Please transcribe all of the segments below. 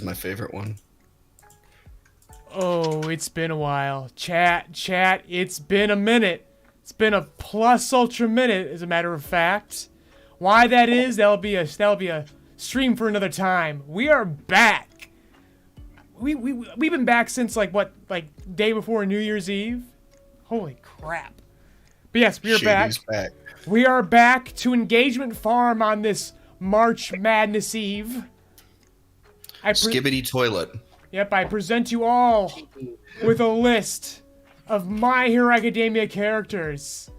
my favorite one. Oh, it's been a while. Chat, it's been a minute. It's been a plus ultra minute, as a matter of fact. Why that is, that'll be a stream for another time. We are back. We've been back since like day before New Year's Eve. Holy crap. But yes, we are back. We are back to Engagement Farm on this March Madness Eve. Skibbity toilet. Yep, I present you all with a list of My Hero Academia characters.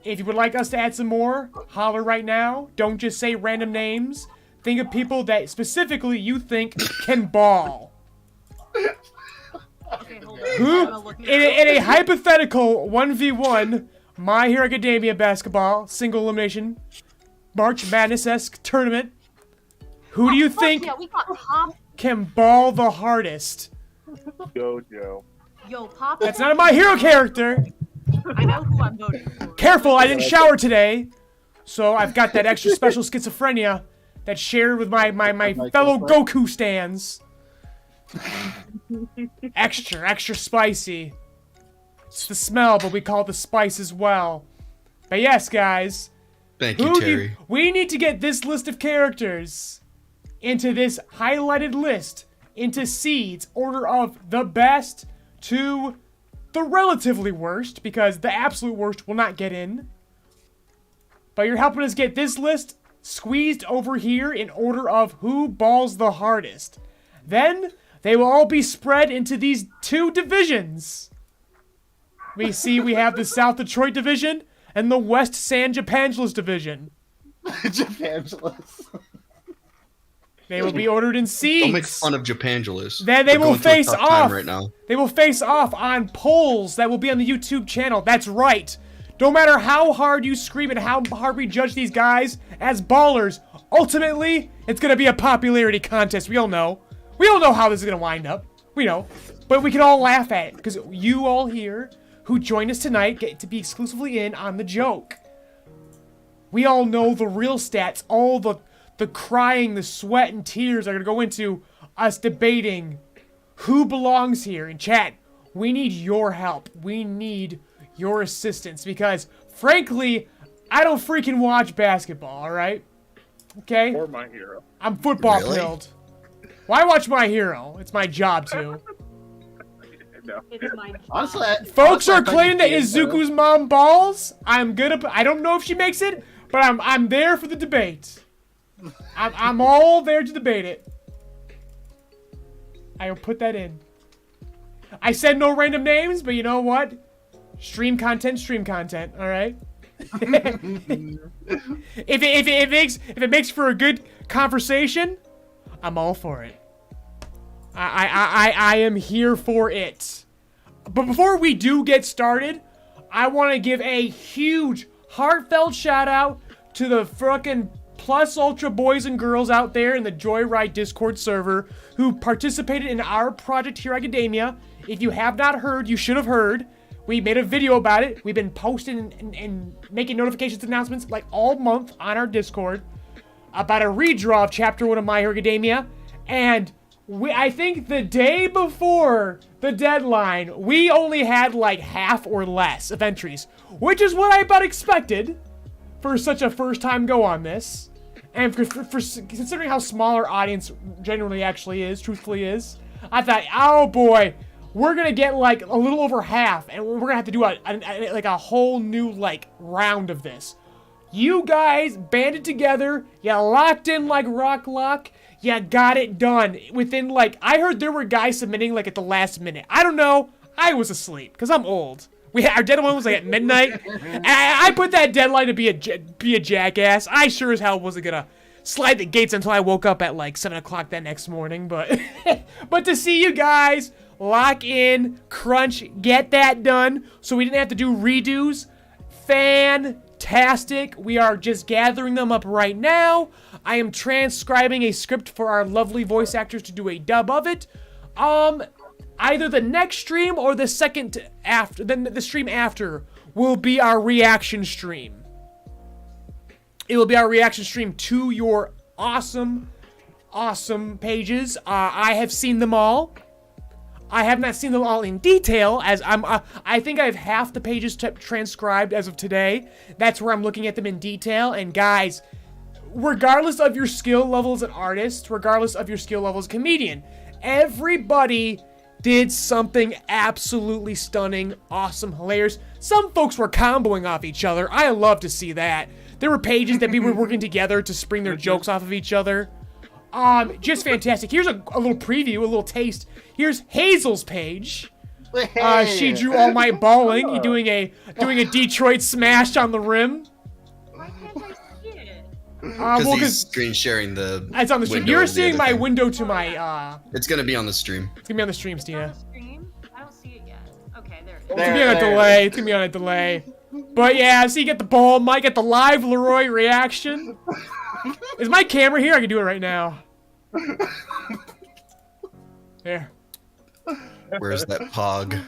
If you would like us to add some more, holler right now. Don't just say random names. Think of people that specifically you think can ball. Okay, hold on. In a hypothetical 1v1 My Hero Academia basketball single elimination March Madness-esque tournament, who do you think can ball the hardest? Jojo. Yo, Pop. That's not a My Hero character. I know who I'm voting for. Careful, I didn't shower today, so I've got that extra special schizophrenia that's shared with my fellow Goku stans. Extra spicy. It's the smell, but we call it the spice as well. But yes, guys. Thank you, Terry. We need to get this list of characters into this highlighted list, into seeds, order of the best to the relatively worst, because the absolute worst will not get in. But you're helping us get this list squeezed over here in order of who balls the hardest. Then they will all be spread into these two divisions. We have the South Detroit division and the West San Japangeles division. Japangeles. They will be ordered in seeds. Don't make fun of Japangeles. Then they will face off right now. They will face off on polls that will be on the YouTube channel. That's right. No matter how hard you scream and how hard we judge these guys as ballers, ultimately, it's going to be a popularity contest. We all know. We all know how this is going to wind up. We know. But we can all laugh at it because you all here who joined us tonight get to be exclusively in on the joke. We all know the real stats, all the crying, the sweat and tears are going to go into us debating who belongs here. In chat, we need your help. We need your assistance because, frankly, I don't freaking watch basketball, alright? Okay? Or My Hero. I'm football filled. Why watch My Hero? It's my job to. No. It's my job. Honestly, Folks are claiming that Izuku's mom balls. I don't know if she makes it, but I'm there for the debate. I'm all there to debate it. I will put that in. I said no random names, but you know what? Stream content, all right? if it makes for a good conversation, I'm all for it. I am here for it. But before we do get started, I want to give a huge, heartfelt shout out to the frickin' Plus Ultra boys and girls out there in the Joyride Discord server who participated in our project here at Academia. If you have not heard, you should have heard. We made a video about it. We've been posting and making notifications and announcements like all month on our Discord about a redraw of Chapter 1 of My Hero Academia. And I think the day before the deadline, we only had like half or less of entries, which is what I about expected for such a first-time go on this. And for considering how small our audience generally actually is, truthfully is, I thought, oh boy, we're gonna get like a little over half, and we're gonna have to do a whole new like round of this. You guys banded together, you locked in like rock lock, you got it done within like, I heard there were guys submitting like at the last minute. I don't know, I was asleep because I'm old. Our deadline was like at midnight. And I put that deadline to be a jackass. I sure as hell wasn't gonna slide the gates until I woke up at like 7 o'clock that next morning. But but to see you guys lock in, crunch, get that done, so we didn't have to do redos. Fantastic. We are just gathering them up right now. I am transcribing a script for our lovely voice actors to do a dub of it. Either the next stream or the second after, then the stream after will be our reaction stream. It will be our reaction stream to your awesome awesome pages. I have seen them all. I have not seen them all in detail, as I think I have half the pages transcribed as of today. That's where I'm looking at them in detail. And guys, regardless of your skill level as an artist, regardless of your skill level as a comedian, everybody did something absolutely stunning, awesome, hilarious. Some folks were comboing off each other. I love to see that. There were pages that people were working together to spring their jokes off of each other. Just fantastic. Here's a little preview, a little taste. Here's Hazel's page. She drew All Might Balling. You doing a Detroit smash on the rim. Why can't I see it? Because he's screen sharing the. It's on the stream. You're seeing my window to my. It's gonna be on the stream. It's gonna be on the stream, On Stina. the stream? I don't see it yet. Okay, there it is. It's gonna be on a delay. It's gonna be on a delay. But yeah, so you get the ball. Mike get the live Leroy reaction. Is my camera here? I can do it right now. There. Where's that pog?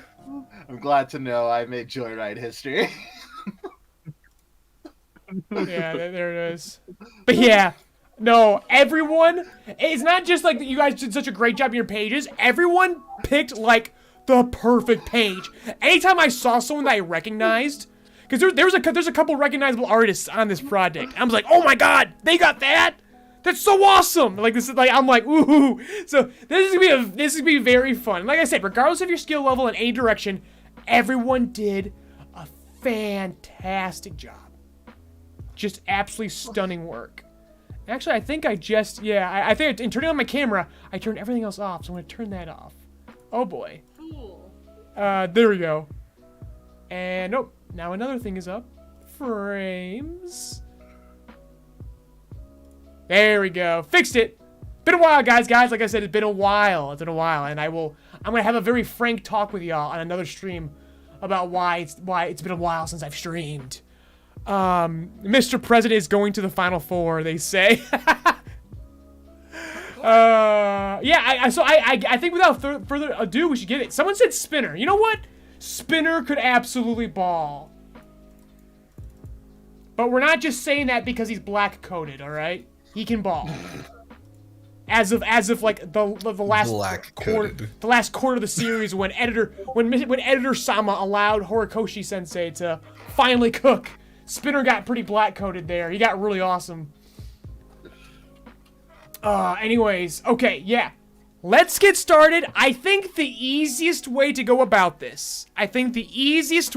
I'm glad to know I made Joyride history. Yeah, there it is. But yeah, no, everyone, it's not just like that you guys did such a great job in your pages. Everyone picked like the perfect page. Anytime I saw someone that I recognized, because there's a couple recognizable artists on this project. I was like, oh my god, they got that. That's so awesome! Like this is like I'm like ooh. So this is gonna be very fun. Like I said, regardless of your skill level in any direction, everyone did a fantastic job. Just absolutely stunning work. Actually, I think I just I think in turning on my camera, I turned everything else off. So I'm gonna turn that off. Oh boy. Cool. There we go. And nope. Now another thing is up. Frames. There we go. Fixed it. Been a while, guys. Like I said, it's been a while. And I'm gonna have a very frank talk with y'all on another stream about why it's been a while since I've streamed. Mr. President is going to the Final Four, they say. I think without further ado, we should get it. Someone said Spinner. You know what? Spinner could absolutely ball. But we're not just saying that because he's black-coated, all right? He can ball. As of like the last quarter of the series when editor Sama allowed Horikoshi Sensei to finally cook. Spinner got pretty black-coated there. He got really awesome. Anyways, okay, yeah. Let's get started. I think the easiest way to go about this, is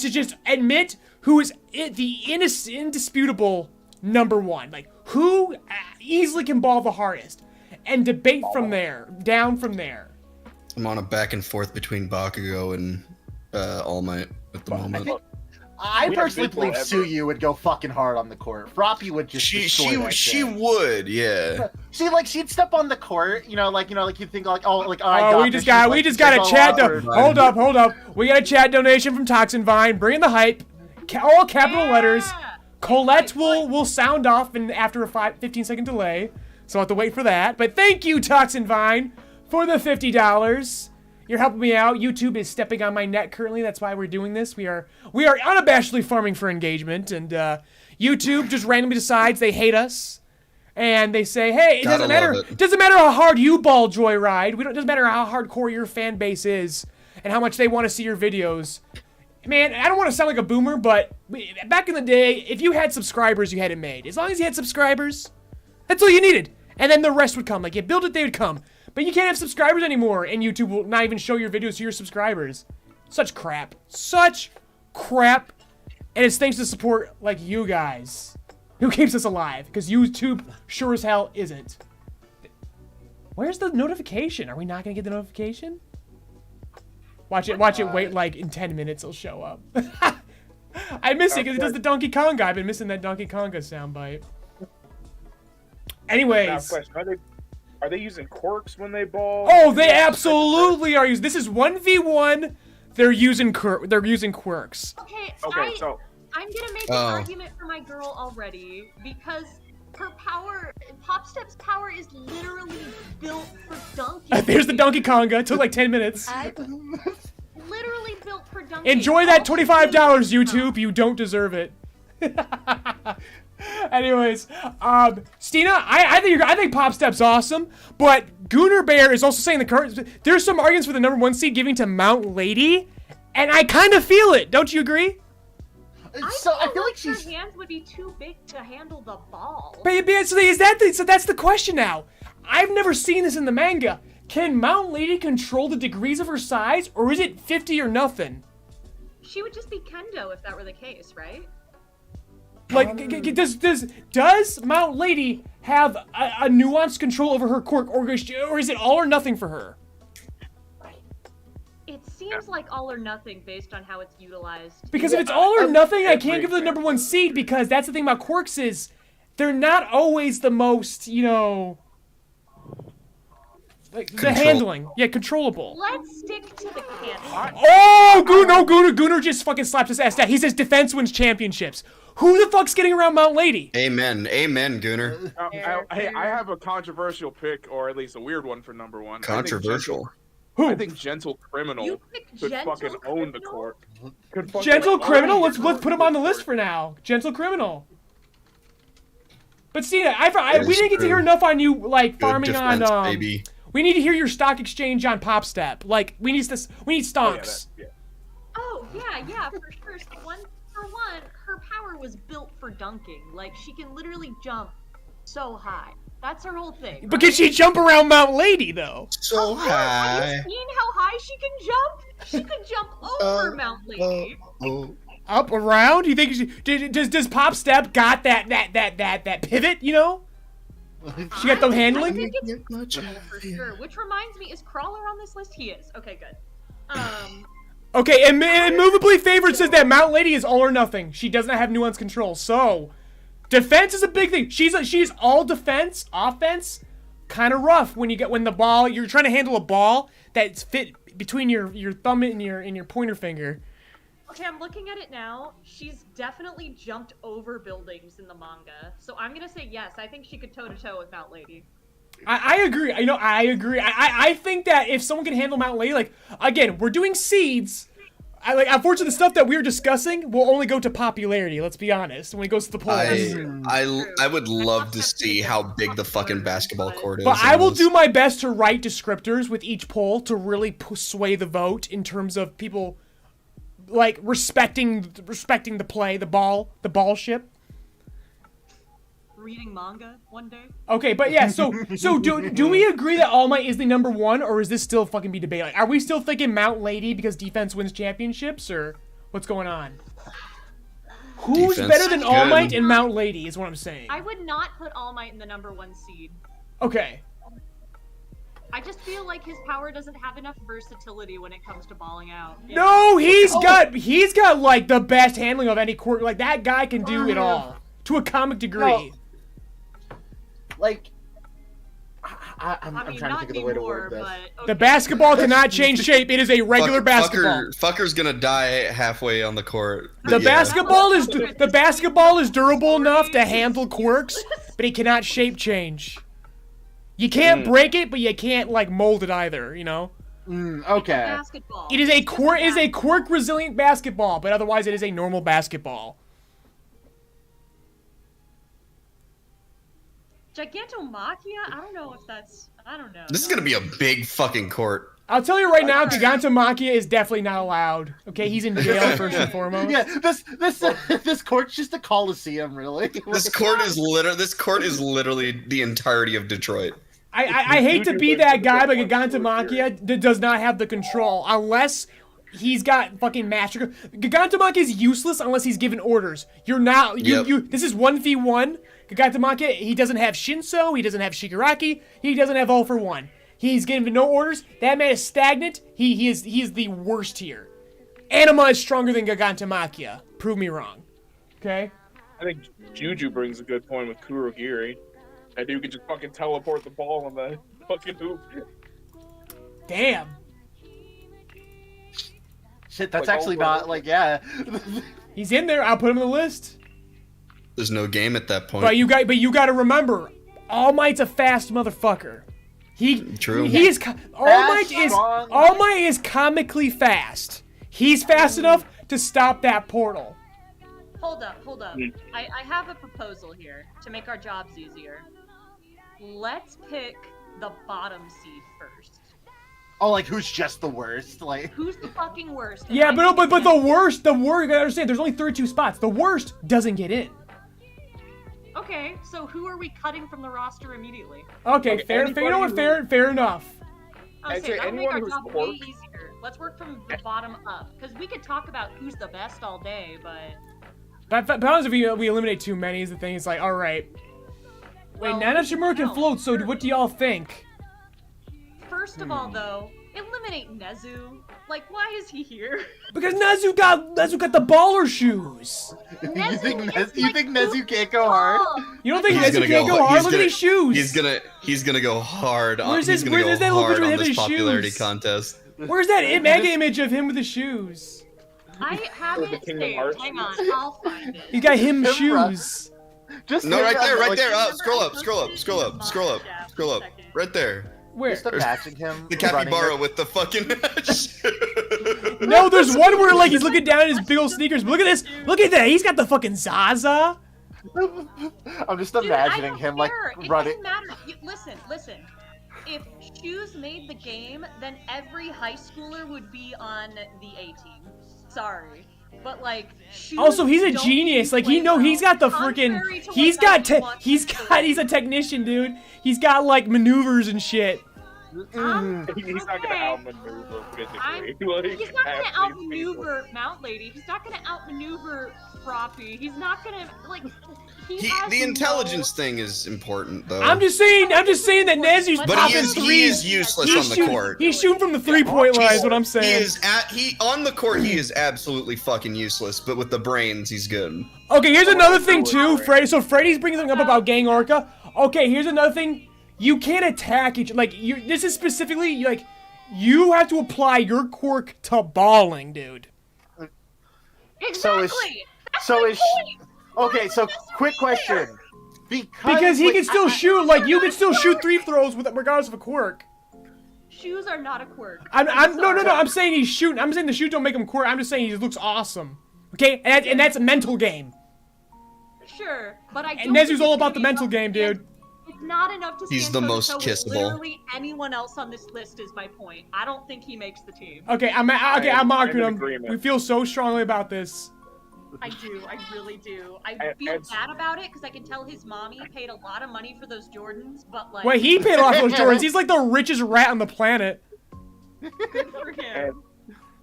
to just admit who is the indisputable number one. Like, who easily can ball the hardest. And debate from there, down from there. I'm on a back and forth between Bakugo and All Might at the moment. I personally believe Suyu would go fucking hard on the court. Froppy would just she would, yeah. She'd step on the court, like you'd think like, oh, like we just got a chat. Hold up. We got a chat donation from Toxin Vine. Bring in the hype. All capital letters. Colette will sound off after a 15-second delay, so I'll have to wait for that. But thank you, Toxin Vine, for the $50. You're helping me out. YouTube is stepping on my neck currently. That's why we're doing this. We are unabashedly farming for engagement, and YouTube just randomly decides they hate us, and they say, "Hey, it doesn't matter. It doesn't matter how hard you ball Joyride. It doesn't matter how hardcore your fan base is, and how much they want to see your videos." Man, I don't want to sound like a boomer, but back in the day, if you had subscribers, you had it made. As long as you had subscribers, that's all you needed. And then the rest would come. Like, you build it, they would come. But you can't have subscribers anymore, and YouTube will not even show your videos to your subscribers. Such crap. Such crap. And it's thanks to support like you guys who keeps us alive, because YouTube sure as hell isn't. Where's the notification? Are we not going to get the notification? Watch it wait like in 10 minutes it'll show up. I miss it because it does the Donkey Konga. I've been missing that Donkey Konga soundbite. Anyways. Are they using quirks when they ball? Oh, they absolutely are using. This is 1v1. They're using quirks. Okay, so I'm gonna make an argument for my girl already because her power, Pop Step's power, is literally built for Donkey. There's the Donkey Konga. It took like 10 minutes. Literally built for Donkey. Enjoy that $25, YouTube. You don't deserve it. Anyways, Stina, I think Pop Step's awesome, but Gooner Bear is also saying there's some arguments for the number 1 seed giving to Mount Lady, and I kind of feel it. Don't you agree? I feel like her hands would be too big to handle the ball. But so that's the question now. I've never seen this in the manga. Can Mount Lady control the degrees of her size, or is it 50 or nothing? She would just be Kendo if that were the case, right? Like, does Mount Lady have a nuanced control over her quirk, or is it all or nothing for her? It seems like all or nothing based on how it's utilized. Because if it's all or nothing, I can't give her the number 1 seed, because that's the thing about quirks is they're not always the most, you know, like the handling. Yeah, controllable. Let's stick to the canon. Oh, Gooner just fucking slapped his ass down. He says defense wins championships. Who the fuck's getting around Mount Lady? Amen, Gooner. Hey, I have a controversial pick, or at least a weird one for number 1. Controversial. I think Gentle Criminal You pick could Gentle fucking own the Criminal? court. Gentle Criminal? Let's put him on the list for now. Gentle Criminal. But Stina, we didn't get to hear enough on you, like, farming defense, on, baby. We need to hear your stock exchange on Pop Step. Like, we need stonks. Oh, yeah, for sure. So for one, her power was built for dunking. Like, she can literally jump so high. That's her whole thing. But can she jump around Mount Lady, though? So Have high. you seen how high she can jump? She can jump over Mount Lady. Up, around? You think does Pop Step got that pivot, you know? She got the I handling? think it's for sure. Which reminds me, is Crawler on this list? He is. Okay, good. Okay, and Immovably Favored says that Mount Lady is all or nothing. She does not have nuance control, so defense is a big thing. She's all defense, offense, kind of rough when the ball, you're trying to handle a ball that's fit between your thumb and your pointer finger. Okay, I'm looking at it now. She's definitely jumped over buildings in the manga. So I'm gonna say yes. I think she could toe-to-toe with Mount Lady. I agree. I agree. I think that if someone can handle Mount Lady, like, again, we're doing seeds. Unfortunately, the stuff that we're discussing will only go to popularity. Let's be honest. When it goes to the polls, I would love to see how big the fucking basketball court is. but I will do my best to write descriptors with each poll to really sway the vote in terms of people like respecting the play, the ball ship. Reading manga one day. Okay, but yeah, so do we agree that All Might is the number 1, or is this still fucking be debate? Like, are we still thinking Mount Lady because defense wins championships, or what's going on? Who's Defense better than is All good. Might and Mount Lady is what I'm saying. I would not put All Might in the number 1 seed. Okay. I just feel like his power doesn't have enough versatility when it comes to balling out. No, he's got like the best handling of any quirk. Like, that guy can do it all to a comic degree. No. Like, I'm I mean, trying to not think of the way to anymore, word this. but The basketball cannot change shape. It is a regular basketball. Fucker's gonna die halfway on the court. The But yeah. basketball is durable enough to handle quirks, but it cannot shape change. You can't break it, but you can't like mold it either. You know. Okay. basketball. It is a quirk resilient basketball, but otherwise it is a normal basketball. Gigantomachia? I don't know if that's. I don't know. This is gonna be a big fucking court. I'll tell you right now, Gigantomachia is definitely not allowed. Okay, he's in jail first and foremost. Yeah, this court's just a coliseum, really. This court is literally the entirety of Detroit. I hate to be that guy, but Gigantomachia does not have the control unless he's got fucking master. Gigantomachia is useless unless he's given orders. You're not. This is 1v1. Gigantomachia, he doesn't have Shinso, he doesn't have Shigaraki, he doesn't have All for One. He's given no orders. That man is stagnant. He is the worst here. Anima is stronger than Gigantomachia. Prove me wrong. Okay? I think Juju brings a good point with Kurogiri. That dude can just fucking teleport the ball on the fucking hoop. Damn. Shit, that's Like, actually over. not, like, yeah. He's in there. I'll put him on the list. There's no game at that point. But you got to remember, All Might's a fast motherfucker. True. All Might is comically fast. He's fast enough to stop that portal. Hold up. Hmm. I have a proposal here to make our jobs easier. Let's pick the bottom seed first. Oh, like who's just the worst? Like Who's the fucking worst? And Yeah, I but think the worst, you gotta understand, there's only 32 spots. The worst doesn't get in. Okay, so who are we cutting from the roster immediately? Okay, fair. You know what? Fair enough. I'm I'd saying say that'll make our anyone job who's way quirks- easier. Let's work from the bottom up, because we could talk about who's the best all day, but But honestly, if we eliminate too many, is the thing. It's like, all right. Wait, Well, none of Shimura can no, float. So sure. what do y'all think? first of all, though, eliminate Nezu. Like, why is he here? Because Nezu got the baller shoes. you Nezu think is, you like, think Nezu super can't go hard? tall. You don't think He's Nezu gonna can't go- go hard? he's Look at gonna- his shoes. He's gonna go hard on. Where's He's his- gonna where's go that little hard picture on of him this in popularity shoes? contest. Where's that mega image of him with the shoes? I have The it Kingdom saved. Hearts. Hang on, I'll find it. He's got him Him, shoes. Just No, him right on there, the, right like, there. Remember, Scroll I up, scroll up, posted scroll the up, scroll up, mod chat scroll for a up. second. Right there. Where? Just imagine him. The running capybara it. with the fucking. No, there's one where like he's looking down at his big old sneakers. But look at this. Look at that. He's got the fucking Zaza. I'm just Dude, imagining I don't him like care. It running. doesn't matter. Listen. If shoes made the game, then every high schooler would be on the A team. Sorry, but like shoes. Also, he's a don't genius. Like play well. he's got the Contrary freaking. to He's what got. Nike wants He's to got. do. He's a technician, dude. He's got like maneuvers and shit. He's not gonna Okay. outmaneuver physically. Like, He's not gonna half these people. outmaneuver Mount Lady. He's not gonna outmaneuver Froppy. He's not gonna like. He has The no- intelligence thing is important though. I'm just saying that Nezu's But popping he is threes. useless He's on the shooting- court. He's shooting from the 3-point line. Is what I'm He saying. is on the court. He is absolutely fucking useless. But with the brains, he's good. Okay, here's another thing do too, it. Freddy. So Freddy's bringing something up about Gang Orca. Okay, here's another thing. You can't attack each. Like you. This is specifically like you have to apply your quirk to balling, dude. Exactly. So is- That's so my is- point. Okay, so That's quick not fair. question. Because he like, can still shoot. Like you can still shoot 3 throws with regardless of a quirk. Shoes are not a quirk. No. sorry. I'm saying he's shooting. I'm saying the shoot don't make him quirk. I'm just saying he looks awesome. Okay, and that's a mental game. Sure, but I. And don't Nezu's think all it's about the gonna be mental enough game, to stand- dude. It's not enough to stand He's the most toe-to-toe with kissable. Literally anyone else on this list is my point. I don't think he makes the team. Okay, I'm I'm marking in him. agreement. We feel so strongly about this. I do. I really do. I And- feel and- bad about it because I can tell his mommy paid a lot of money for those Jordans, but like, Wait, he paid off those Jordans. He's like the richest rat on the planet. good for him.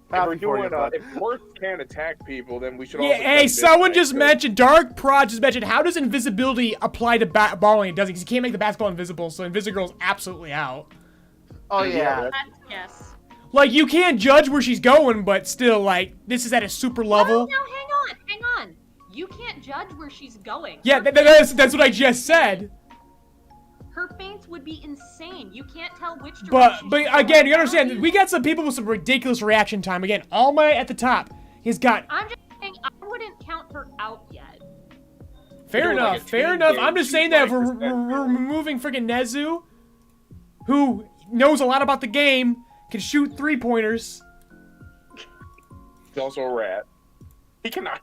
And if Happy we're for you, doing, bud. if quirks can't attack people, then we should. Yeah, also hey, cut someone Midnight, just so- mentioned, Dark Prod just mentioned, how does invisibility apply to balling? It doesn't, because he can't make the basketball invisible, so Invisigirl's absolutely out. Oh yeah. That's, yes. Like, you can't judge where she's going, but still, like, this is at a super level. No, hang on. You can't judge where she's going. Yeah, Her that's what I just said. Her feints would be insane. You can't tell which direction. But she's going. again, you How understand, do you- we got some people with some ridiculous reaction time. Again, All Might at the top. He's got, I'm just saying, I wouldn't count her out yet. fair doing, like, enough, a fair team enough. game, I'm just she's saying that if like we're the best removing freaking Nezu, who knows a lot about the game, can shoot 3-pointers. He's also a rat. He cannot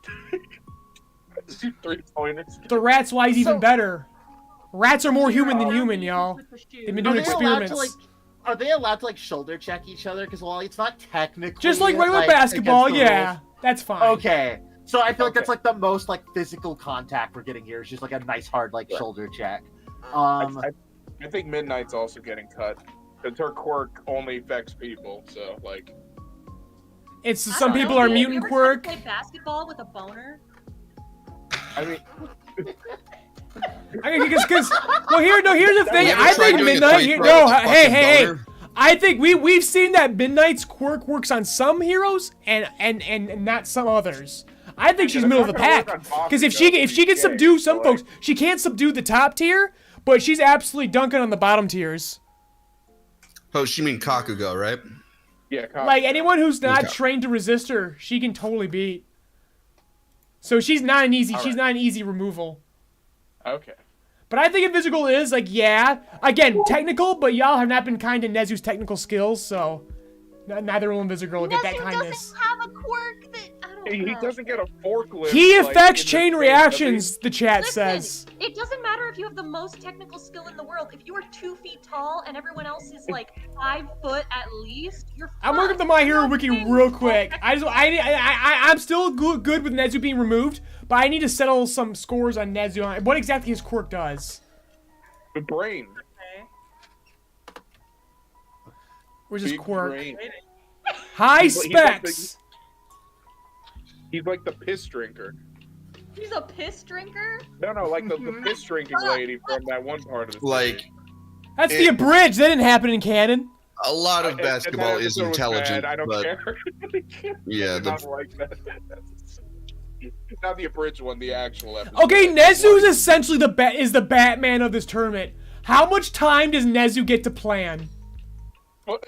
shoot 3-pointers. The rat's why he's even So- better. Rats are more human than How human, do you y'all. with the shoes? They've been Are doing they allowed experiments. to like? Are they allowed to like shoulder check each other? Because while it's not technically Just like regular like, basketball, against the yeah, rules- that's fine. Okay. So I feel like that's Okay. like the most like physical contact we're getting here. It's just like a nice hard like Yeah. shoulder check. I think Midnight's also getting cut. Because her quirk only affects people, so like It's I some don't people know, are have you mutant ever tried to quirk. Play basketball with a boner. I mean I mean, because well, here's the thing. You ever I tried think doing a Midnight. tight Here, throw no, with a hey, fucking hey. boner? I think we've seen that Midnight's quirk works on some heroes and not some others. I think she's Yeah, middle of the that's not pack. gonna work on Because if Bakugo, she can he's subdue gay, some so, folks, like- she can't subdue the top tier, but she's absolutely dunking on the bottom tiers. Oh, she mean Kakugo, right? yeah, Like anyone who's not Okay. trained to resist her, she can totally beat. So she's not an easy. All She's right. not an easy removal. Okay. But I think Invisible is like, yeah, again, technical, but y'all have not been kind to Nezu's technical skills, so neither will Invisible get that Nezu kindness. doesn't have a quirk that I don't He doesn't get a forklift. He like, affects in this chain game, reactions, the chat Listen, says. it doesn't matter if you have the most technical skill in the world. If you are 2 feet tall and everyone else is like 5 foot at least, you're fucked. I'm looking at the My Hero Wiki Nothing. real quick. I'm still good with Nezu being removed, but I need to settle some scores on Nezu on what exactly his quirk does. The brain. Okay. Where's his Big quirk? brain. High He's like specs. He's like the piss drinker. He's a piss drinker? No, like the piss drinking lady from that one part of the Like, series. That's the abridged. That didn't happen in canon. a lot of And basketball that is episode was intelligent, bad, I don't but care. yeah, Not like that. Not the abridged one, the actual episode. Okay, Nezu is essentially the Batman of this tournament. How much time does Nezu get to plan? Basketball.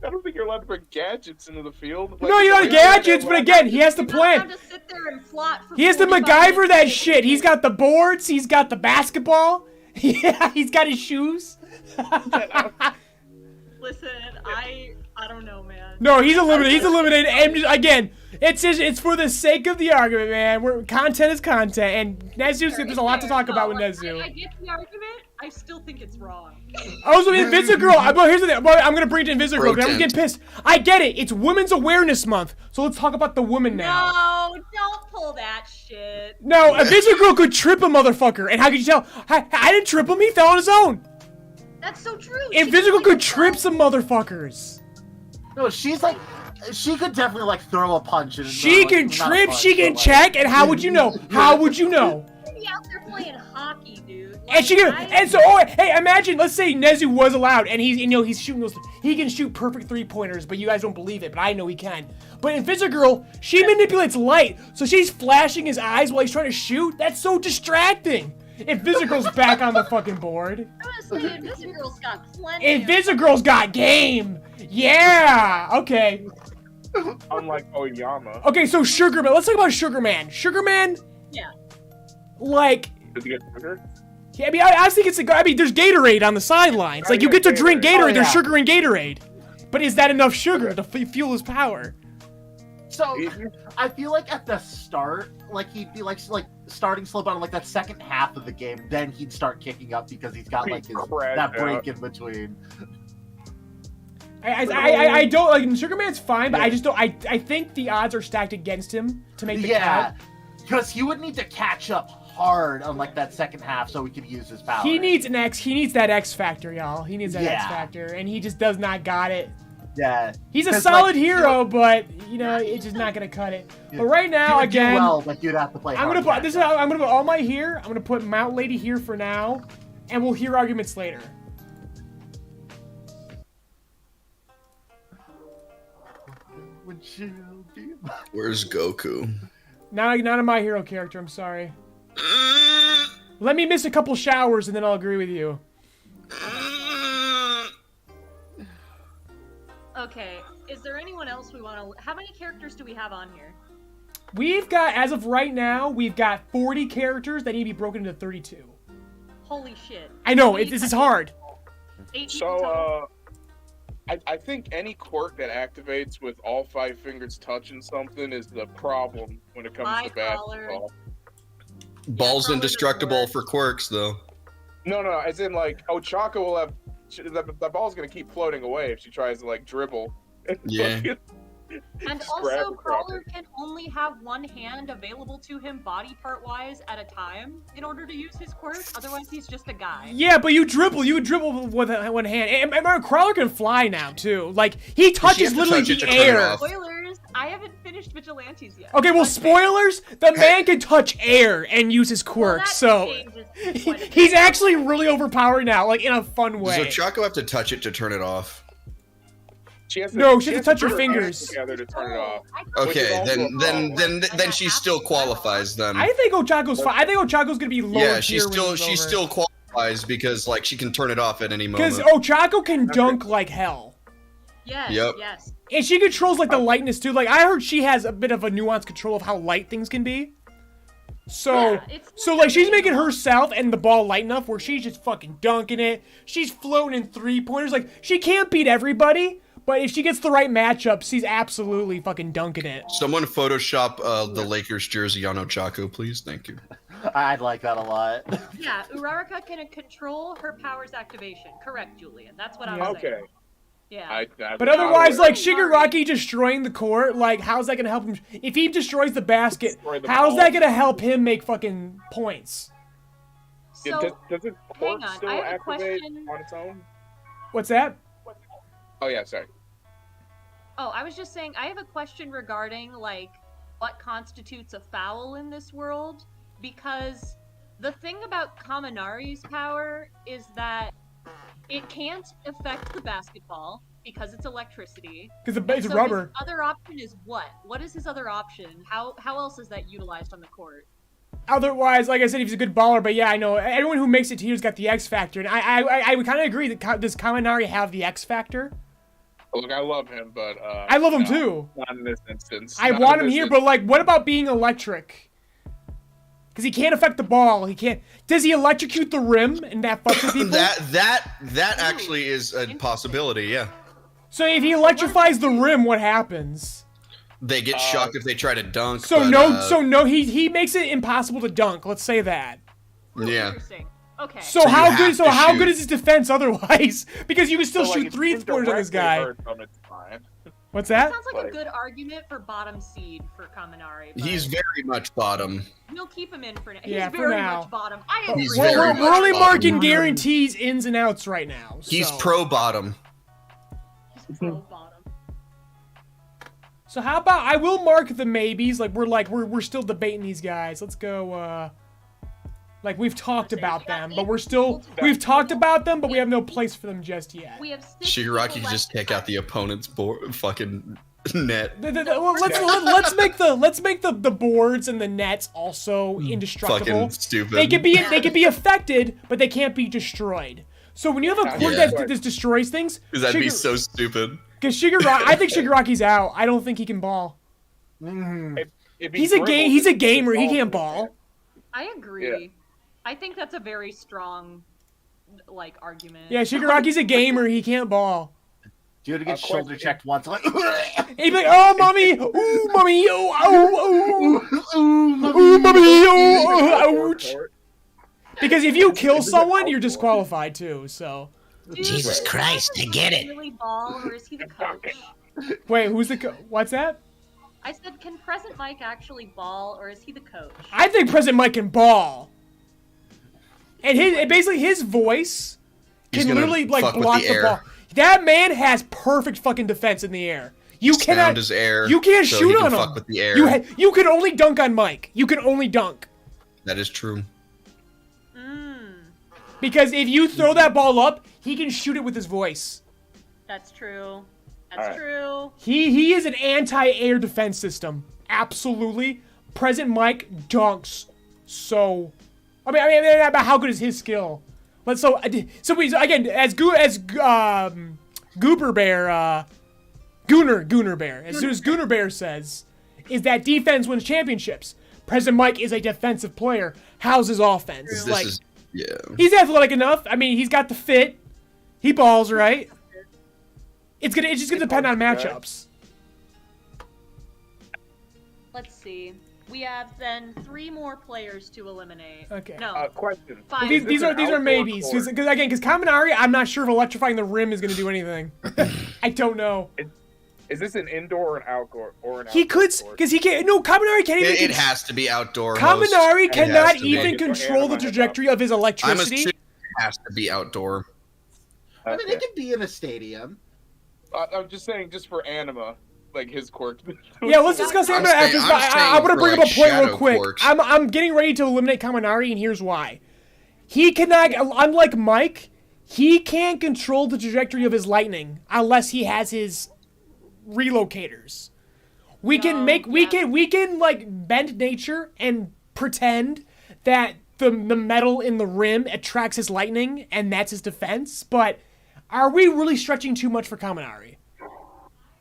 I don't think you're allowed to bring gadgets into the field. No, you're not gadgets, but again, he has to You're not allowed plan. to sit there and plot for He has to 45 MacGyver that minutes. shit. He's got the boards. He's got the basketball. Yeah, he's got his shoes. Listen, I don't know, man. No, he's eliminated. He's eliminated. And again, it's for the sake of the argument, man. Content is content, and Nezu's there's a lot to talk about with Nezu. I get the argument. I still think it's wrong. Also, Invisigirl. But here's the thing. But I'm gonna bring it to Invisigirl. 'Cause I'm getting Protest. pissed. I get it. It's Women's Awareness Month, so let's talk about the women now. No, don't pull that shit. No, Invisigirl could trip a motherfucker, and how could you tell? I didn't trip him. He fell on his own. That's so true. Invisible could trip some motherfuckers. No, she's like, she could definitely like throw a punch. And She can not a trip, punch, she can but, like- check, and how would you know? How would you know? Be out there playing hockey, dude. And she can, and so, oh, hey, imagine, let's say Nezu was allowed, and he's, he's shooting those, he can shoot perfect 3-pointers, but you guys don't believe it, but I know he can. But in Invisigirl, she manipulates light, so she's flashing his eyes while he's trying to shoot. That's so distracting. Invisigirl's back on the fucking board. I'm gonna say Invisigirl's got plenty. Invisigirl's got game. Yeah. Okay. Unlike Oyama. Okay. So Sugarman. Let's talk about Sugarman. Sugarman. Yeah. Like. Does he get sugar? Yeah, I mean, I think it's a. I mean, there's Gatorade on the sidelines. Like you get to drink Gatorade. Oh, yeah. There's sugar in Gatorade. But is that enough sugar to fuel his power? So I feel like at the start, like he'd be like starting slow down like that second half of the game, then he'd start kicking up because he's got like his that break in between. I don't like Sugarman's fine, but I just don't. I think the odds are stacked against him to make the count. Because he would need to catch up hard on like that second half so he could use his power. He needs an X. He needs that X factor, y'all. He needs that X Yeah. factor, and he just does not got it. Yeah. He's a 'Cause, solid like, hero, but you know it's just not gonna cut it. But right now, He would do again, well, but you'd have to play I'm gonna hard put this. matchup. I'm gonna put All Might here. I'm gonna put Mount Lady here for now, and we'll hear arguments later. Would you be where's Goku? Not a My Hero character. I'm sorry. Let me miss a couple showers, and then I'll agree with you. Okay. Is there anyone else we want to? How many characters do we have on here? We've got, as of right now, we've got 40 characters that need to be broken into 32. Holy shit. I know, this is hard. 8 people total? So, I think any quirk that activates with all 5 fingers touching something is the problem when it comes My to collar. basketball. Ball's probably indestructible doesn't for quirks, though. No, as in like Ochako will have the ball's gonna keep floating away if she tries to like dribble. Yeah. And Just grab also, it Crawler can only have one hand available to him body part wise at a time in order to use his quirk. Otherwise, he's just a guy. Yeah, but you would dribble with one hand. And remember, Crawler can fly now, too. Like, he touches have to literally touch it the to turn it air. off. Spoilers, I haven't finished Vigilantes yet. Okay, well, But- spoilers, the man can touch air and use his Well, quirk, that so... changes quite a bit. He's actually really overpowered now, like, in a fun way. Does Ochako have to touch it to turn it off? She has No, she she has has to touch her put hands fingers. together to turn it off. I thought Which is Okay, also a problem. then she still qualifies then. I think Ochako's fine. I think Ochako's gonna be lower Yeah, tier when she it's still over. qualifies because like she can turn it off at any Because moment. Ochako can dunk like hell. Yes, Yep. yes. And she controls, like, the lightness, too. Like, I heard she has a bit of a nuanced control of how light things can be. So, Yeah, it's so not like, she's amazing. making herself and the ball light enough where she's just fucking dunking it. She's floating in 3-pointers. Like, she can't beat everybody, But if she gets the right matchup, she's absolutely fucking dunking it. Someone Photoshop the Lakers jersey on Ochako, please. Thank you. I'd like that a lot. Yeah, Uraraka can control her power's activation. Correct, Julian. That's what I was saying. Okay. Yeah. But otherwise, like, Shigaraki destroying the court, like, how's that gonna help him? If he destroys the basket, how's that gonna help him make fucking points? So, does it hang on, still I have a activate question. on its own? What's that? Oh yeah, sorry. Oh, I was just saying, I have a question regarding, like, what constitutes a foul in this world, because the thing about Kaminari's power is that it can't affect the basketball because it's electricity. Because it's So rubber. his other option is what? What is his other option? How else is that utilized on the court? Otherwise, like I said, he's a good baller, but yeah, I know everyone who makes it here's got the X factor, and I would kind of agree that does Kaminari have the X factor? Look, I love him, but I love him too. Not in this instance. I want him here, but like, what about being electric? Because he can't affect the ball. He can't. Does he electrocute the rim and that fucks with people? that actually is a possibility. Yeah. So if he electrifies the rim, what happens? They get shocked if they try to dunk. So but, no, he makes it impossible to dunk. Let's say that. Yeah. Interesting. Okay. So how you good? have So to how shoot. good is his defense otherwise? Because you can still So, like, shoot if three you pointers on this directly guy. hurt them, it's fine. What's That that? sounds like a good argument for bottom seed for Kaminari. But He's very much bottom. we'll keep him in for now. Yeah, He's for very now. much bottom. I agree. He's We're, very we're much only bottom. marking guarantees, ins and outs right now. He's so. pro bottom. He's pro bottom. So how about I will mark the maybes. We're still debating these guys. Let's go. Like we've talked about them, but we've talked about them, but we have no place for them just yet. We have 6 Shigaraki people can just left. take out the opponent's fucking net. Well, let's make the boards and the nets also indestructible. Fucking stupid. They can be affected, but they can't be destroyed. So when you have a quirk that destroys things, Because that'd be so stupid. Because I think Shigaraki's out. I don't think he can ball. He's a gamer. He can't ball. I agree. Yeah. I think that's a very strong, like, argument. Yeah, Shigaraki's a gamer. He can't ball. Dude gets shoulder checked once, like, He'd be like, oh, mommy, ooh, mommy, ooh, mommy, ouch. Because if you kill someone, you're disqualified too. So. Dude, Jesus does Christ, I get it. Really ball, or is he the coach? Wait, who's the what's that? I said, can Present Mike actually ball, or is he the coach? I think President Mike can ball. And basically his voice He's can gonna literally like fuck with block the the air. ball. That man has perfect fucking defense in the air. You Sound cannot. is air, You can't so shoot he can on fuck him. with the air. You can only dunk on Mike. You can only dunk. That is true. Because if you throw that ball up, he can shoot it with his voice. That's true. That's Alright. true. He is an anti-air defense system. Absolutely. Present Mike dunks so. I mean, how good is his skill? But so again, as Goober Bear, Gooner Bear, as soon as Gooner Bear says, is that defense wins championships. President Mike is a defensive player. How's his offense? Yeah. He's athletic enough. I mean, he's got the fit. He balls, right? It's just gonna depend on matchups. Let's see. We have then 3 more players to eliminate. Okay. No, Question. 5. These are maybes. Because Kaminari, I'm not sure if electrifying the rim is gonna do anything. I don't know. Is this an indoor or an outdoor He could, court? because he can't. No, Kaminari can't even. It has to be outdoor. Kaminari host. cannot It has to even be. control the trajectory of his I'm electricity. assuming it has to be outdoor. I mean, it could be in a stadium. I'm just saying, just for anima, like his quirk. Yeah, let's discuss I'm Amber after. saying- I'm I want to saying bring for, up a point like, real quick. shadow quirks. I'm getting ready to eliminate Kaminari, and here's why. He cannot, unlike Mike, he can't control the trajectory of his lightning unless he has his relocators. We can like bend nature and pretend that the metal in the rim attracts his lightning and that's his defense, but are we really stretching too much for Kaminari?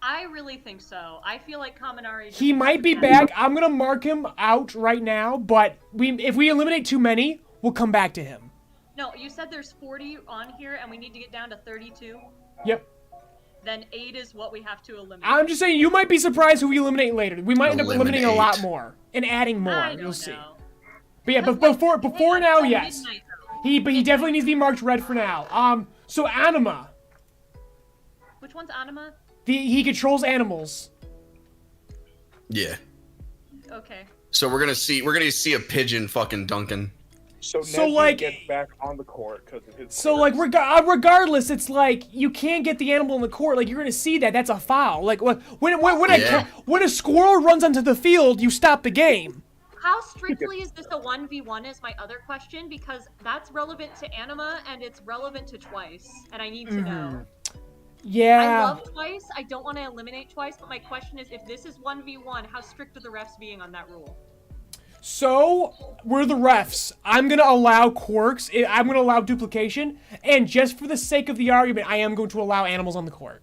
I really think so. I feel like Kaminari. He might be back. I'm gonna mark him out right now, but if we eliminate too many, we'll come back to him. No, you said there's 40 on here, and we need to get down to 32. Yep. then 8 is what we have to eliminate. I'm just saying, you might be surprised who we eliminate later. We might end up eliminating a lot more and adding more. I don't You'll see. know. But yeah, but before now, yes. He definitely needs to be marked red for now. So Anima. Which one's Anima? He controls animals. Yeah. Okay. So we're gonna see a pigeon fucking Duncan. So So, like- gets back on the court because of his. So like regardless, it's like you can't get the animal in the court. Like you're gonna see that that's a foul. Like when a squirrel runs onto the field, you stop the game. How strictly is this a 1v1 is my other question, because that's relevant to Anima and it's relevant to Twice, and I need to know. Yeah. I love Twice, I don't want to eliminate Twice, but my question is, if this is 1v1, how strict are the refs being on that rule? So, we're the refs. I'm going to allow quirks. I'm going to allow duplication. And just for the sake of the argument, I am going to allow animals on the court.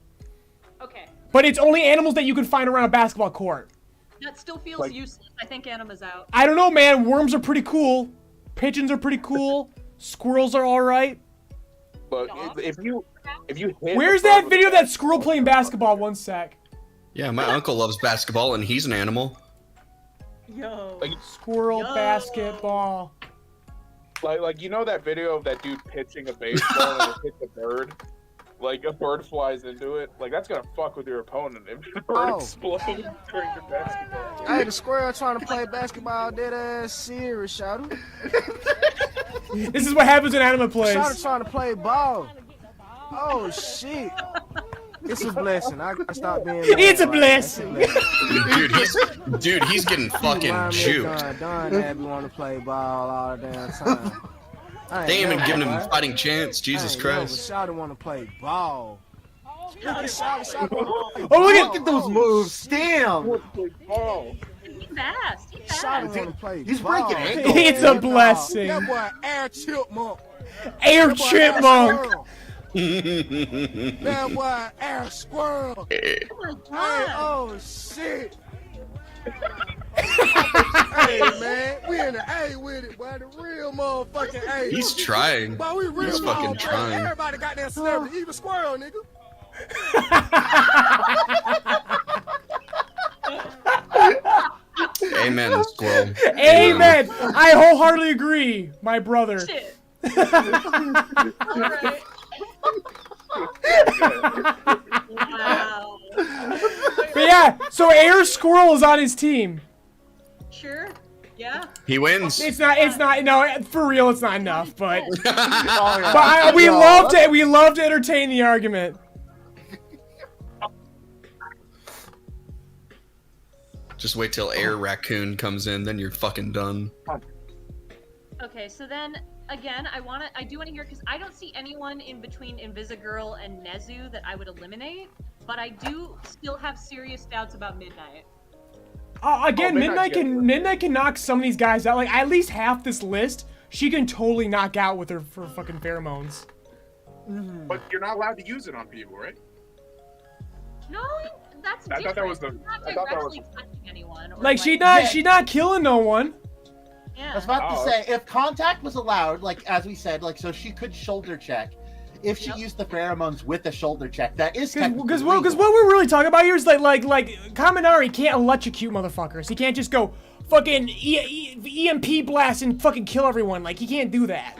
Okay. But it's only animals that you can find around a basketball court. That still feels useless. I think Anima's out. I don't know, man. Worms are pretty cool. Pigeons are pretty cool. Squirrels are alright. But if you hit. Where's that video of that squirrel playing basketball? One sec. Yeah, my uncle loves basketball and he's an animal. Yo. Squirrel basketball. Like you know that video of that dude pitching a baseball and it hits a bird? Like a bird flies into it. Like that's gonna fuck with your opponent if the bird explodes during the basketball. Hey, the squirrel trying to play basketball dead ass serious, shout This is what happens when Anima plays. Shout trying to play ball. Oh shit. It's a blessing. I gotta stop being. It's a blessing. Dude, he's getting fucking juked. Don had me want to play ball all the damn time. They ain't even giving him a fighting chance. Jesus Christ. Shout want to play ball. Oh, Look at those moves. Damn. He's fast. He's Shout fast. want to play He's ball. breaking ankles. It's a blessing. That boy air chipmunk. Air chipmunk. That boy air squirrel. Oh my god. Oh shit. Hey man, we in the A with it, boy. The real motherfucking A. He's trying. Boy, we real He's fucking motherfuckers. trying. Everybody got that celebrity, even squirrel, nigga. Amen, squirrel. Amen. I wholeheartedly agree, my brother. Shit. Wow. But yeah, so Air Squirrel is on his team. Sure. Yeah. He wins. It's not, no, for real, it's not enough, but, Oh, we love to entertain the argument. Just wait till Air Raccoon comes in, then you're fucking done. Okay, so then again, I do want to hear, because I don't see anyone in between Invisigirl and Nezu that I would eliminate, but I do still have serious doubts about Midnight. Again, Midnight can knock some of these guys out. Like at least half this list, she can totally knock out with her fucking pheromones. But you're not allowed to use it on people, right? No, that's I different. thought that was the. She's not I thought that directly was. touching anyone. Or Like she's not killing no one. Yeah. I was about to say, if contact was allowed, like as we said, like so she could shoulder check. If she used the pheromones with a shoulder check, that is Because what we're really talking about here is like Kaminari can't electrocute motherfuckers. He can't just go fucking EMP blast and fucking kill everyone. Like he can't do that.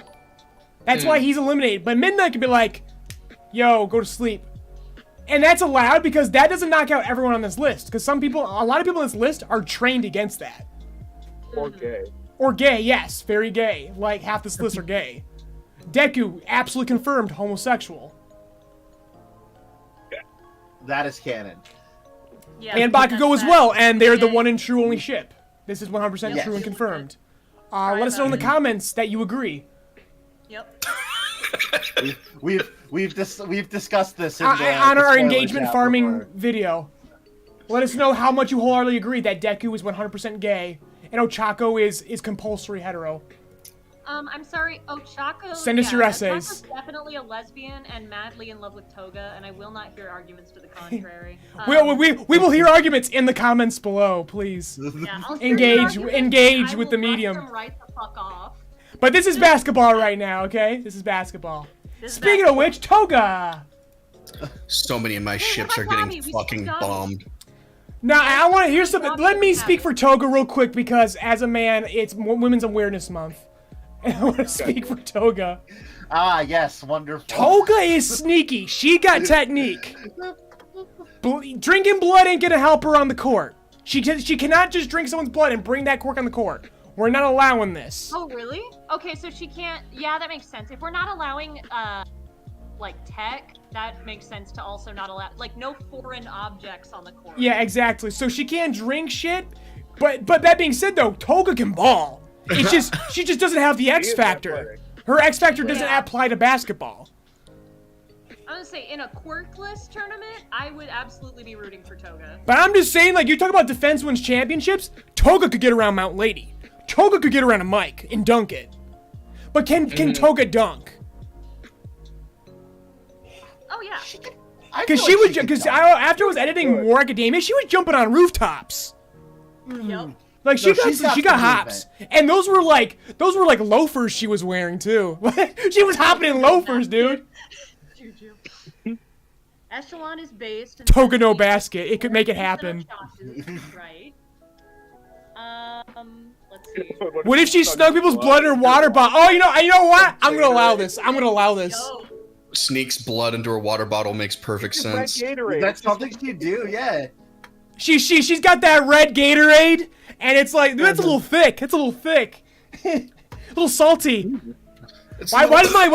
That's why he's eliminated. But Midnight can be like, yo, go to sleep. And that's allowed because that doesn't knock out everyone on this list. Because a lot of people on this list are trained against that. Or gay. Or gay, yes, very gay. Like half this list are gay. Deku, absolutely confirmed homosexual. That is canon. Yeah, And Bakugo as well, and they're the one and true only ship. This is 100% true and confirmed. Let us know in the comments that you agree. Yep. We've discussed this in On the our spoiler engagement chat farming before. video. Let us know how much you wholeheartedly agree that Deku is 100% gay and Ochako is compulsory hetero. I'm sorry, Ochako. Send us your essays. Ochako's definitely a lesbian and madly in love with Toga, and I will not hear arguments to the contrary. We will hear arguments in the comments below, please. Yeah, I'll hear Engage your arguments. with I the will let medium. them right the fuck off. But this is basketball right now, okay? This is basketball. This is Speaking of which, Toga! So many of my ships are getting fucking bombed. Now, I want to hear something. Let me speak for Toga real quick, because as a man, it's Women's Awareness Month. And I want to speak for Toga. Ah, yes, wonderful. Toga is sneaky. She got technique. Drinking blood ain't gonna help her on the court. She cannot just drink someone's blood and bring that quirk on the court. We're not allowing this. Oh, really? Okay, so she can't... Yeah, that makes sense. If we're not allowing, like, tech, that makes sense to also not allow... Like, no foreign objects on the court. Yeah, exactly. So she can't drink shit, but that being said, though, Toga can ball. It's just... she just doesn't have the X factor. Her X factor doesn't apply to basketball. I'm gonna say, in a quirkless tournament, I would absolutely be rooting for Toga. But I'm just saying, like, you talk about defense wins championships, Toga could get around Mount Lady. Toga could get around a mic and dunk it. But can Toga dunk? Oh, yeah. Because she would, after I was editing War Academia, she was jumping on rooftops. Yep. Like, she got hops. And those were like loafers she was wearing, too. She was hopping in loafers, dude. Echelon is based... Toga no basket. It could make it happen. Right. Let's see. What if she snug people's blood in her water bottle? Oh, you know what? I'm gonna allow this. I'm gonna allow this. Sneaks blood into her water bottle makes perfect sense. That's something she do, yeah. She's got that red Gatorade, and it's like, that's a little thick. It's a little thick. A little salty. Why does my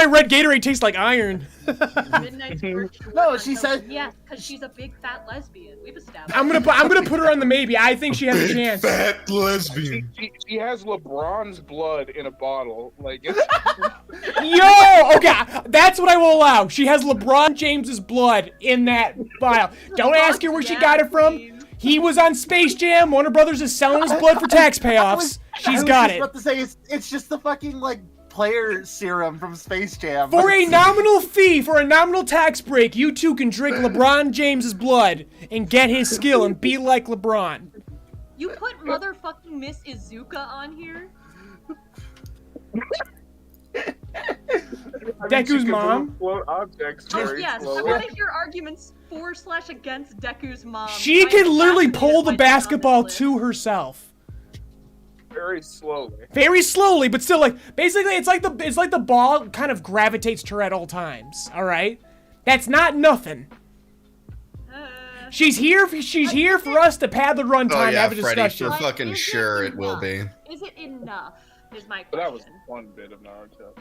red Gatorade taste like iron? No, she said. Yeah, because she's a big fat lesbian. We've established. I'm gonna put her on the maybe. I think she has a chance. Fat lesbian. She has LeBron's blood in a bottle. Like it's... Yo, okay, that's what I will allow. She has LeBron James's blood in that vial. Don't ask her where she got it from. He was on Space Jam. Warner Brothers is selling his blood for tax payoffs. She's got it. I was about to say it's just the fucking like player serum from Space Jam. For a nominal fee, for a nominal tax break, you two can drink LeBron James's blood and get his skill and be like LeBron. You put motherfucking Miss Izuka on here? Deku's mom? Objects Yes, I want to hear arguments for/against Deku's mom. She can literally pull the basketball to herself. Very slowly. Very slowly, but still, like, basically, it's like the ball kind of gravitates to her at all times. All right, that's not nothing. She's here for us to pad the runtime and have a discussion. For fucking sure it will be. Is it enough? Is my question. But that was one bit of Naruto.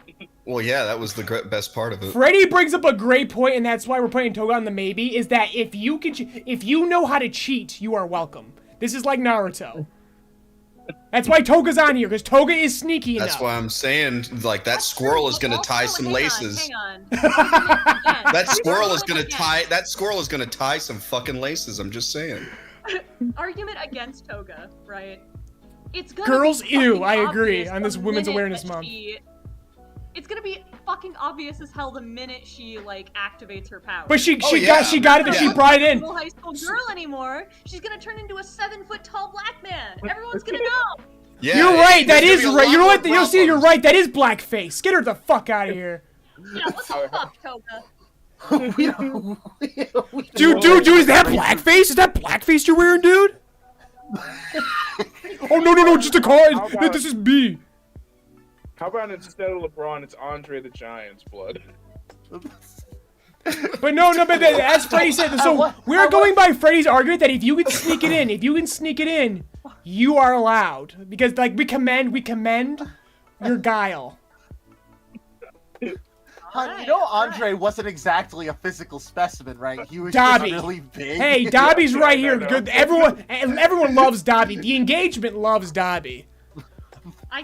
Well, yeah, that was the best part of it. Freddy brings up a great point, and that's why we're putting Toga on the maybe. Is that if you know how to cheat, you are welcome. This is like Naruto. That's why Toga's on here, because Toga is sneaky enough. That's why I'm saying, like, that squirrel is gonna tie some laces. Hang on. That squirrel is gonna tie some fucking laces. I'm just saying. Argument against Toga, right? It's gonna Girls, be ew, I agree obvious on this the Women's minute Awareness that Month. It's gonna be fucking obvious as hell the minute she like activates her power. But she got it and she brought it in. Not a high school girl anymore. She's gonna turn into a 7-foot tall black man. Everyone's gonna know. Yeah, you're right. That is right. You know what? You'll see. You're right. That is blackface. Get her the fuck out of here. Yeah, what the fuck, Toga? Dude, is that blackface? Is that blackface you're wearing, dude? Oh no, just a card. This is B. How about instead of LeBron, it's Andre the Giant's blood? But no, but as Freddy said, so we're going by Freddy's argument that if you can sneak it in, you are allowed. Because like we commend your guile. You know, Andre wasn't exactly a physical specimen, right? He was Dobby. just really big. Hey, Dobby's right here. Good. Everyone loves Dobby. The engagement loves Dobby.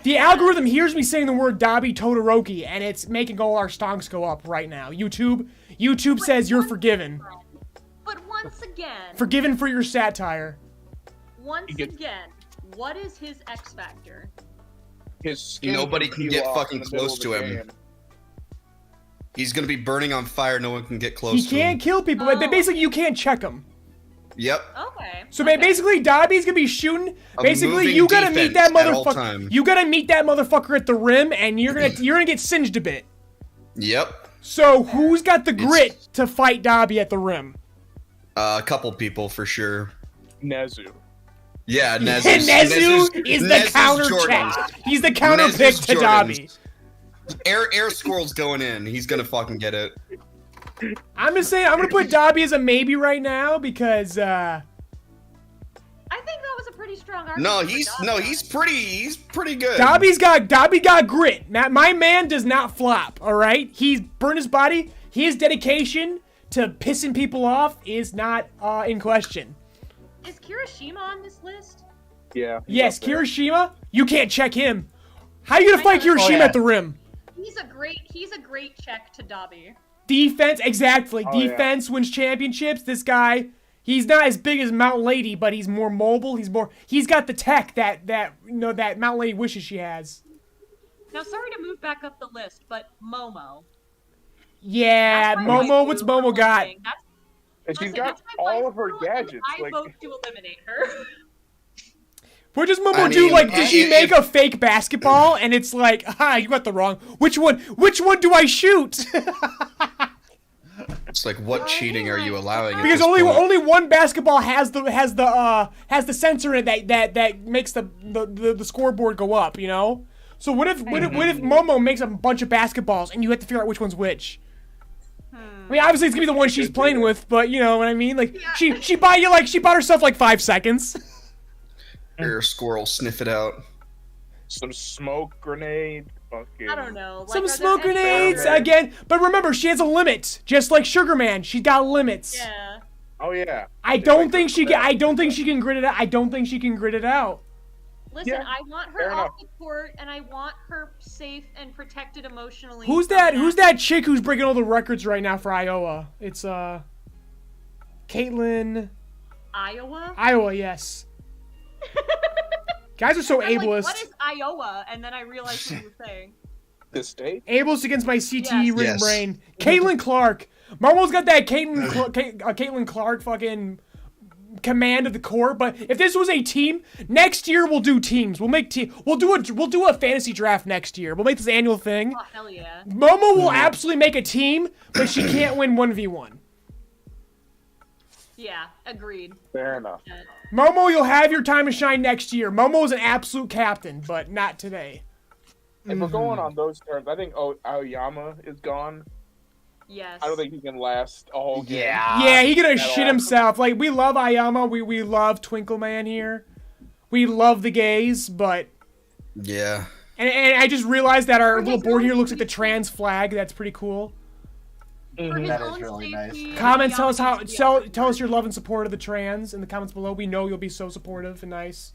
The algorithm hears me saying the word Dobby Todoroki, and it's making all our stonks go up right now. YouTube says you're forgiven. But once again, forgiven for your satire. Once again, what is his X factor? His skin Nobody can get fucking close to him. He's gonna be burning on fire. No one can get close to him. He can't kill people, but basically you can't check him. Yep. Okay. So basically, Dobby's gonna be shooting. Basically, you gotta meet that motherfucker. You gotta meet that motherfucker at the rim, and you're gonna get singed a bit. Yep. So who's got the grit to fight Dobby at the rim? A couple people for sure. Nezu. Yeah, Nezu is the counter check. He's the counter pick to Dobby. Air Squirrel's going in. He's gonna fucking get it. I'm just saying, I'm gonna put Dobby as a maybe right now because I think that was a pretty strong argument. he's pretty good. Dobby got grit. My man does not flop. All right, he's burned his body. His dedication to pissing people off is not in question. Is Kirishima on this list? Yeah. Yes, Kirishima. You can't check him. How are you gonna fight Kirishima at the rim? He's a great check to Dobby. Defense, exactly. Defense wins championships. This guy, he's not as big as Mount Lady, but he's more mobile. He's got the tech that Mount Lady wishes she has. Now, sorry to move back up the list, but Momo. Yeah, Momo. What's Momo got? And she's got all of her gadgets. I vote to eliminate her. What does Momo do? Like, does she make a fake basketball? And it's like, you got the wrong. Which one do I shoot? It's like, what cheating are you allowing? Because only one basketball has the sensor in it that makes the scoreboard go up. You know. So what if Momo makes a bunch of basketballs and you have to figure out which one's which? I mean, obviously it's gonna be the one she's playing with, but you know what I mean. Like she bought herself like 5 seconds. Air Squirrel, sniff it out. Some smoke grenade. Fucking. I don't know. Some smoke grenades again, but remember she has a limit, just like Sugar Man. She's got limits. Yeah. Oh yeah. I don't think she can grit it out. I don't think she can grit it out. Listen, I want her off the court, and I want her safe and protected emotionally. Who's that chick who's breaking all the records right now for Iowa? It's Caitlin. Iowa? Iowa, yes. Guys are so ableist. Like, what is Iowa? And then I realized what you were saying. The state? Ableist against my CTE ridden brain. Caitlin Clark. Marvel's got that Caitlin Clark fucking command of the court. But if this was a team, next year we'll do teams. We'll do a fantasy draft next year. We'll make this annual thing. Oh hell yeah. Momo will absolutely make a team, but she can't win 1v1. Yeah, agreed. Fair enough. Momo, you'll have your time to shine next year. Momo is an absolute captain, but not today. If we're going on those terms, I think Aoyama is gone. Yes. I don't think he can last a whole game. Yeah, he gonna shit himself. Like, we love Aoyama. We love Twinkle Man here. We love the gays, but... Yeah. And I just realized that our little board here looks like the trans flag. That's pretty cool. That is really nice. Comments, tell us your love and support of the trans in the comments below. We know you'll be so supportive and nice.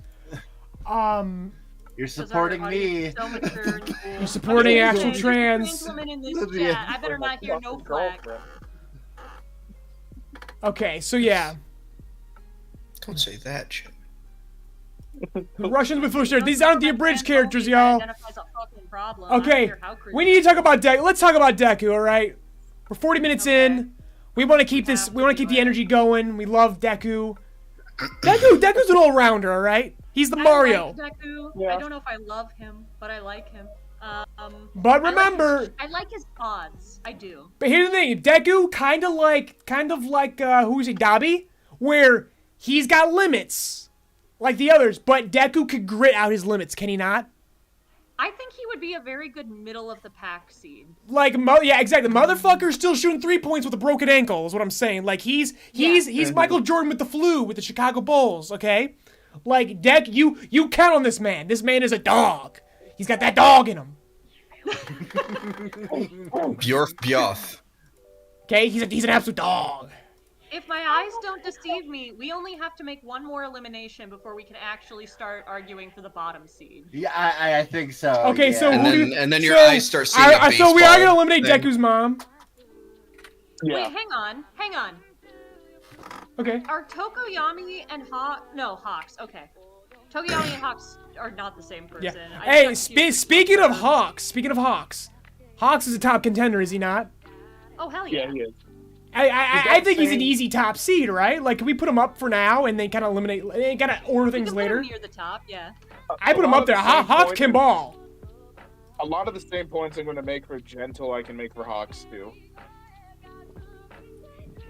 You're supporting me. So mature and cool. You're supporting actual trans. Women in this chat. I better not hear no flag. Okay, so yeah. Don't say that shit. The Russians with full shirt. These aren't the abridged characters, y'all. Okay, we need to talk about Deku. Let's talk about Deku, all right? We're 40 minutes in. We want to keep this. We want to keep the energy going. We love Deku. Deku's an all-rounder, all right? He's the Mario. Like Deku. Yeah. I don't know if I love him, but I like him. But remember, I like his pods. I do. But here's the thing: Deku, kind of like who's it, Dobby, where he's got limits, like the others. But Deku could grit out his limits, can he not? I think he would be a very good middle of the pack seed. Like, yeah, exactly. Motherfucker's still shooting 3 points with a broken ankle, is what I'm saying. Like, he's Michael Jordan with the flu with the Chicago Bulls, okay? Like, Deku, you count on this man. This man is a dog. He's got that dog in him. Bjorf. Okay, he's an absolute dog. If my eyes don't deceive me, we only have to make one more elimination before we can actually start arguing for the bottom seed. Yeah, I think so. Okay, yeah. so and then your eyes start seeing a so we are gonna eliminate thing. Deku's mom. Yeah. Wait, hang on. Okay. Are Tokoyami and Hawks? Okay. Tokoyami and Hawks are not the same person. Yeah. Hey, speaking of Hawks, Hawks is a top contender, is he not? Oh hell yeah. Yeah, he is. I think he's an easy top seed, right? Like, can we put him up for now and then kind of eliminate, kind of order things later? Near the top, yeah. I put him up there. Hawks can ball. A lot of the same points I'm going to make for Gentle, I can make for Hawks too.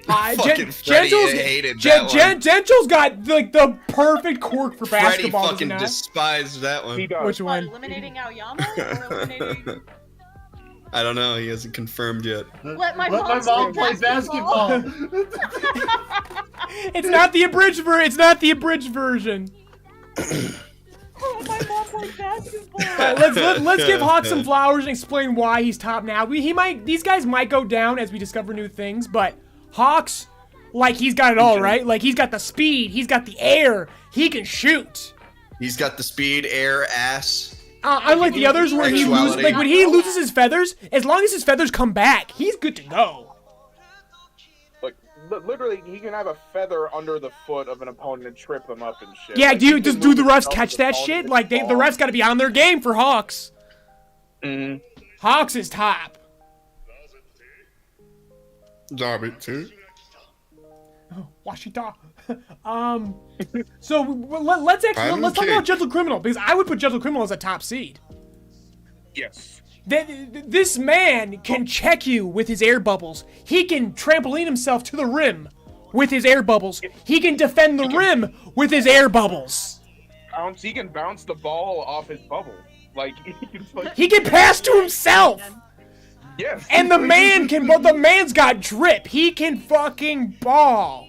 Fucking Freddie hated that one. Gentle's got like the perfect quirk for basketball. Freddie fucking despised that one. He does. Which one? Eliminating Aoyama or eliminating... I don't know. He hasn't confirmed yet. Let my mom play basketball. It's not the abridged version. It's not the abridged version. Let my mom play basketball. Let's give Hawk some flowers and explain why he's top now. These guys might go down as we discover new things, but Hawks, like, he's got it all, right? Like, he's got the speed, he's got the air, he can shoot. He's got the speed, air, ass. Unlike the others where he loses, like when he loses his feathers, as long as his feathers come back, he's good to go. Like, literally, he can have a feather under the foot of an opponent and trip them up and shit. Yeah, like, do the refs catch that shit? Like, the refs got to be on their game for Hawks. Hawks is top. Zombie too. Washita. So let's talk about Gentle Criminal, because I would put Gentle Criminal as a top seed. Yes. This man can check you with his air bubbles. He can trampoline himself to the rim with his air bubbles. He can defend the rim with his air bubbles. He can bounce the ball off his bubble. Like, he can pass to himself. Yes. And the man's got drip. He can fucking ball.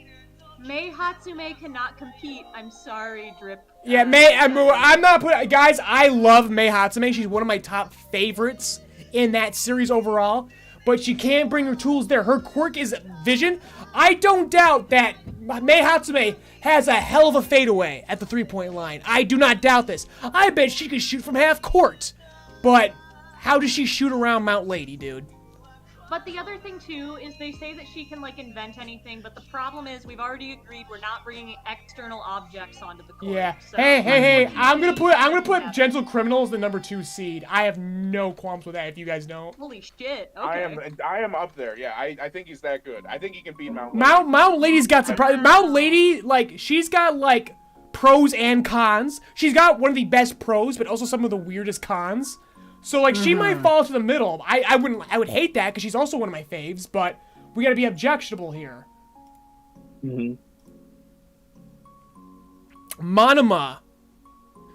Mei Hatsume cannot compete. I'm sorry, Drip. Yeah, I'm not putting... Guys, I love Mei Hatsume. She's one of my top favorites in that series overall. But she can't bring her tools there. Her quirk is vision. I don't doubt that Mei Hatsume has a hell of a fadeaway at the three-point line. I do not doubt this. I bet she could shoot from half court. But how does she shoot around Mount Lady, dude? But the other thing too is they say that she can like invent anything, but the problem is we've already agreed we're not bringing external objects onto the court. Yeah. So Hey! I'm gonna put Gentle Criminal as the number 2 seed. I have no qualms with that. If you guys don't. Holy shit! Okay. I am up there. Yeah, I think he's that good. I think he can beat Mount Lady. Mount Lady's got some. Mount Lady, like, she's got like pros and cons. She's got one of the best pros, but also some of the weirdest cons. So, like, she might fall to the middle. I would hate that, because she's also one of my faves, but we gotta be objectionable here. Monoma.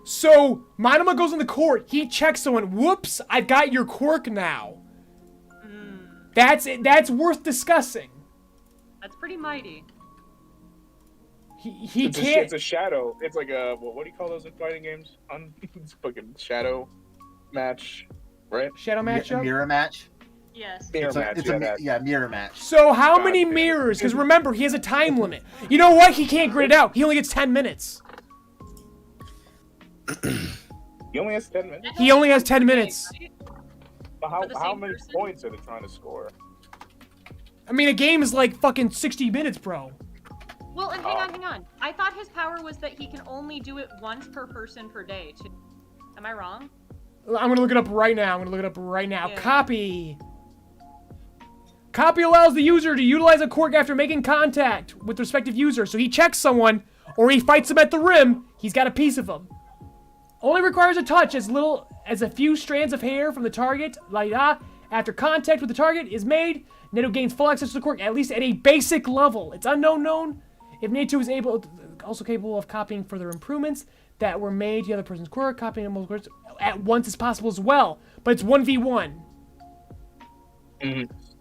So, Monoma goes on the court. He checks someone. Whoops, I've got your quirk now. That's worth discussing. That's pretty mighty. He It's can't... It's a shadow. It's like a... What do you call those in fighting games? It's fucking shadow match, right? Shadow matchup? Mirror match? Yes. Mirror match, mirror match. So how many mirrors? Because remember, he has a time limit. You know what? He can't grid it out. He only gets 10 minutes. He only has 10 minutes? He only has 10 minutes. How many points are they trying to score? I mean, a game is like fucking 60 minutes, bro. Well, and hang on. I thought his power was that he can only do it once per person per day. Am I wrong? I'm gonna look it up right now. Yeah. Copy. Copy allows the user to utilize a quirk after making contact with the respective user. So he checks someone, or he fights them at the rim. He's got a piece of them. Only requires a touch as little as a few strands of hair from the target. After contact with the target is made, Nato gains full access to the quirk, at least at a basic level. It's known if Nato is also capable of copying further improvements that were made to the other person's quirk, copying multiple quirks at once is possible as well. But it's 1v1.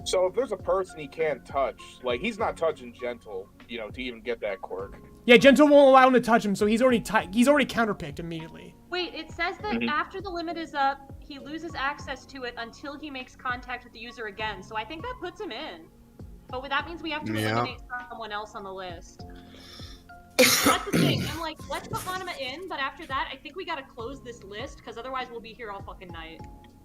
So if there's a person he can't touch, like he's not touching Gentle, to even get that quirk. Yeah, Gentle won't allow him to touch him, so he's already counterpicked immediately. Wait, it says that after the limit is up, he loses access to it until he makes contact with the user again. So I think that puts him in. But that means we have to eliminate someone else on the list. That's the thing. I'm like, let's put Monoma in, but after that, I think we gotta close this list, because otherwise we'll be here all fucking night.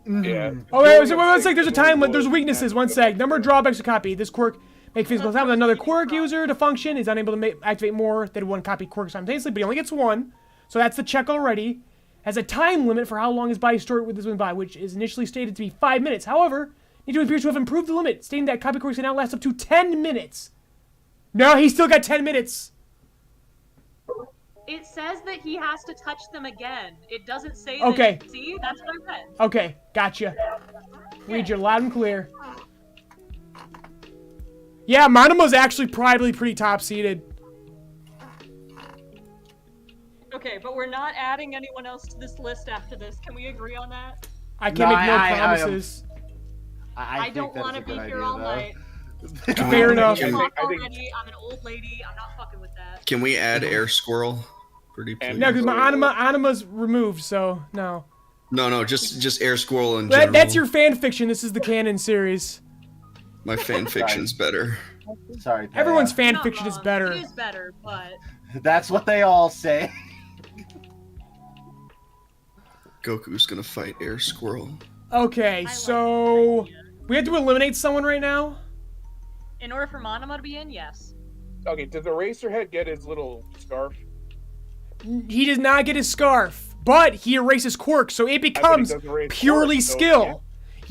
Yeah. Oh, wait, one sec. There's a time limit. There's weaknesses. One sec. Number of drawbacks to copy. This quirk make physical time with another quirk user to function. Is unable to activate more than one copy quirk simultaneously, but he only gets one. So that's the check already. Has a time limit for how long his body stored with this one by, which is initially stated to be 5 minutes. However, Nito appears to have improved the limit, stating that copy quirks can now last up to 10 minutes. No, he's still got 10 minutes. It says that he has to touch them again. It doesn't say Okay. that. See? That's what I read. Okay, gotcha. Read you loud and clear. Yeah, Monoma's actually probably pretty top-seeded. Okay, but we're not adding anyone else to this list after this. Can we agree on that? I can't make no promises. I I don't want to be here all night. Fair enough. I'm I think- already. I'm an old lady. I'm not fucking with that. Can we add Air Squirrel? Pretty please. No, because my Anima's removed, so no. No, just Air Squirrel in That, general. that's your fan fiction. This is the canon series. My fan fiction's better. Sorry. Taya. Everyone's fan Not fiction is wrong. better. It is better, but That's what they all say. Goku's gonna fight Air Squirrel. Okay, I so like that we have to eliminate someone right now. in order for Monoma to be in, yes. Okay, does Eraserhead get his little scarf? He does not get his scarf, but he erases quirks, so it becomes does erase purely quirks, so, skill. If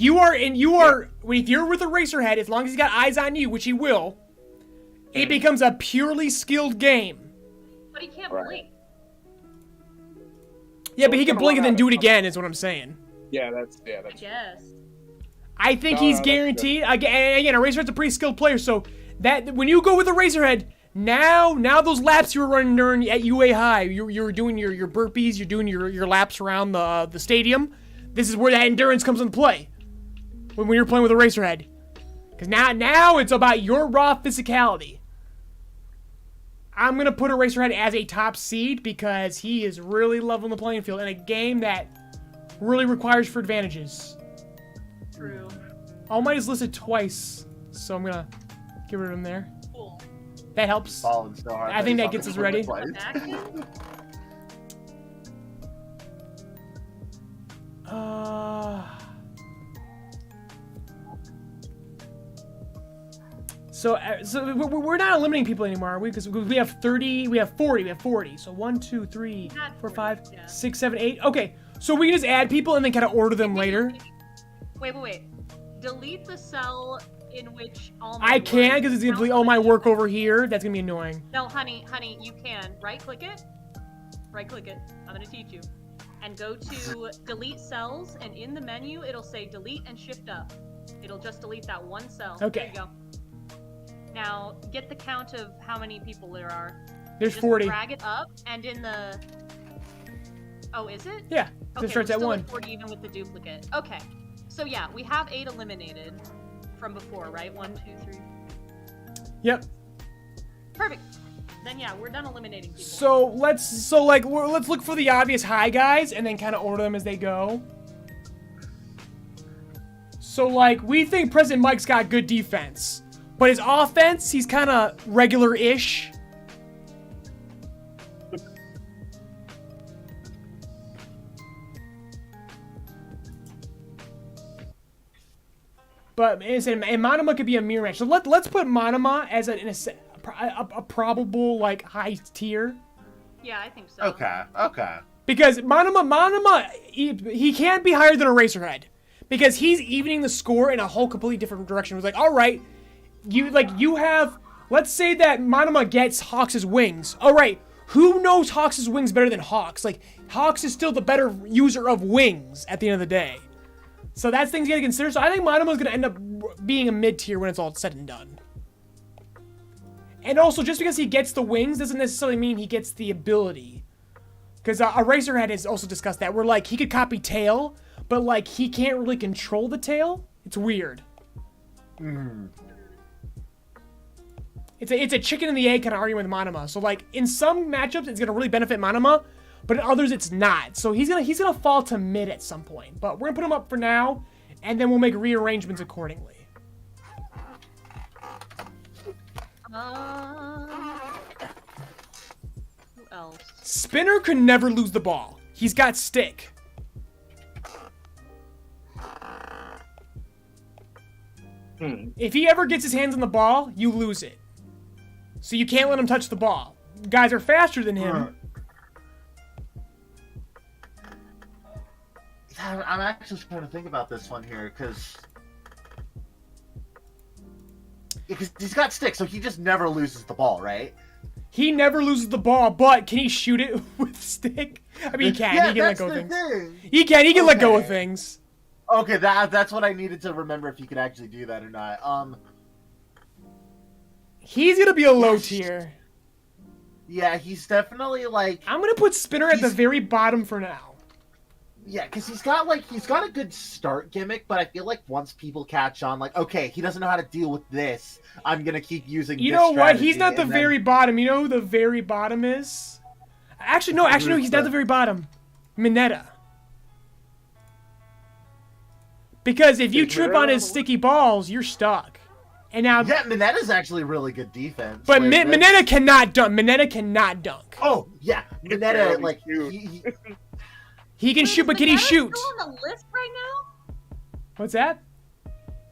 you're with Eraserhead, as long as he's got eyes on you, which he will, it becomes a purely skilled game. But he can't Right. blink. Yeah, So but he it's can gonna blink and run then out do of it again, is what I'm saying. Yeah, that's I guess. I think No, he's no, that's guaranteed. Again, Eraserhead's a pretty skilled player, so that when you go with Eraserhead, now those laps you were running during at UA High, you were doing your burpees, you're doing your laps around the stadium. This is where that endurance comes into play. When you're playing with Eraserhead, because now it's about your raw physicality. I'm gonna put Eraserhead as a top seed because he is really leveling the playing field in a game that really requires for advantages. True. All Might is listed twice, so I'm gonna get rid of him there. Cool. That helps. Falling so hard I think that he's gets on us the ready. twice. Back in? So we're not eliminating people anymore, are we? Because we have 30, we have 40, we have 40. So 1, 2, 3, We had 4, 40, 5, yeah. 6, 7, 8. Okay, so we can just add people and then kind of order them later. Wait. Delete the cell in which all my I can work because it's gonna counts delete all my as- work over here. That's gonna be annoying. No, honey, you can. Right-click it. Right-click it. I'm gonna teach you. And go to delete cells, and in the menu, it'll say delete and shift up. It'll just delete that one cell. Okay. There you go. Now, get the count of how many people there are. There's Just 40. drag it up, and in the... Oh, is it? Yeah, Okay, it starts we're at still 1. 40 even with the duplicate. Okay. So yeah, we have 8 eliminated from before, right? 1, 2, 3. Yep. Perfect. Then yeah, we're done eliminating people. So let's look for the obvious high guys and then kind of order them as they go. So like we think President Mike's got good defense, but his offense he's kind of regular-ish. But and Monoma could be a mirror match. So let's put Monoma as a probable like high tier. Yeah, I think so. Okay. Because Monoma, he can't be higher than Eraserhead. Because he's evening the score in a whole completely different direction. It was like, all right, you have, let's say that Monoma gets Hawks' wings. All right, who knows Hawks' wings better than Hawks? Like, Hawks is still the better user of wings at the end of the day. So that's things you gotta consider. So I think Monoma's gonna end up being a mid-tier when it's all said and done. And also, just because he gets the wings doesn't necessarily mean he gets the ability. Because Eraserhead has also discussed that, where, like, he could copy Tail, but, like, he can't really control the tail. It's weird. It's a chicken and the egg kind of argument with Monoma. So, like, in some matchups, it's going to really benefit Monoma, but in others, it's not. So he's gonna fall to mid at some point. But we're going to put him up for now, and then we'll make rearrangements accordingly. Who else? Spinner could never lose the ball. He's got stick. If he ever gets his hands on the ball, you lose it. So you can't let him touch the ball. Guys are faster than him. I'm actually trying to think about this one here, because he's got stick, so he just never loses the ball, right? He never loses the ball, but can he shoot it with stick? I mean, he can. Yeah, he can let that's go of the things. thing. He can let go of things. Okay, that's what I needed to remember if he could actually do that or not. He's gonna be a low tier. Yeah, he's definitely like. I'm gonna put Spinner at the very bottom for now. Yeah, because he's got a good start gimmick, but I feel like once people catch on, like, okay, he doesn't know how to deal with this, I'm gonna keep using. You this know what? strategy, He's not the and then- very bottom. You know who the very bottom is? Actually, no. He's not the very bottom. Mineta. Because if you trip on his sticky balls, you're stuck. And now, Yeah, Mineta's actually really good defense. but Like, that's- Mineta cannot dunk. Mineta cannot dunk. Oh yeah, Mineta barely like shoot. He can shoot, but can he Mineta's shoot? still on the list right now? What's that?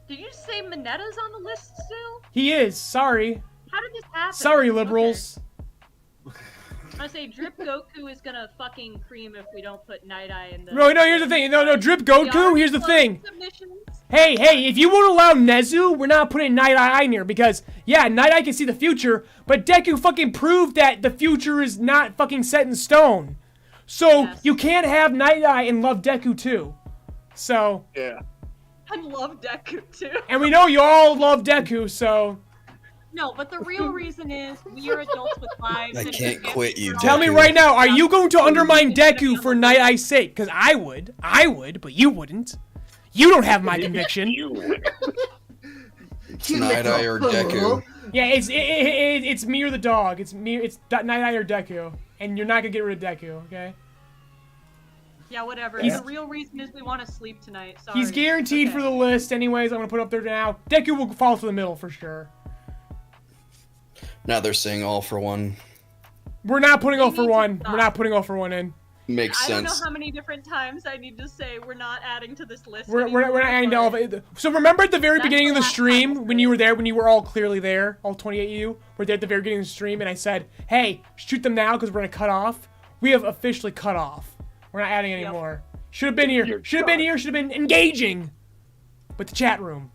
Did you say Mineta's on the list still? He is. Sorry. How did this happen? Sorry, liberals. Okay. I say Drip Goku is gonna fucking cream if we don't put Night Eye in the. No, here's the thing. No, Drip Goku, here's the thing. Submissions. Hey, if you won't allow Nezu, we're not putting Night Eye in here because, yeah, Night Eye can see the future, but Deku fucking proved that the future is not fucking set in stone. So, Yes. you can't have Night Eye and love Deku too. So, Yeah. I love Deku too. and we know you all love Deku, so No, but the real reason is we are adults with lives. I and can't we quit you, tell me Deku. right now, are you going to undermine Deku for Night Eye's sake? Because I would, but you wouldn't. You don't have my conviction. It's Night Eye or Deku. Yeah, it's me or the dog. It's Night Eye or Deku, and you're not gonna get rid of Deku, okay? Yeah, whatever. He's- The real reason is we want to sleep tonight. Sorry. He's guaranteed Okay. for the list, anyways. I'm gonna put it up there now. Deku will fall to the middle for sure. Now they're saying all for one. We're not putting all We for need to one. stop. We're not putting all for one in. Makes I don't know sense. how many different times I need to say we're not adding to this list. We're not adding to all of it. So remember at the very That's beginning of the the last stream time. when you were there, when you were all clearly there, all 28 of you were there at the very beginning of the stream, and I said, "Hey, shoot them now because we're gonna cut off." We have officially cut off. We're not adding any Yep. more. Should have been here. You're Should have been here. Should have been engaging with the chat room.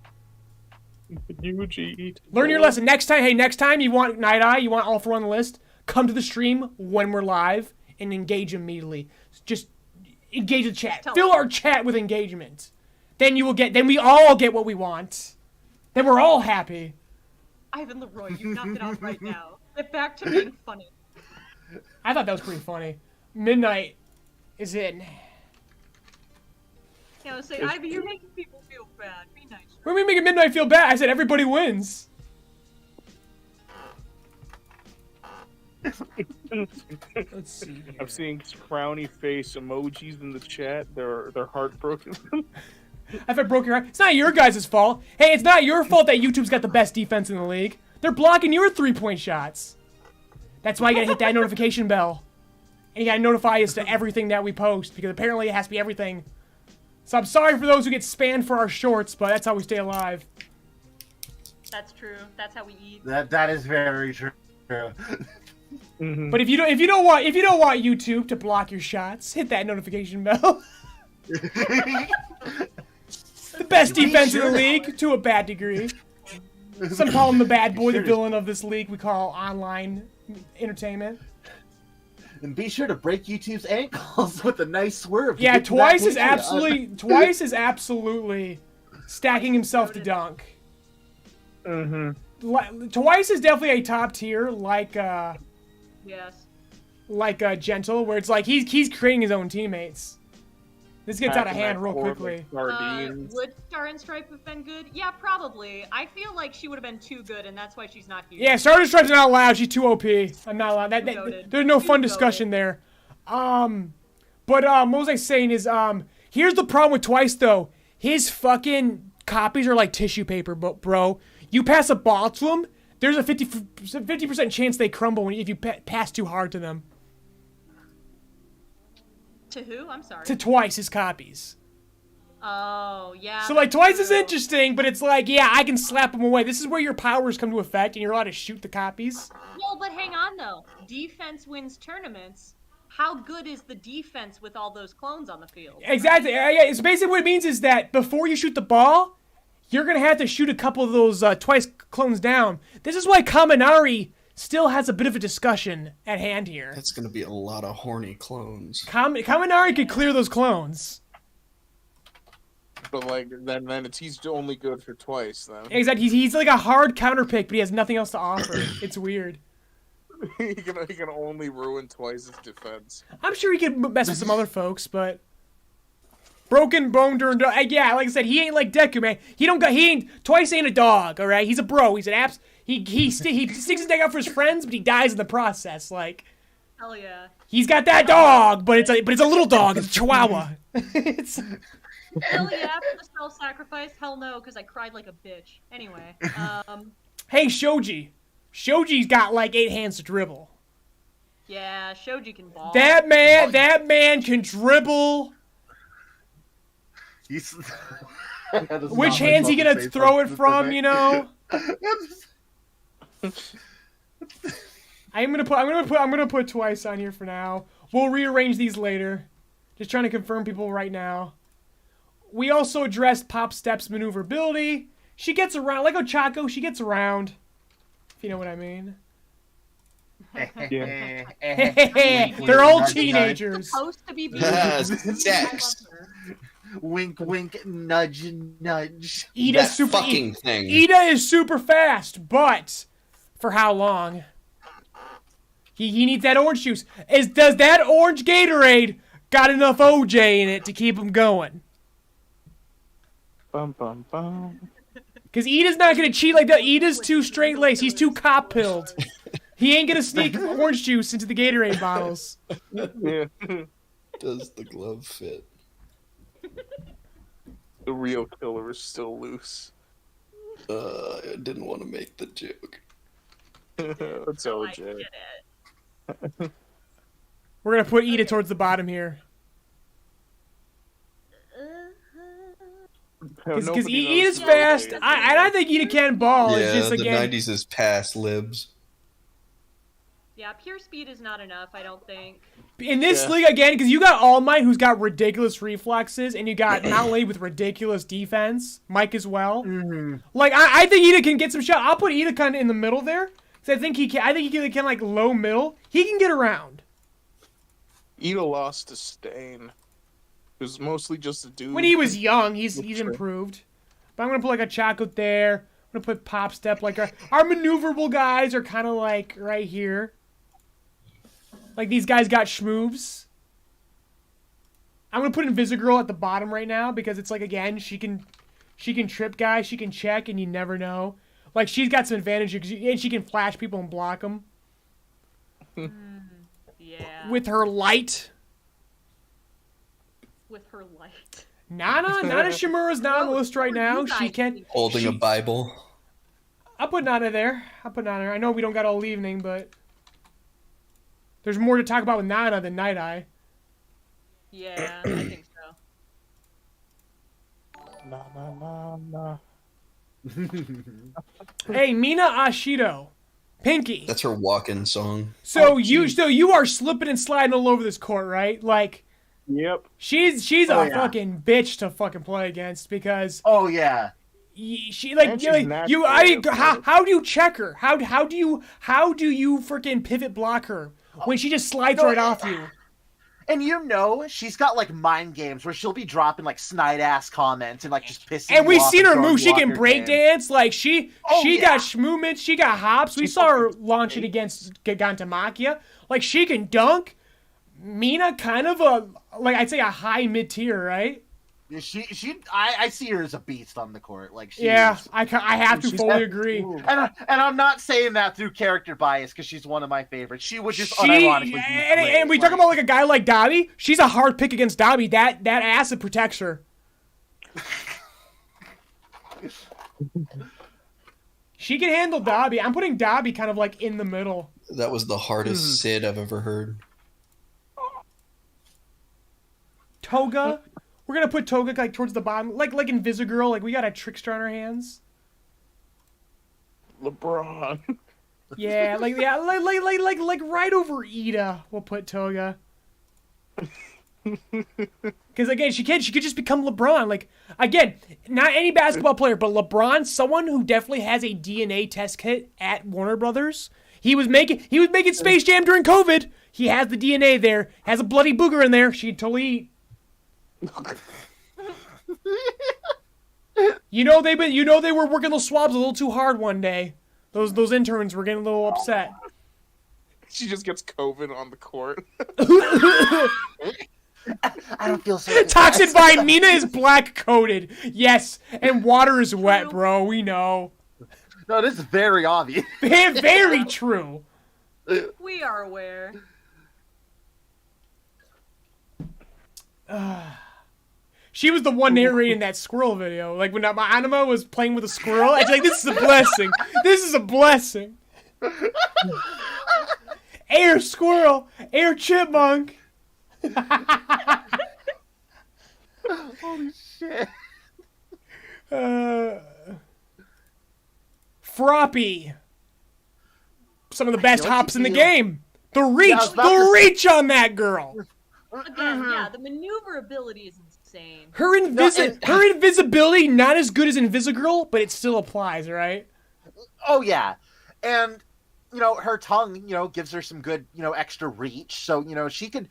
Learn your lesson. Next time you want Night Eye, you want all for one on the list, come to the stream when we're live and engage immediately. Just engage the chat. Tell Fill us. our chat with engagement. Then we all get what we want. Then we're all happy. Ivan Leroy, you knocked it off right now. Get back to being funny. I thought that was pretty funny. Midnight is in. You know, say, Ivy, you're making people feel bad. Be nice. What are we making Midnight feel bad? I said everybody wins. Let's see here. I'm seeing frowny face emojis in the chat. They're heartbroken. If I broke your heart, it's not your guys' fault. Hey, it's not your fault that YouTube's got the best defense in the league. They're blocking your 3-point shots. That's why you gotta hit that notification bell. And you gotta notify us to everything that we post, because apparently it has to be everything. So I'm sorry for those who get spammed for our shorts, but that's how we stay alive. That's true. That's how we eat. That is very true. But if you don't want YouTube to block your shots, hit that notification bell. The best defense in the league, to a bad degree. Some call him the bad boy, the villain of this league we call online entertainment. And be sure to break YouTube's ankles with a nice swerve. to Yeah, get to that Twice is absolutely stacking himself to dunk. Twice is definitely a top tier, like Yes. Gentle, where it's like he's creating his own teammates. This gets out of hand real quickly. Sardines. Would Star and Stripe have been good? Yeah, probably. I feel like she would have been too good, and that's why she's not here. Yeah, Star Stripe's not allowed. She's too OP. I'm not allowed. Goated. There's no fun Too discussion there. But what was I saying is, here's the problem with Twice though. His fucking copies are like tissue paper, bro. You pass a ball to him, there's a 50% chance they crumble if you pass too hard to them. To who? I'm sorry. To Twice his copies. Oh, yeah. So like that's Twice is true. interesting, but it's like, yeah, I can slap them away. This is where your powers come to effect, and you're allowed to shoot the copies. Well, but hang on though. Defense wins tournaments. How good is the defense with all those clones on the field? Exactly. Yeah, it's basically what it means is that before you shoot the ball, you're gonna have to shoot a couple of those Twice clones down. This is why Kaminari still has a bit of a discussion at hand here. That's gonna be a lot of horny clones. Kaminari could clear those clones. But like then he's only good for twice then. Exactly. He's like a hard counter pick, but he has nothing else to offer. It's weird. he can only ruin twice his defense. I'm sure he could mess with some other folks, but broken bone during yeah, like I said, he ain't like Deku, man. He ain't twice ain't a dog, all right? He's a bro. He's an apps. He sticks his neck out for his friends, but he dies in the process. Like, Hell yeah. he's got that dog, but it's a little dog. It's a Chihuahua. It's. Hell yeah, for the self-sacrifice? Hell no, because I cried like a bitch. Anyway, Hey, Shoji. Shoji's got like 8 hands to dribble. yeah, Shoji can ball. That man can dribble. He's... Which hand's he gonna throw it from, you know? I'm gonna put twice on here for now. We'll rearrange these later. Just trying to confirm people right now. We also addressed Pop Step's maneuverability. She gets around, like Ochako, she gets around. If you know what I mean. They're all teenagers. Supposed to be Sex. Wink, wink, nudge, nudge. That fucking thing. Ida is super fast, but for how long? He needs that orange juice. Does that orange Gatorade got enough OJ in it to keep him going? Bum bum bum. Because Ida's not going to cheat like that. Ida's too straight-laced. He's too cop-pilled. He ain't going to sneak orange juice into the Gatorade bottles. Yeah. Does the glove fit? The real killer is still loose. I didn't want to make the joke. It's I OJ. get it. We're going to put Ida towards the bottom here. Because Ida's fast. I think Ida can ball. Yeah, It's just, the again, 90s is past libs. Yeah, pure speed is not enough, I don't think. in this league, again, because you got All Might, who's got ridiculous reflexes, and you got Mount Lade with ridiculous defense. Mike as well. Like, I think Ida can get some shot. I'll put Ida kind of in the middle there. Because I think he can like low middle. He can get around. Ida lost to Stain. It was mostly just a dude. When he was young, he's improved. But I'm gonna put like a Chocolate there. I'm gonna put Pop Step. Like our maneuverable guys are kind of like right here. Like these guys got schmoves. I'm gonna put Invisigirl at the bottom right now because it's like again she can trip guys, she can check, and you never know. Like she's got some advantages and she can flash people and block them. Yeah. With her light. With her light. Nana Shimura's not on the list right now. She can't. Holding a Bible. I'll put Nana there. I know we don't got all evening, but there's more to talk about with Nana than Night Eye. Yeah, I think so. Nah. Hey, Mina Ashido. Pinky. That's her walk-in song. So you are slipping and sliding all over this court, right? Like Yep. she's a fucking bitch to fucking play against because Oh yeah. she like And you she's know, naturally how do you check her? How do you freaking pivot block her when she just slides right off you? And you know, she's got like mind games where she'll be dropping like snide ass comments and like just pissing. And you we've off seen her throwing move. you She off can your break game. dance. Like she got schmooments. She got hops. We saw her launch it against Gigantamakia. Like she can dunk. Mina kind of I'd say a high mid tier, right? I see her as a beast on the court. Like she Yeah, is. I have to fully agree. And I'm not saying that through character bias because she's one of my favorites. She would just She unironically be and we great. talk about like a guy like Dabi. She's a hard pick against Dabi. That acid protects her. She can handle Dabi. I'm putting Dabi kind of like in the middle. That was the hardest Sid I've ever heard. Toga. We're gonna put Toga like towards the bottom, like Invisigirl. Like we got a trickster on our hands. LeBron. Yeah, like right over Ida. We'll put Toga. Because again, she could just become LeBron. Like again, not any basketball player, but LeBron, someone who definitely has a DNA test kit at Warner Brothers. He was making Space Jam during COVID. He has the DNA there. Has a bloody booger in there. She'd totally eat. You know they were working those swabs a little too hard one day. Those interns were getting a little upset. She just gets COVID on the court. I don't feel so. Toxic Vine, Mina is black coated. Yes, and water is wet, bro. We know. No, this is very obvious. Very true. We are aware. She was the one narrating that squirrel video. Like when my anima was playing with a squirrel, I was like, "This is a blessing. This is a blessing." Air squirrel, air chipmunk. Holy shit. Froppy. Some of the best like hops in the you- game. The reach on that girl. Again, yeah, the maneuverability is insane. Her invisibility not as good as Invisigirl, but it still applies, right? Oh yeah, and her tongue, gives her some good, extra reach. So she can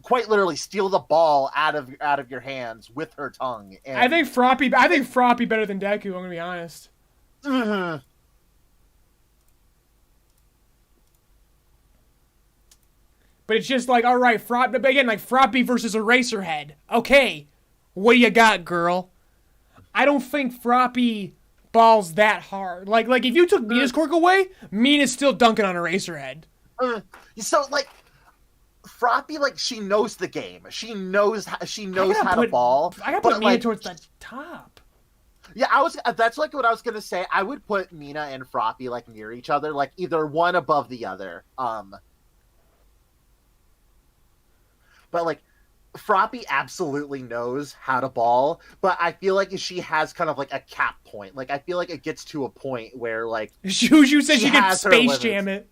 quite literally steal the ball out of your hands with her tongue. And... I think Froppy better than Deku. I'm gonna be honest. Mhm. But it's just like, all right, but again, like Froppy versus Eraserhead. Okay, what do you got, girl? I don't think Froppy balls that hard. Like if you took Mina's quirk away, Mina's still dunking on Eraserhead. So like, Froppy, like she knows the game. She knows how to ball. I gotta put Mina towards the top. Yeah, that's like what I was gonna say. I would put Mina and Froppy like near each other, like either one above the other. But like, Froppy absolutely knows how to ball, but I feel like she has kind of like a cap point. Like I feel like it gets to a point where like Juju said she could Space Jam it.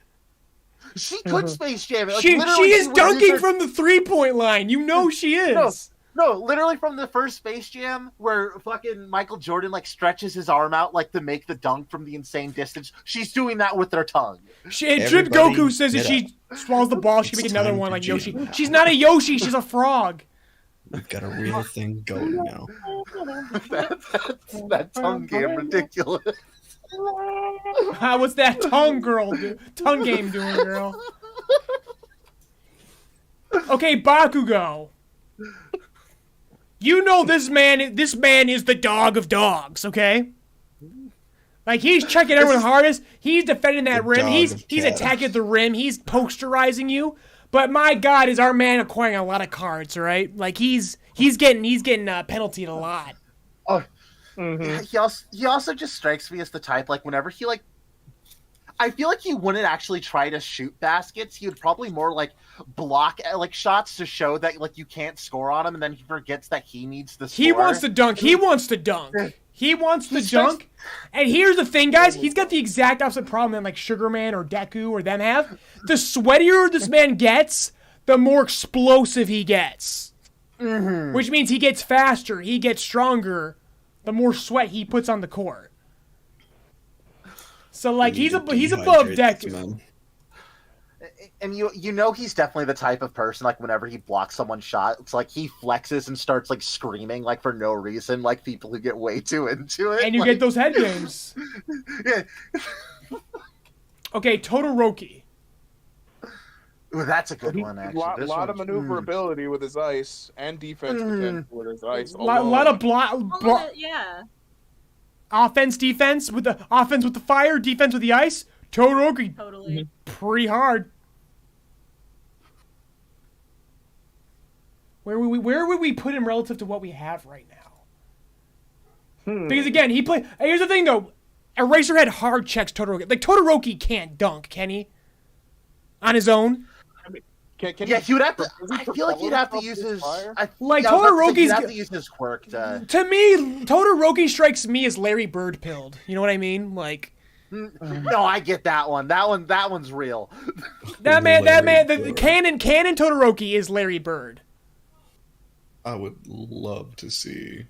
She could Space Jam it. Like, she is dunking from the 3-point line. You know she is. No, literally from the first Space Jam where fucking Michael Jordan like stretches his arm out like to make the dunk from the insane distance. She's doing that with her tongue. Drip Goku says that she swallows the ball, she can make another one like Yoshi. She's not a Yoshi, she's a frog. We've got a real thing going now. That tongue game ridiculous. What's that tongue game doing, girl? Okay, Bakugo. You know this man is the dog of dogs, okay? Like he's checking everyone hardest. He's defending that rim. He's attacking the rim. He's posterizing you. But my God, is our man acquiring a lot of cards, right? Like he's getting penaltied a lot. Oh, he also just strikes me as the type like whenever he like. I feel like he wouldn't actually try to shoot baskets. He would probably more like block like shots to show that like you can't score on him, and then he forgets that he needs to score. He wants to dunk. And here's the thing, guys. He's got the exact opposite problem that like Sugarman or Deku or them have. The sweatier this man gets, the more explosive he gets. Mm-hmm. Which means he gets faster, he gets stronger, the more sweat he puts on the court. So like he's above Deku. And he's definitely the type of person like whenever he blocks someone's shot, it's like he flexes and starts like screaming like for no reason, like people who get way too into it. And you get those head games. Yeah. Okay, Todoroki. Ooh, that's a good one actually. A lot of maneuverability with his ice and defense potential with his ice. A lot of yeah. Offense, defense with the fire, defense with the ice. Todoroki, Totally. Pretty hard. Where would we put him relative to what we have right now? Because again, here's the thing though, Eraserhead hard checks Todoroki. Like Todoroki can't dunk, can he? On his own. He would have to. I feel like he'd have to use his. Todoroki's have to use his quirk to. To me, Todoroki strikes me as Larry Bird pilled. You know what I mean? Like. No, I get that one. That one's real. The canon Todoroki is Larry Bird. I would love to see.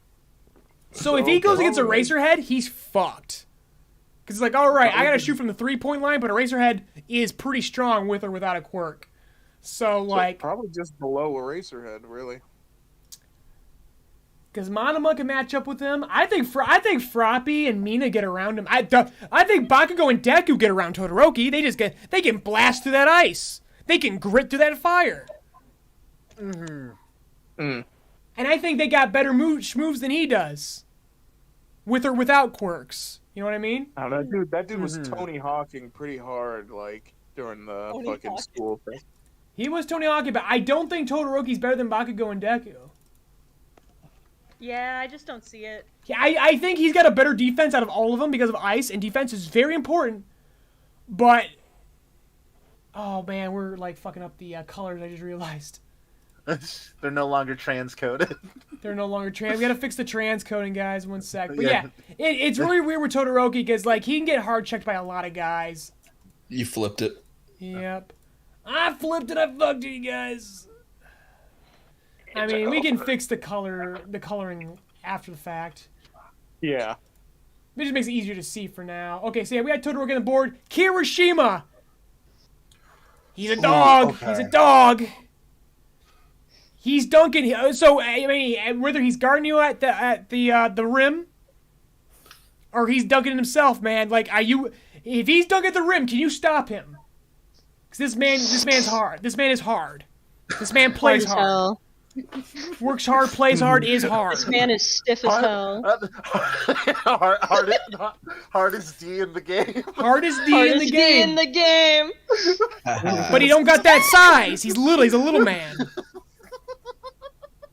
So if he goes against Eraserhead, he's fucked. Because it's like, all right, I gotta shoot from the 3-point line, but Eraserhead is pretty strong with or without a quirk. So like, probably just below Eraserhead, really. Because Monoma can match up with him. I think Froppy and Mina get around him. I think Bakugo and Deku get around Todoroki. They can blast through that ice. They can grit through that fire. And I think they got better moves than he does, with or without quirks. You know what I mean? I don't know, dude. That dude was Tony Hawking pretty hard, like during the fucking school thing. He was Tony Hawking, but I don't think Todoroki's better than Bakugo and Deku. Yeah, I just don't see it. Yeah, I think he's got a better defense out of all of them because of ice, and defense is very important. But, oh man, we're like fucking up the colors. I just realized. They're no longer transcoded. They're no longer trans. We gotta fix the transcoding, guys. 1 sec. But yeah, it's really weird with Todoroki because like he can get hard checked by a lot of guys. You flipped it. Yep. I flipped it. I fucked you guys. I mean, we can fix the coloring after the fact. Yeah. It just makes it easier to see for now. Okay, so yeah, we got Todoroki on the board. Kirishima. He's a dog. Okay. He's a dog. He's dunking. So I mean, whether he's guarding you at the rim, or he's dunking himself, man. Like, if he's dunking at the rim, can you stop him? Because this man's hard. This man is hard. This man plays hard. Works hard, plays hard, is hard. This man is stiff as hell. Hardest D in the game. Hardest D in the game. in the game. But he don't got that size. He's a little man.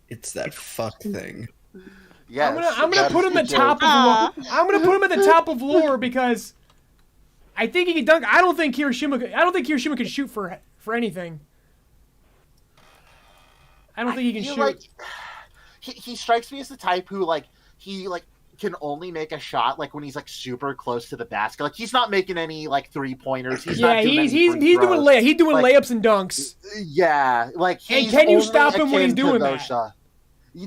It's that fuck thing. Yes, I'm gonna put him at the top of lore. I'm gonna put him at the top of lore because I think he can dunk. I don't think Kirishima can shoot for anything. I don't think he can shoot. Like, he strikes me as the type who he can only make a shot like when he's like super close to the basket. Like he's not making any like 3-pointers. He's doing layups and dunks. Yeah, like and can you stop him when he's doing that?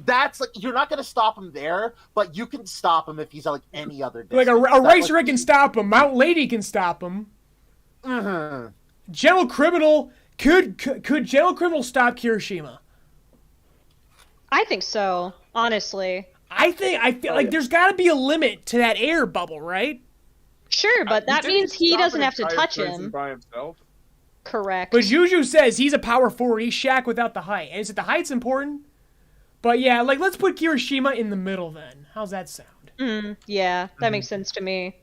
That's like you're not gonna stop him there, but you can stop him if he's like any other distance. Like a racer can stop him. Mount Lady can stop him. Gentle Criminal could Gentle Criminal stop Kirishima? I think so, honestly. I feel like there's got to be a limit to that air bubble, right? Sure, but that means he doesn't have to touch him. By himself. Correct. But Juju says he's a power forward. He's Shaq without the height. And is it the height's important? But yeah, like let's put Kirishima in the middle then. How's that sound? Yeah, that makes sense to me.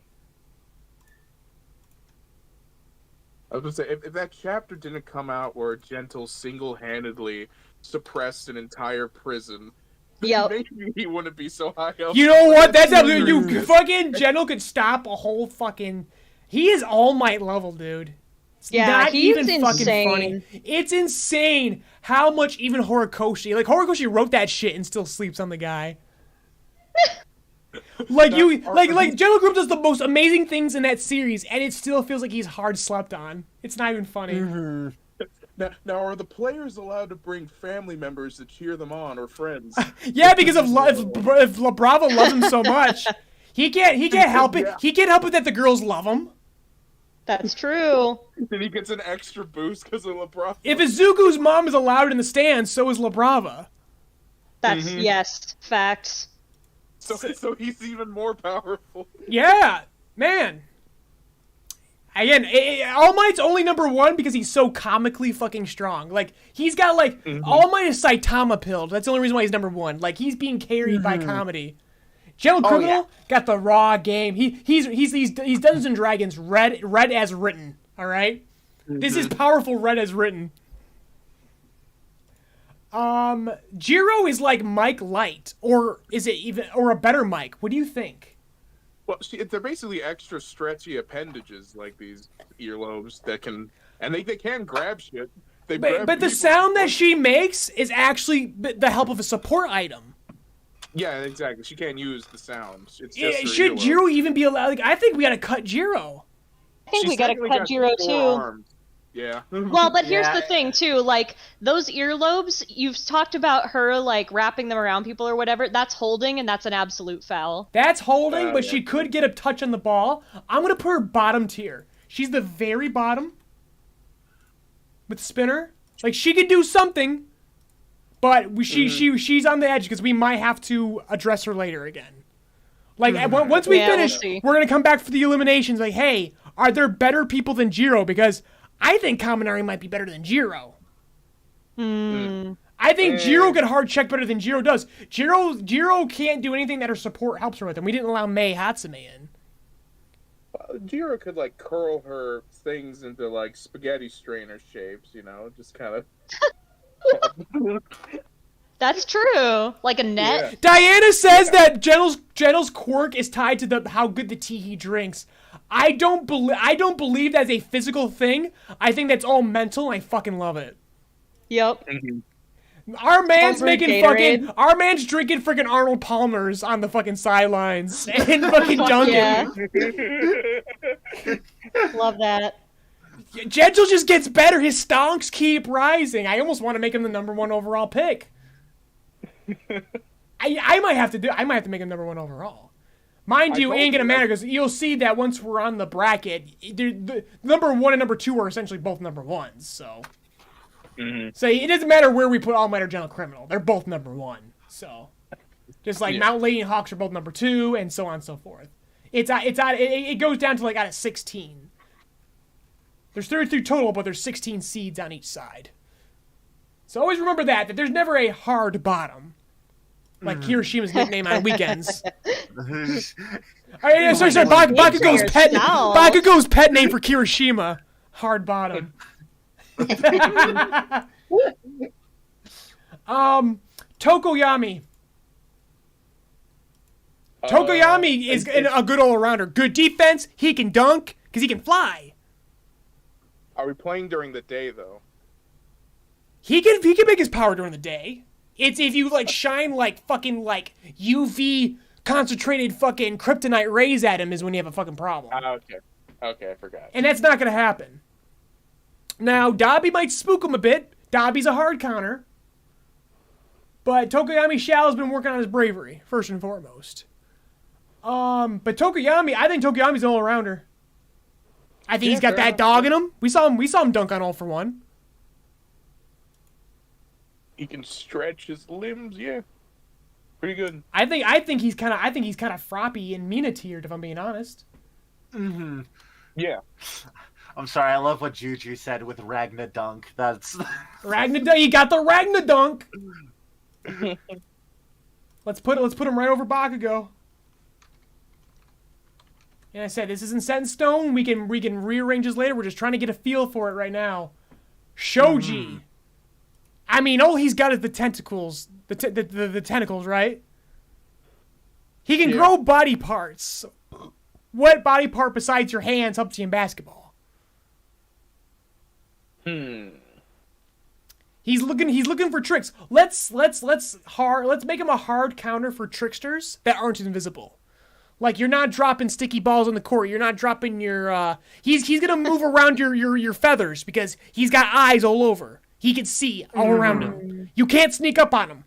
I was gonna say, if that chapter didn't come out where Gentle single-handedly suppressed an entire prison, maybe he wouldn't be so high up. You know what? That's how you fucking Gentle could stop a whole fucking. He is All Might level, dude. It's not even insane. Fucking funny. It's insane how much even Horikoshi, like Horikoshi wrote that shit and still sleeps on the guy. Like Gentle Group does the most amazing things in that series, and it still feels like he's hard slept on. It's not even funny. Now, are the players allowed to bring family members to cheer them on or friends? Yeah, because if LaBrava loves him so much, he can't help it. He can't help it that the girls love him. That's true. Then he gets an extra boost because of LaBrava. If Izuku's mom is allowed in the stands, so is LaBrava. That's yes, facts. So he's even more powerful. Yeah, man. Again, All Might's only #1 because he's so comically fucking strong. Like, he's got, like, All Might is Saitama pilled. That's the only reason why he's #1. Like, he's being carried by comedy. Gentle Criminal got the raw game. He's Dungeons and Dragons read as written, all right? This is powerful read as written. Jiro is like Mike Light, or is it even, or a better Mike? What do you think? Well, they're basically extra stretchy appendages, like these earlobes that can, and they can grab shit. But the sound that she makes is actually the help of a support item. Yeah, exactly. She can't use the sound. It's just should Jiro even be allowed? Like, I think we gotta cut Jiro. I think we gotta cut Jiro too. Arms. Yeah. Well, but here's Yeah. the thing too, like those earlobes, you've talked about her like wrapping them around people or whatever. That's holding, and that's an absolute foul. That's holding, but yeah. she could get a touch on the ball. I'm gonna put her bottom tier. She's the very bottom with spinner. Like she could do something, but she's on the edge because we might have to address her later again. Like once we Yeah, we'll finish, see. we're gonna come back for the eliminations. Like, hey, are there better people than Jiro? Because I think Kaminari might be better than Jiro. I think Jiro can hard check better than Jiro does. Jiro can't do anything that her support helps her with, and we didn't allow Mei Hatsume in. Jiro could like curl her things into like spaghetti strainer shapes, just kind of. That's true. Like a net. Yeah. Diana says that Genel's quirk is tied to how good the tea he drinks. I don't believe that's a physical thing. I think that's all mental. And I fucking love it. Yep. Our man's Homebrew making Gatorade. our man's drinking freaking Arnold Palmer's on the fucking sidelines and fucking dunking. Yeah. Love that. Gentle just gets better. His stonks keep rising. I almost want to make him the #1 overall pick. I might have to make him #1 overall. Mind you, it ain't gonna matter because you'll see that once we're on the bracket, the #1 and #2 are essentially both #1s. So, so it doesn't matter where we put All Might or Gentle Criminal; they're both #1. So, just like Mount Lady and Hawks are both #2, and so on and so forth. It goes down to like out of 16. There's 33 total, but there's 16 seeds on each side. So always remember that there's never a hard bottom. Like Kiroshima's nickname on weekends. Sorry. Bakugo's pet name for Kiroshima. Hard bottom. Tokoyami. Tokoyami is a good all-arounder. Good defense. He can dunk because he can fly. Are we playing during the day though? He can make his power during the day. It's if you like shine like fucking like UV concentrated fucking kryptonite rays at him is when you have a fucking problem. Okay, I forgot. And that's not gonna happen. Now Dabi might spook him a bit. Dabi's a hard counter. But Tokoyami Shao has been working on his bravery, first and foremost. But Tokoyami, I think Tokoyami's an all-arounder. I think he's got that dog in him. We saw him dunk on All for One. He can stretch his limbs, yeah. Pretty good. I think he's kind of Froppy and Mina tiered, if I'm being honest. Yeah. I'm sorry, I love what Juju said with Ragna Dunk. That's Ragna Dunk, you got the Ragna Dunk. Let's put him right over Bakugo. And I said this isn't set in stone. We can rearrange this later. We're just trying to get a feel for it right now. Shoji. I mean, all he's got is the tentacles. The tentacles, right? He can grow body parts. What body part besides your hands helps you in basketball? He's looking for tricks. Let's make him a hard counter for tricksters that aren't invisible. Like you're not dropping sticky balls on the court. You're not dropping your. He's gonna move around your feathers because he's got eyes all over. He can see all around him. You can't sneak up on him.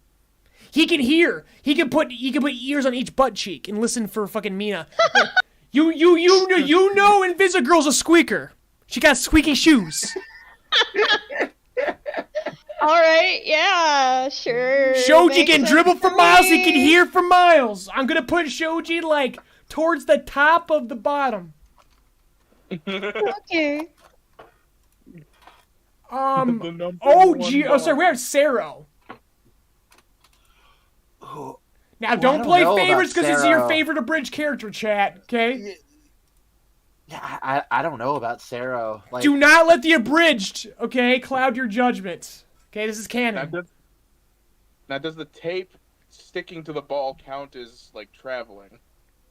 He can hear. He can put ears on each butt cheek and listen for fucking Mina. You know Invisigirl's a squeaker. She got squeaky shoes. All right, yeah, sure. Shoji Makes can sense dribble for to miles. He me. can hear for miles. I'm gonna put Shoji like towards the top of the bottom. Okay. We have Sero. Now don't play know about favorites because this is your Sero. favorite abridged character, chat. Okay. Yeah, I don't know about Sero. Like, Do not let the abridged, cloud your judgment. Okay, this is canon. Now, does the tape sticking to the ball count as like traveling?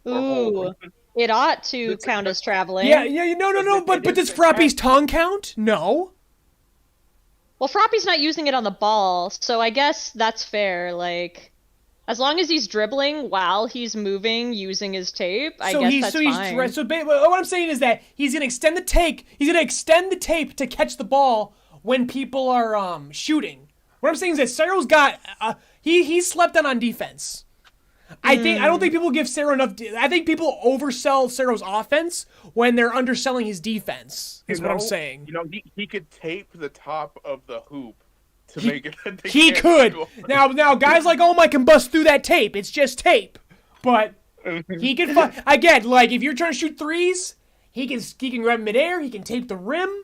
Ooh, it ought to count as traveling. Yeah, no. But does Froppy's tongue count? No. Well, Froppy's not using it on the ball, so I guess that's fair. Like, As long as he's dribbling while he's moving using his tape, I guess that's fine. What I'm saying is that he's gonna extend the tape. He's gonna extend the tape to catch the ball when people are shooting. What I'm saying is that Cero's got he slept on defense. I don't think people give Cero enough. I think people oversell Cero's offense when they're underselling his defense. Is what I'm saying. You know, he could tape the top of the hoop to make it. He could. Now, guys like All Might can bust through that tape. It's just tape, but he can. Again, like if you're trying to shoot threes, he can grab midair. He can tape the rim,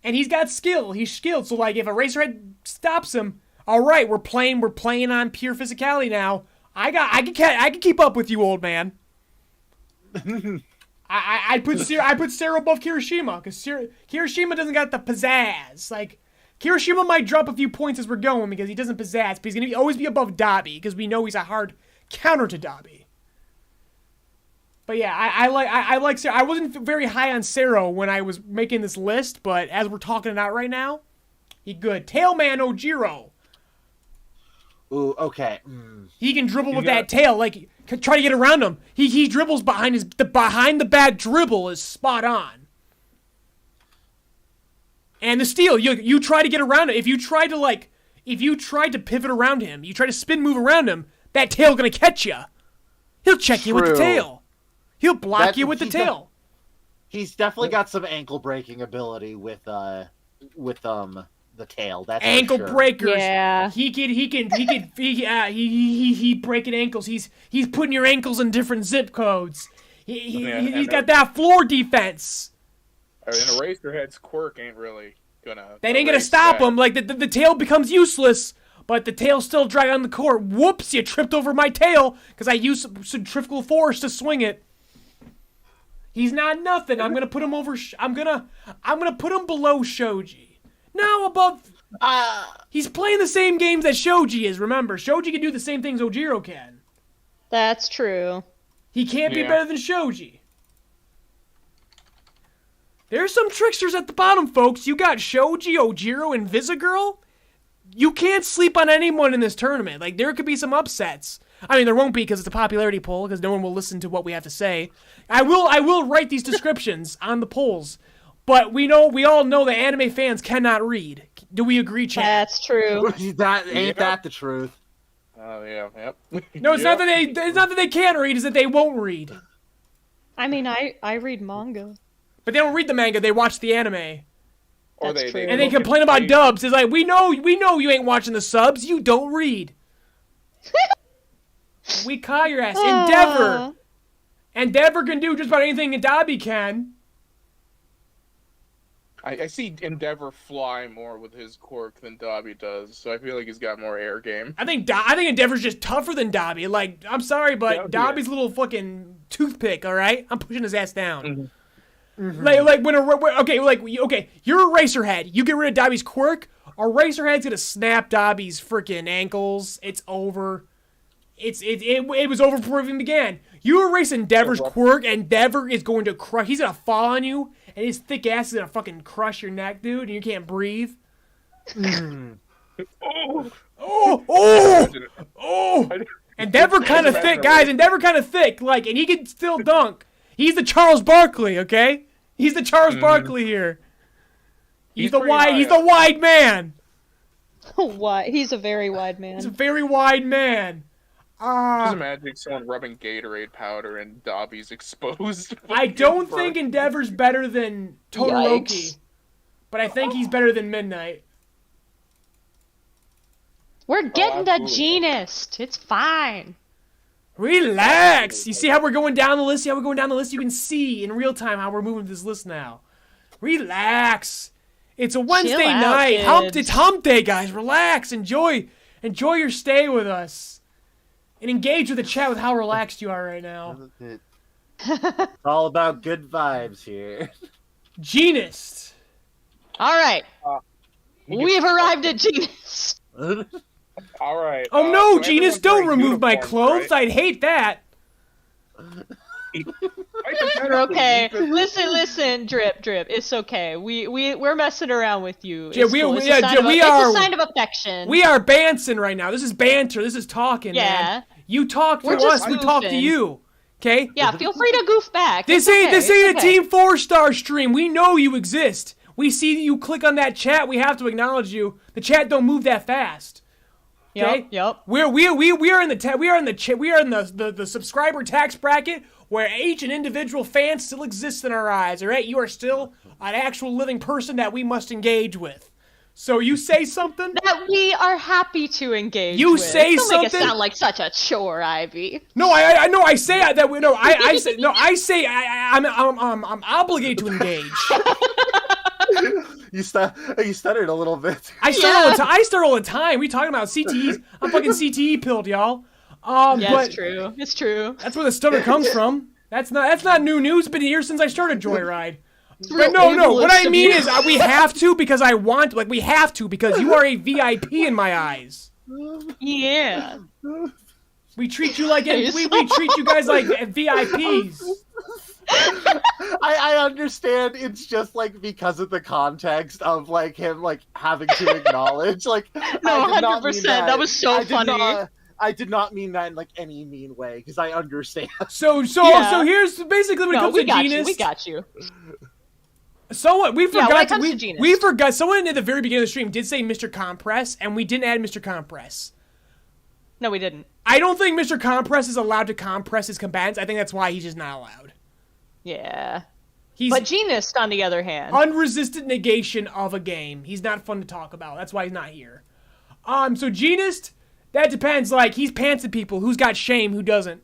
and he's got skill. He's skilled. So like if a Racerhead stops him, all right, we're playing on pure physicality now. I can keep up with you, old man. I put Cero above Kirishima because Kirishima doesn't got the pizzazz. Like Kirishima might drop a few points as we're going because he doesn't pizzazz, but he's gonna always be above Dabi because we know he's a hard counter to Dabi. But yeah, I like Cero. I wasn't very high on Cero when I was making this list, but as we're talking it out right now, he good. Tailman Ojiro. Ooh, okay. He can dribble with that tail, like try to get around him. He dribbles behind behind the back dribble is spot on. And the steal, you try to get around it. If you tried to pivot around him, you try to spin move around him, that tail gonna catch you. He'll check you with the tail. He'll block you with the tail. He's definitely got some ankle breaking ability with the tail. That's ankle for sure. breakers. Yeah. He breaking ankles. He's putting your ankles in different zip codes. He's got that floor defense. I mean, a Racerhead's quirk ain't really gonna. That ain't gonna stop him. Like the tail becomes useless, but the tail still drag on the court. Whoops! You tripped over my tail because I used some centrifugal force to swing it. He's not nothing. I'm gonna put him over. I'm gonna put him below Shoji. No, above. He's playing the same games that Shoji is. Remember, Shoji can do the same things Ojiro can. That's true. He can't be better than Shoji. There's some tricksters at the bottom, folks. You got Shoji, Ojiro, and Visagirl. You can't sleep on anyone in this tournament. Like, there could be some upsets. I mean, there won't be because it's a popularity poll, because no one will listen to what we have to say. I will write these descriptions on the polls. But we all know that anime fans cannot read. Do we agree, Chad? That's true. That the truth? Oh yeah, yep. No, it's not that they can't read. It's that they won't read. I mean, I read manga. But they don't read the manga. They watch the anime. Or That's true. And they complain about dubs. It's like we know you ain't watching the subs. You don't read. We caught your ass. Endeavor can do just about anything Dabi can. I see Endeavor fly more with his quirk than Dabi does, so I feel like he's got more air game. I think Endeavor's just tougher than Dabi. Like, I'm sorry, but Dabi's a little fucking toothpick. All right, I'm pushing his ass down. Mm-hmm. Like you're a Racerhead. You get rid of Dabi's quirk. A Racerhead's gonna snap Dabi's freaking ankles. It's over. It was over before it even began. You erase Endeavor's quirk, Endeavor is going to crush. He's gonna fall on you, and his thick ass is gonna fucking crush your neck, dude, and you can't breathe. Endeavor kind of thick, guys. Endeavor kind of thick, like, and he can still dunk. He's the Charles Barkley, okay? He's the Charles Barkley here. He's the wide man. What? He's a very wide man. He's a very wide man. Just imagine someone rubbing Gatorade powder and Dabi's exposed. I don't think Endeavor's better than Todoroki, but I think he's better than Midnight. We're getting the genist. It's fine. Relax. You see how we're going down the list? You can see in real time how we're moving this list now. Relax. It's a Wednesday night. It's hump day, guys. Relax. Enjoy your stay with us. And engage with the chat with how relaxed you are right now. It's all about good vibes here. Genist. All right. We've arrived at genist. All right. Oh no, so Genist, don't remove my uniforms, clothes. right? I'd hate that. I You're okay. Listen, Drip. It's okay. We're messing around with you. Yeah, It's cool. It's a sign of affection. We are banting right now. This is banter. This is talking, man. You talk to us, we talk to you. Okay? Yeah, feel free to goof back. This ain't a Team 4-star stream. We know you exist. We see that you click on that chat. We have to acknowledge you. The chat don't move that fast. Okay? Yep. We are in the subscriber tax bracket where each and individual fan still exists in our eyes. All right? You are still an actual living person that we must engage with. So you say something that we are happy to engage. You with. say Don't something. Make it sound like such a chore, Ivy. No, I know. I say that we no. I say no. I say I'm obligated to engage. You stuttered a little bit. I start all the time. We talking about CTEs? I'm fucking CTE pilled, y'all. It's true. It's true. That's where the stutter comes from. That's not new news. It's been a year since I started Joyride. But no. What I mean is, we have to because I want. Like we have to because you are a VIP in my eyes. Yeah. We treat you like we treat you guys like VIPs. I understand. It's just like because of the context of like him like having to acknowledge like. No, 100%. That was so funny. I did not mean that in like any mean way because I understand. So here's basically when it comes to Genus. We got you. We forgot. We forgot. Someone at the very beginning of the stream did say Mr. Compress, and we didn't add Mr. Compress. No, we didn't. I don't think Mr. Compress is allowed to compress his combatants. I think that's why he's just not allowed. Yeah. But Genus, on the other hand, unresisted negation of a game. He's not fun to talk about. That's why he's not here. So Genus, that depends. Like he's pantsing people. Who's got shame? Who doesn't?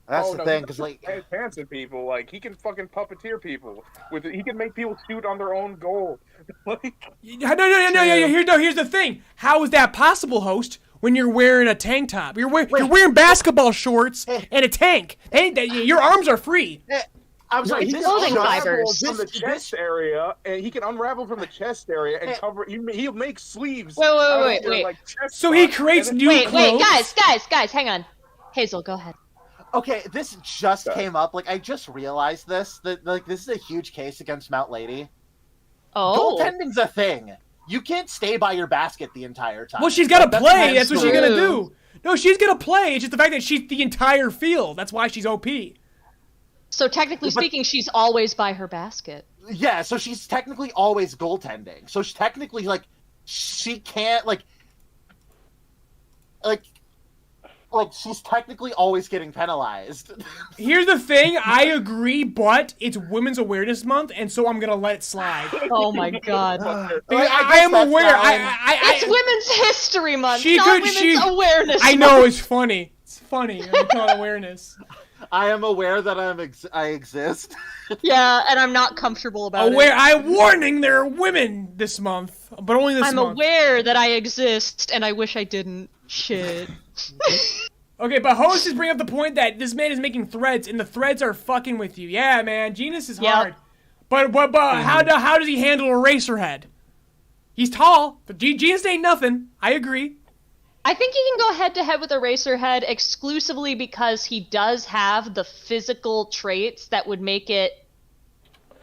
That's the thing, because like pants at people, like he can fucking puppeteer people he can make people shoot on their own goal. Like, no. Here's the thing. How is that possible, host? When you're wearing a tank top, you're wearing basketball shorts and a tank. Your arms are free. I'm sorry. He can clothing unravel fibers from the chest area, and he can unravel from the chest area and cover. He'll make sleeves. Wait. Like so he creates new clothes. Wait, guys, hang on. Hazel, go ahead. Okay, this just came up. Like, I just realized this. That like this is a huge case against Mount Lady. Oh. Goaltending's a thing. You can't stay by your basket the entire time. Well, she's got to play. That's what she's gonna do. No, she's gonna play. It's just the fact that she's the entire field. That's why she's OP. So technically speaking, she's always by her basket. Yeah, so she's technically always goaltending. So she's technically she can't like she's technically always getting penalized. Here's the thing, I agree, but it's Women's Awareness Month, and so I'm gonna let it slide. Oh my god. I am aware. It's Women's History Month, Women's Awareness I know, Month. it's funny. It's funny. I'm calling awareness. I am aware that I exist. Yeah, and I'm not comfortable about it. I'm warning there are women this month, but only this month. I'm aware that I exist, and I wish I didn't. Shit. Okay, but host is bringing up the point that this man is making threads, and the threads are fucking with you. Yeah, man, Genus is hard. But how does he handle Eraserhead? He's tall. But Genus ain't nothing. I agree. I think he can go head-to-head with Eraserhead exclusively because he does have the physical traits that would make it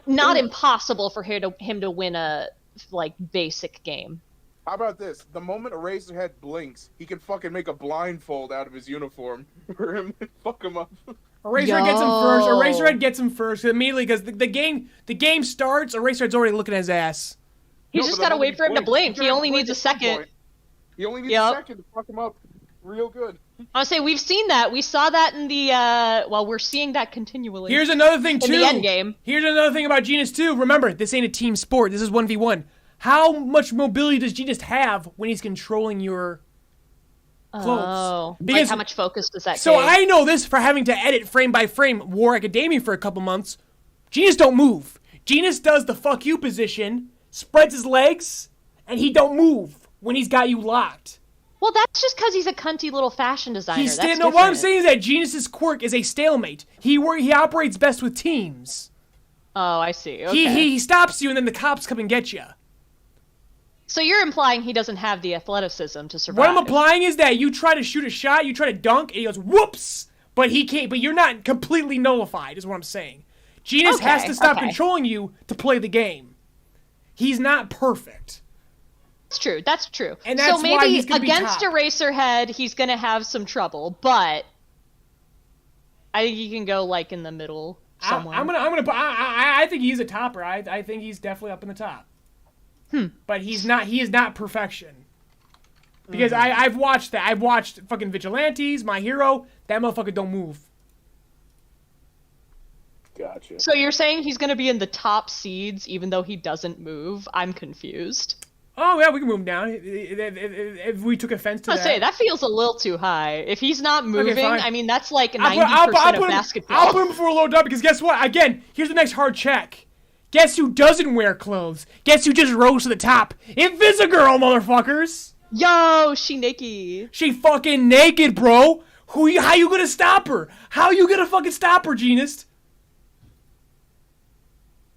not impossible for him to win a basic game. How about this? The moment Eraserhead blinks, he can fucking make a blindfold out of his uniform for him and fuck him up. Eraserhead gets him first immediately because the game starts. Eraserhead's already looking at his ass. He's just gotta wait for him to blink. He only needs a second. He only needs a second to fuck him up real good. I would say we've seen that. We saw that in the we're seeing that continually. Here's another thing too. In the end game. Here's another thing about Genus too. Remember, this ain't a team sport. This is 1v1. How much mobility does Genus have when he's controlling your clothes? Oh, because how much focus does that? So I know this for having to edit frame by frame War Academia for a couple months. Genus don't move. Genus does the fuck you position, spreads his legs, and he don't move when he's got you locked. Well, that's just because he's a cunty little fashion designer. What I'm saying is that Genus's quirk is a stalemate. He operates best with teams. Oh, I see. Okay. He stops you, and then the cops come and get you. So you're implying he doesn't have the athleticism to survive. What I'm implying is that you try to shoot a shot, you try to dunk, and he goes, whoops! But he can't. But you're not completely nullified, is what I'm saying. Genis has to stop controlling you to play the game. He's not perfect. That's true. That's true. And that's so maybe why he's gonna be against top. Eraserhead, he's gonna have some trouble, but I think he can go like in the middle somewhere. I think he's a topper. I think he's definitely up in the top. But he's not. He is not perfection. Because I've watched that. I've watched fucking Vigilantes, My Hero. That motherfucker don't move. Gotcha. So you're saying he's gonna be in the top seeds even though he doesn't move? I'm confused. Oh yeah, we can move him down if we took offense to that. I say that feels a little too high. If he's not moving, fine. I mean that's like 90% I'll of basketball. I'll put him before low W because guess what? Again, here's the next hard check. Guess who doesn't wear clothes? Guess who just rose to the top? Invisigirl, motherfuckers! Yo, she naked. She fucking naked, bro. How you gonna stop her? How you gonna fucking stop her, Genis?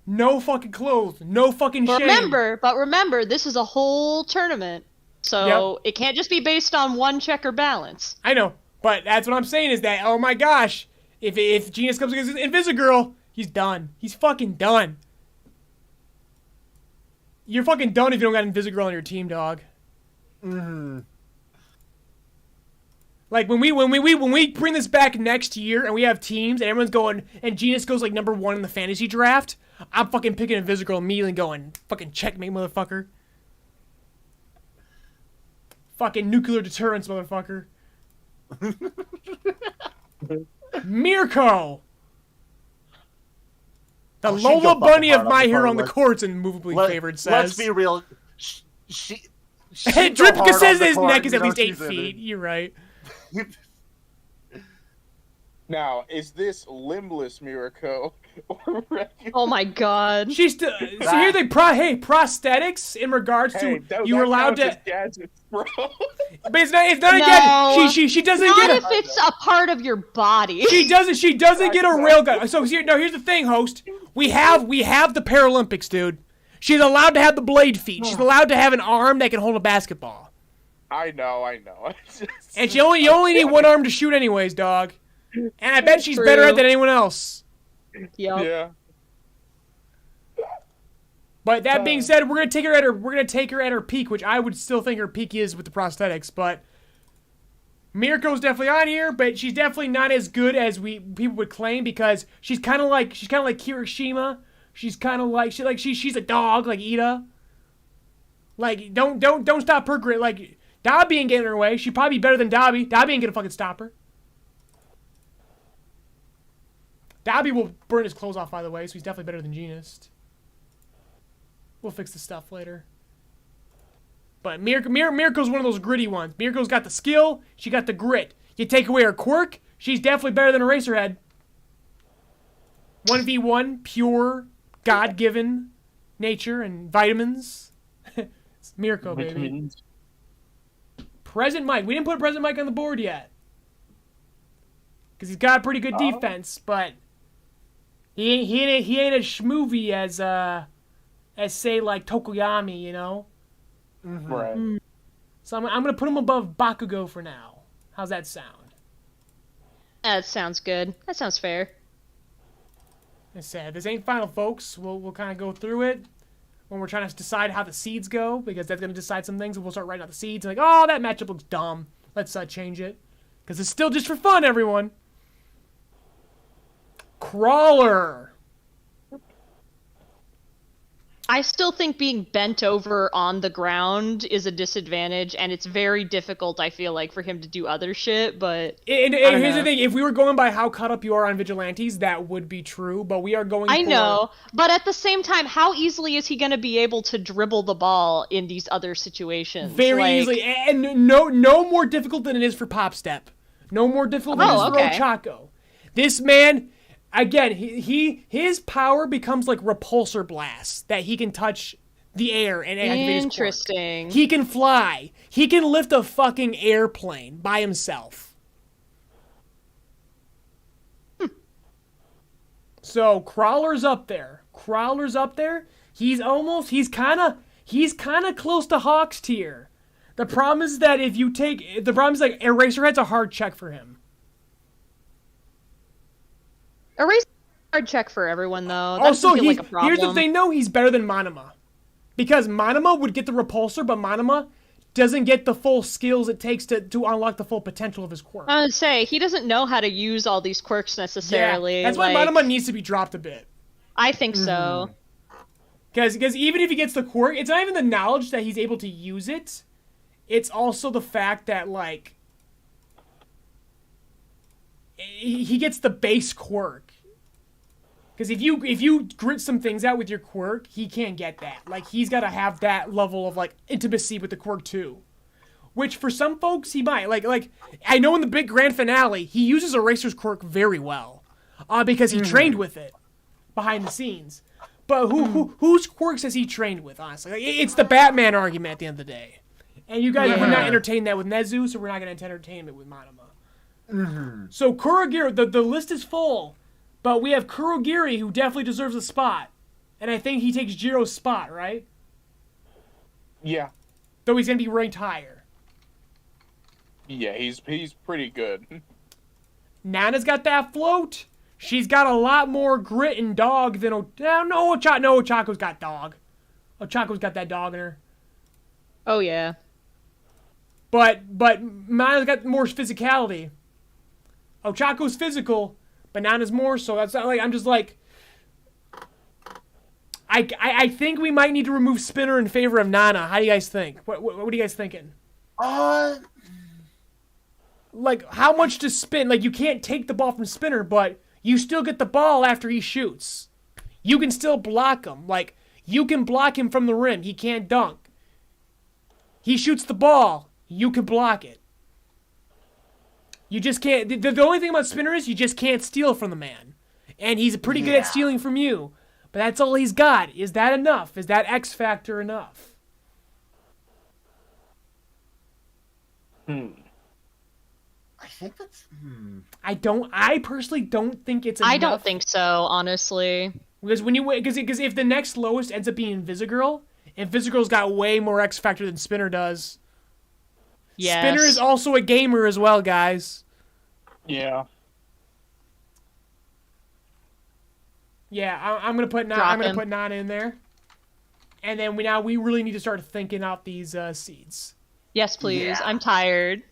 No fucking clothes. No fucking shame. But remember, this is a whole tournament. So it can't just be based on one checker balance. I know. But that's what I'm saying is that, oh my gosh, if Genis comes against Invisigirl, he's done. He's fucking done. You're fucking done if you don't got Invisigirl on your team, dog. Like when we bring this back next year and we have teams and everyone's going and Genis goes like #1 in the fantasy draft, I'm fucking picking Invisigirl immediately and going fucking checkmate, motherfucker. Fucking nuclear deterrence, motherfucker. Mirko, the Lola Bunny of My Hero on the courts and movably favored says. Let's be real. She Dripka says his neck is at least 8 feet. You're right. Now, is this limbless Mirko or regular? Oh my god. She's still. So here they prosthetics in regards to you were allowed to. Gadgets, bro. But it's not again. She doesn't Not get if it's a part of your body. She doesn't get a railgun. So here's the thing, host. We have the Paralympics, dude. She's allowed to have the blade feet. She's allowed to have an arm that can hold a basketball. I know. And you only need one arm to shoot anyways, dog. And I bet she's better at it than anyone else. Yep. Yeah. But that being said, we're gonna take her at her peak, which I would still think her peak is with the prosthetics. But Mirko's definitely on here, but she's definitely not as good as people would claim because she's kind of like Kirishima. She's kind of like she's a dog like Ida. Like don't stop her grit. Like Dobby ain't getting in her way. She'd probably be better than Dobby. Dobby ain't gonna fucking stop her. Dobby will burn his clothes off, by the way, so he's definitely better than Genis. We'll fix the stuff later. But Mirko's one of those gritty ones. Mirko's got the skill. She got the grit. You take away her quirk, she's definitely better than Eraserhead. 1v1, pure, God-given nature and vitamins. It's Mirko, baby. Present Mike. We didn't put Present Mike on the board yet. Because he's got a pretty good defense, but he ain't as schmoovy as say like Tokoyami, you know? Right. So I'm gonna put him above Bakugo for now. How's that sound? That sounds good. That sounds fair. I said this ain't final, folks. We'll kind of go through it when we're trying to decide how the seeds go because that's gonna decide some things. And we'll start writing out the seeds. Like, oh, that matchup looks dumb. Let's change it because it's still just for fun, everyone. Crawler. I still think being bent over on the ground is a disadvantage, and it's very difficult, I feel like, for him to do other shit, but... And here's the thing, if we were going by how caught up you are on Vigilantes, that would be true, but we are going I know, but at the same time, how easily is he going to be able to dribble the ball in these other situations? Very easily, and no more difficult than it is for Pop Step. No more difficult than it is for Ochako. This man... Again, his power becomes like repulsor blasts that he can touch the air and activate his quirk. Interesting. He can fly. He can lift a fucking airplane by himself. So Crawler's up there. He's kind of close to Hawk's tier. The problem is that like Eraserhead's a hard check for him. Erase hard check for everyone though. That Also, doesn't feel like a problem. here's the thing though, he's better than Monoma. Because Monoma would get the repulsor, but Monoma doesn't get the full skills it takes to unlock the full potential of his quirk. I would say he doesn't know how to use all these quirks necessarily. Yeah, that's why Monoma needs to be dropped a bit. I think so. Because even if he gets the quirk, it's not even the knowledge that he's able to use it. It's also the fact that, like, he gets the base quirk. Because if you grit some things out with your quirk, he can't get that. Like, he's got to have that level of, like, intimacy with the quirk, too. Which, for some folks, he might. Like I know in the big grand finale, he uses Eraser's quirk very well. Because he trained with it behind the scenes. But whose quirks has he trained with, honestly? Like, it's the Batman argument at the end of the day. And you guys would not entertain that with Nezu, so we're not going to entertain it with Monoma. So Kurogiri, the list is full. But we have Kurogiri, who definitely deserves a spot. And I think he takes Jiro's spot, right? Yeah. Though he's going to be ranked higher. Yeah, he's pretty good. Nana's got that float. She's got a lot more grit and dog than... Ochako's got dog. Ochako's got that dog in her. Oh, yeah. But Nana's got more physicality. Ochako's physical... But Nana's more, so that's not like, I'm just like, I think we might need to remove Spinner in favor of Nana. How do you guys think? What are you guys thinking? Like, how much to spin? Like, you can't take the ball from Spinner, but you still get the ball after he shoots. You can still block him. Like, you can block him from the rim. He can't dunk. He shoots the ball. You can block it. You just can't... The only thing about Spinner is you just can't steal from the man. And he's pretty good at stealing from you. But that's all he's got. Is that enough? Is that X factor enough? I think that's... I personally don't think it's enough. I don't think so, honestly. Because if the next lowest ends up being Invisigirl, Invisigirl's got way more X factor than Spinner does. Yes. Spinner is also a gamer as well, guys. Yeah. Yeah, I'm gonna put Nana in there, and then we really need to start thinking out these seeds. Yes, please. Yeah. I'm tired.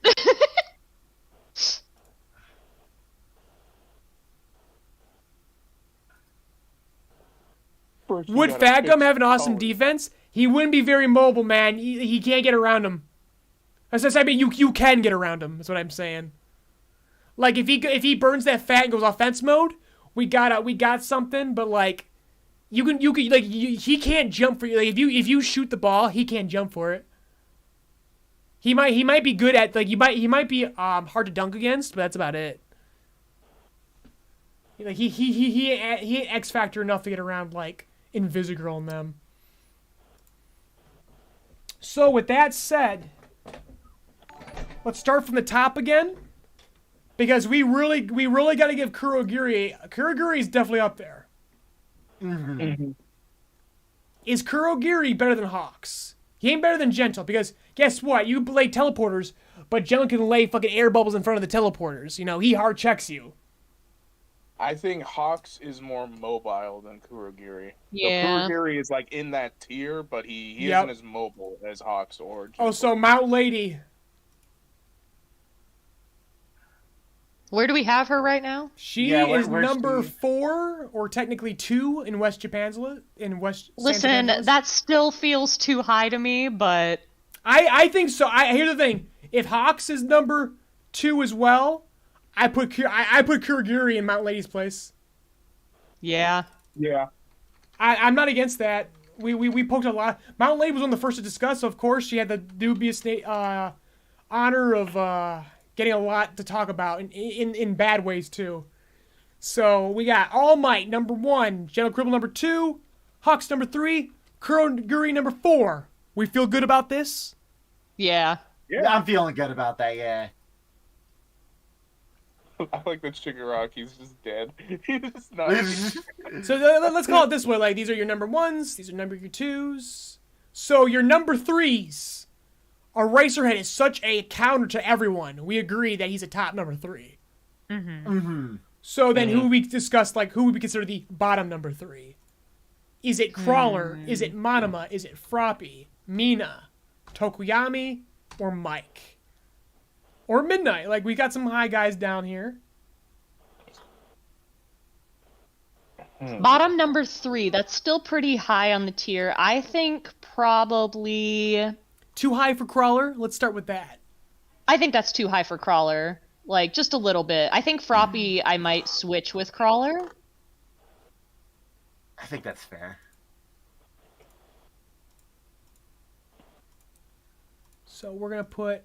Would Fat Gum have an awesome defense? He wouldn't be very mobile, man. He can't get around him. I mean, you can get around him. That's what I'm saying. Like if he burns that fat and goes offense mode, we got something. But like, he can't jump for you. Like if you shoot the ball, he can't jump for it. He might be good at he might be hard to dunk against, but that's about it. Like he ain't X factor enough to get around like Invisigirl and them. So with that said. Let's start from the top again, because we really got to give Kurogiri. Kurogiri is definitely up there. Is Kurogiri better than Hawks? He ain't better than Gentle, because guess what? You lay teleporters, but Gentle can lay fucking air bubbles in front of the teleporters. You know, he hard checks you. I think Hawks is more mobile than Kurogiri. Yeah. So Kurogiri is like in that tier, but he isn't as mobile as Hawks or Gentle. Oh, so Mount Lady. Where do we have her right now? She is number 4, or technically 2 in West Japan's list. Listen, that still feels too high to me, but I think so. Here's the thing: if Hawks is number 2 as well, I put Kurogiri in Mount Lady's place. yeah. Yeah. I'm not against that. We poked a lot. Mount Lady was one of the first to discuss. So of course, she had the dubious honor of getting a lot to talk about in bad ways too. So we got All Might number 1, Gentle Cribble number 2, Hawks number 3, Kurogiri number 4. We feel good about this? Yeah. Yeah, I'm feeling good about that, yeah. I like that Shigaraki's just dead. He's just not. So let's call it this way. Like, these are your number 1s, these are your 2s. So your number 3s. Eraserhead is such a counter to everyone. We agree that he's a top number 3. So then who we discussed, like, who would we consider the bottom number 3? Is it Crawler? Is it Monoma? Is it Froppy? Mina? Tokoyami? Or Mike? Or Midnight? Like, we got some high guys down here. Bottom number 3, that's still pretty high on the tier. I think probably... Too high for Crawler? Let's start with that. I think that's too high for Crawler. Like, just a little bit. I think Froppy, I might switch with Crawler. I think that's fair. So we're gonna put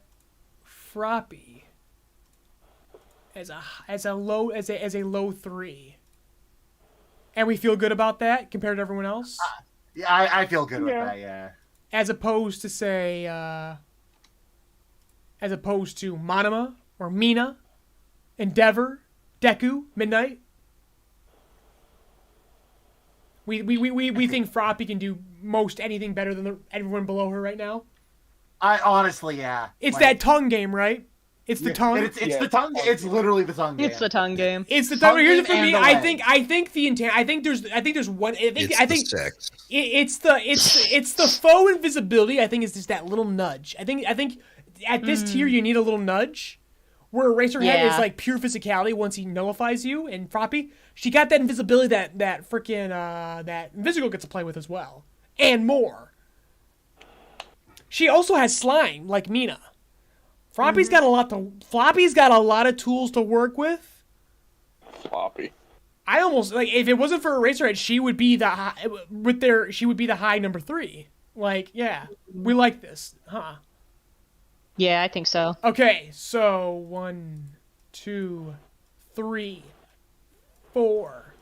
Froppy as a low 3. And we feel good about that compared to everyone else? Yeah, I feel good with that, yeah. As opposed to, say, Monoma or Mina, Endeavor, Deku, Midnight. We think Froppy can do most anything better than everyone below her right now. I honestly, yeah. It's that tongue game, right? It's the tongue. It's the tongue. It's literally the tongue game. It's the tongue game. It's the tongue. Here's it for me. I think there's one. It's the faux invisibility. I think it's just that little nudge. I think at this tier you need a little nudge. Where Eraserhead is like pure physicality once he nullifies you, and Froppy, she got that invisibility that freaking that Invisible gets to play with as well, and more. She also has slime like Mina. Floppy's got a lot of tools to work with. Floppy. I almost like if it wasn't for Eraserhead, she would be the high number 3. Like, yeah, we like this, huh? Yeah, I think so. Okay, so 1, 2, 3, 4.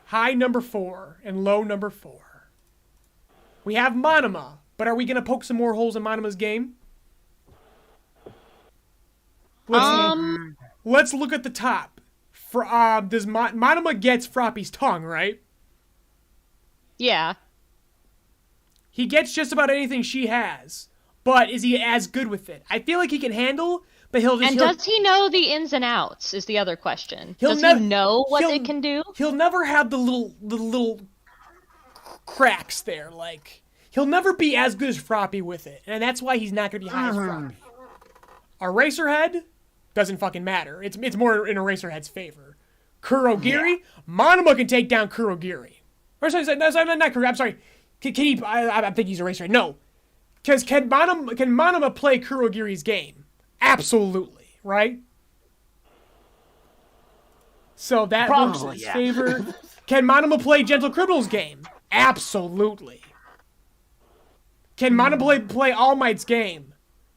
High number 4 and low number 4. We have Monoma, but are we going to poke some more holes in Monoma's game? Let's look at the top. Does Monoma gets Froppy's tongue, right? Yeah. He gets just about anything she has, but is he as good with it? I feel like he can handle, but does he know the ins and outs is the other question. Does he know what it can do? He'll never have the little cracks there. Like, he'll never be as good as Froppy with it, and that's why he's not going to be high as Froppy. Eraserhead doesn't fucking matter. It's more in Eraserhead's favor. Kurogiri, Monoma can take down Kurogiri. Or sorry, not Kurogiri. I'm sorry. Can he? I think he's Eraserhead. No, because can Monoma play Kurogiri's game? Absolutely, right? So that works in his favor. Can Monoma play Gentle Criminal's game? Absolutely. Can Monoma play All Might's game?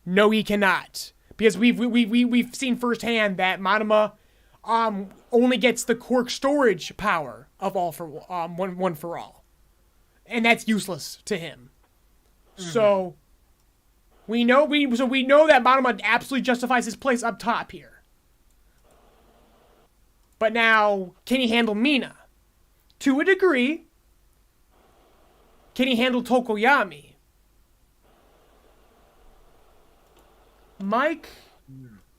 No, he cannot. Because we've seen firsthand that Monoma only gets the quirk storage power of all for one for all, and that's useless to him. So we know that Monoma absolutely justifies his place up top here. But now, can he handle Mina? To a degree. Can he handle Tokoyami? Mike,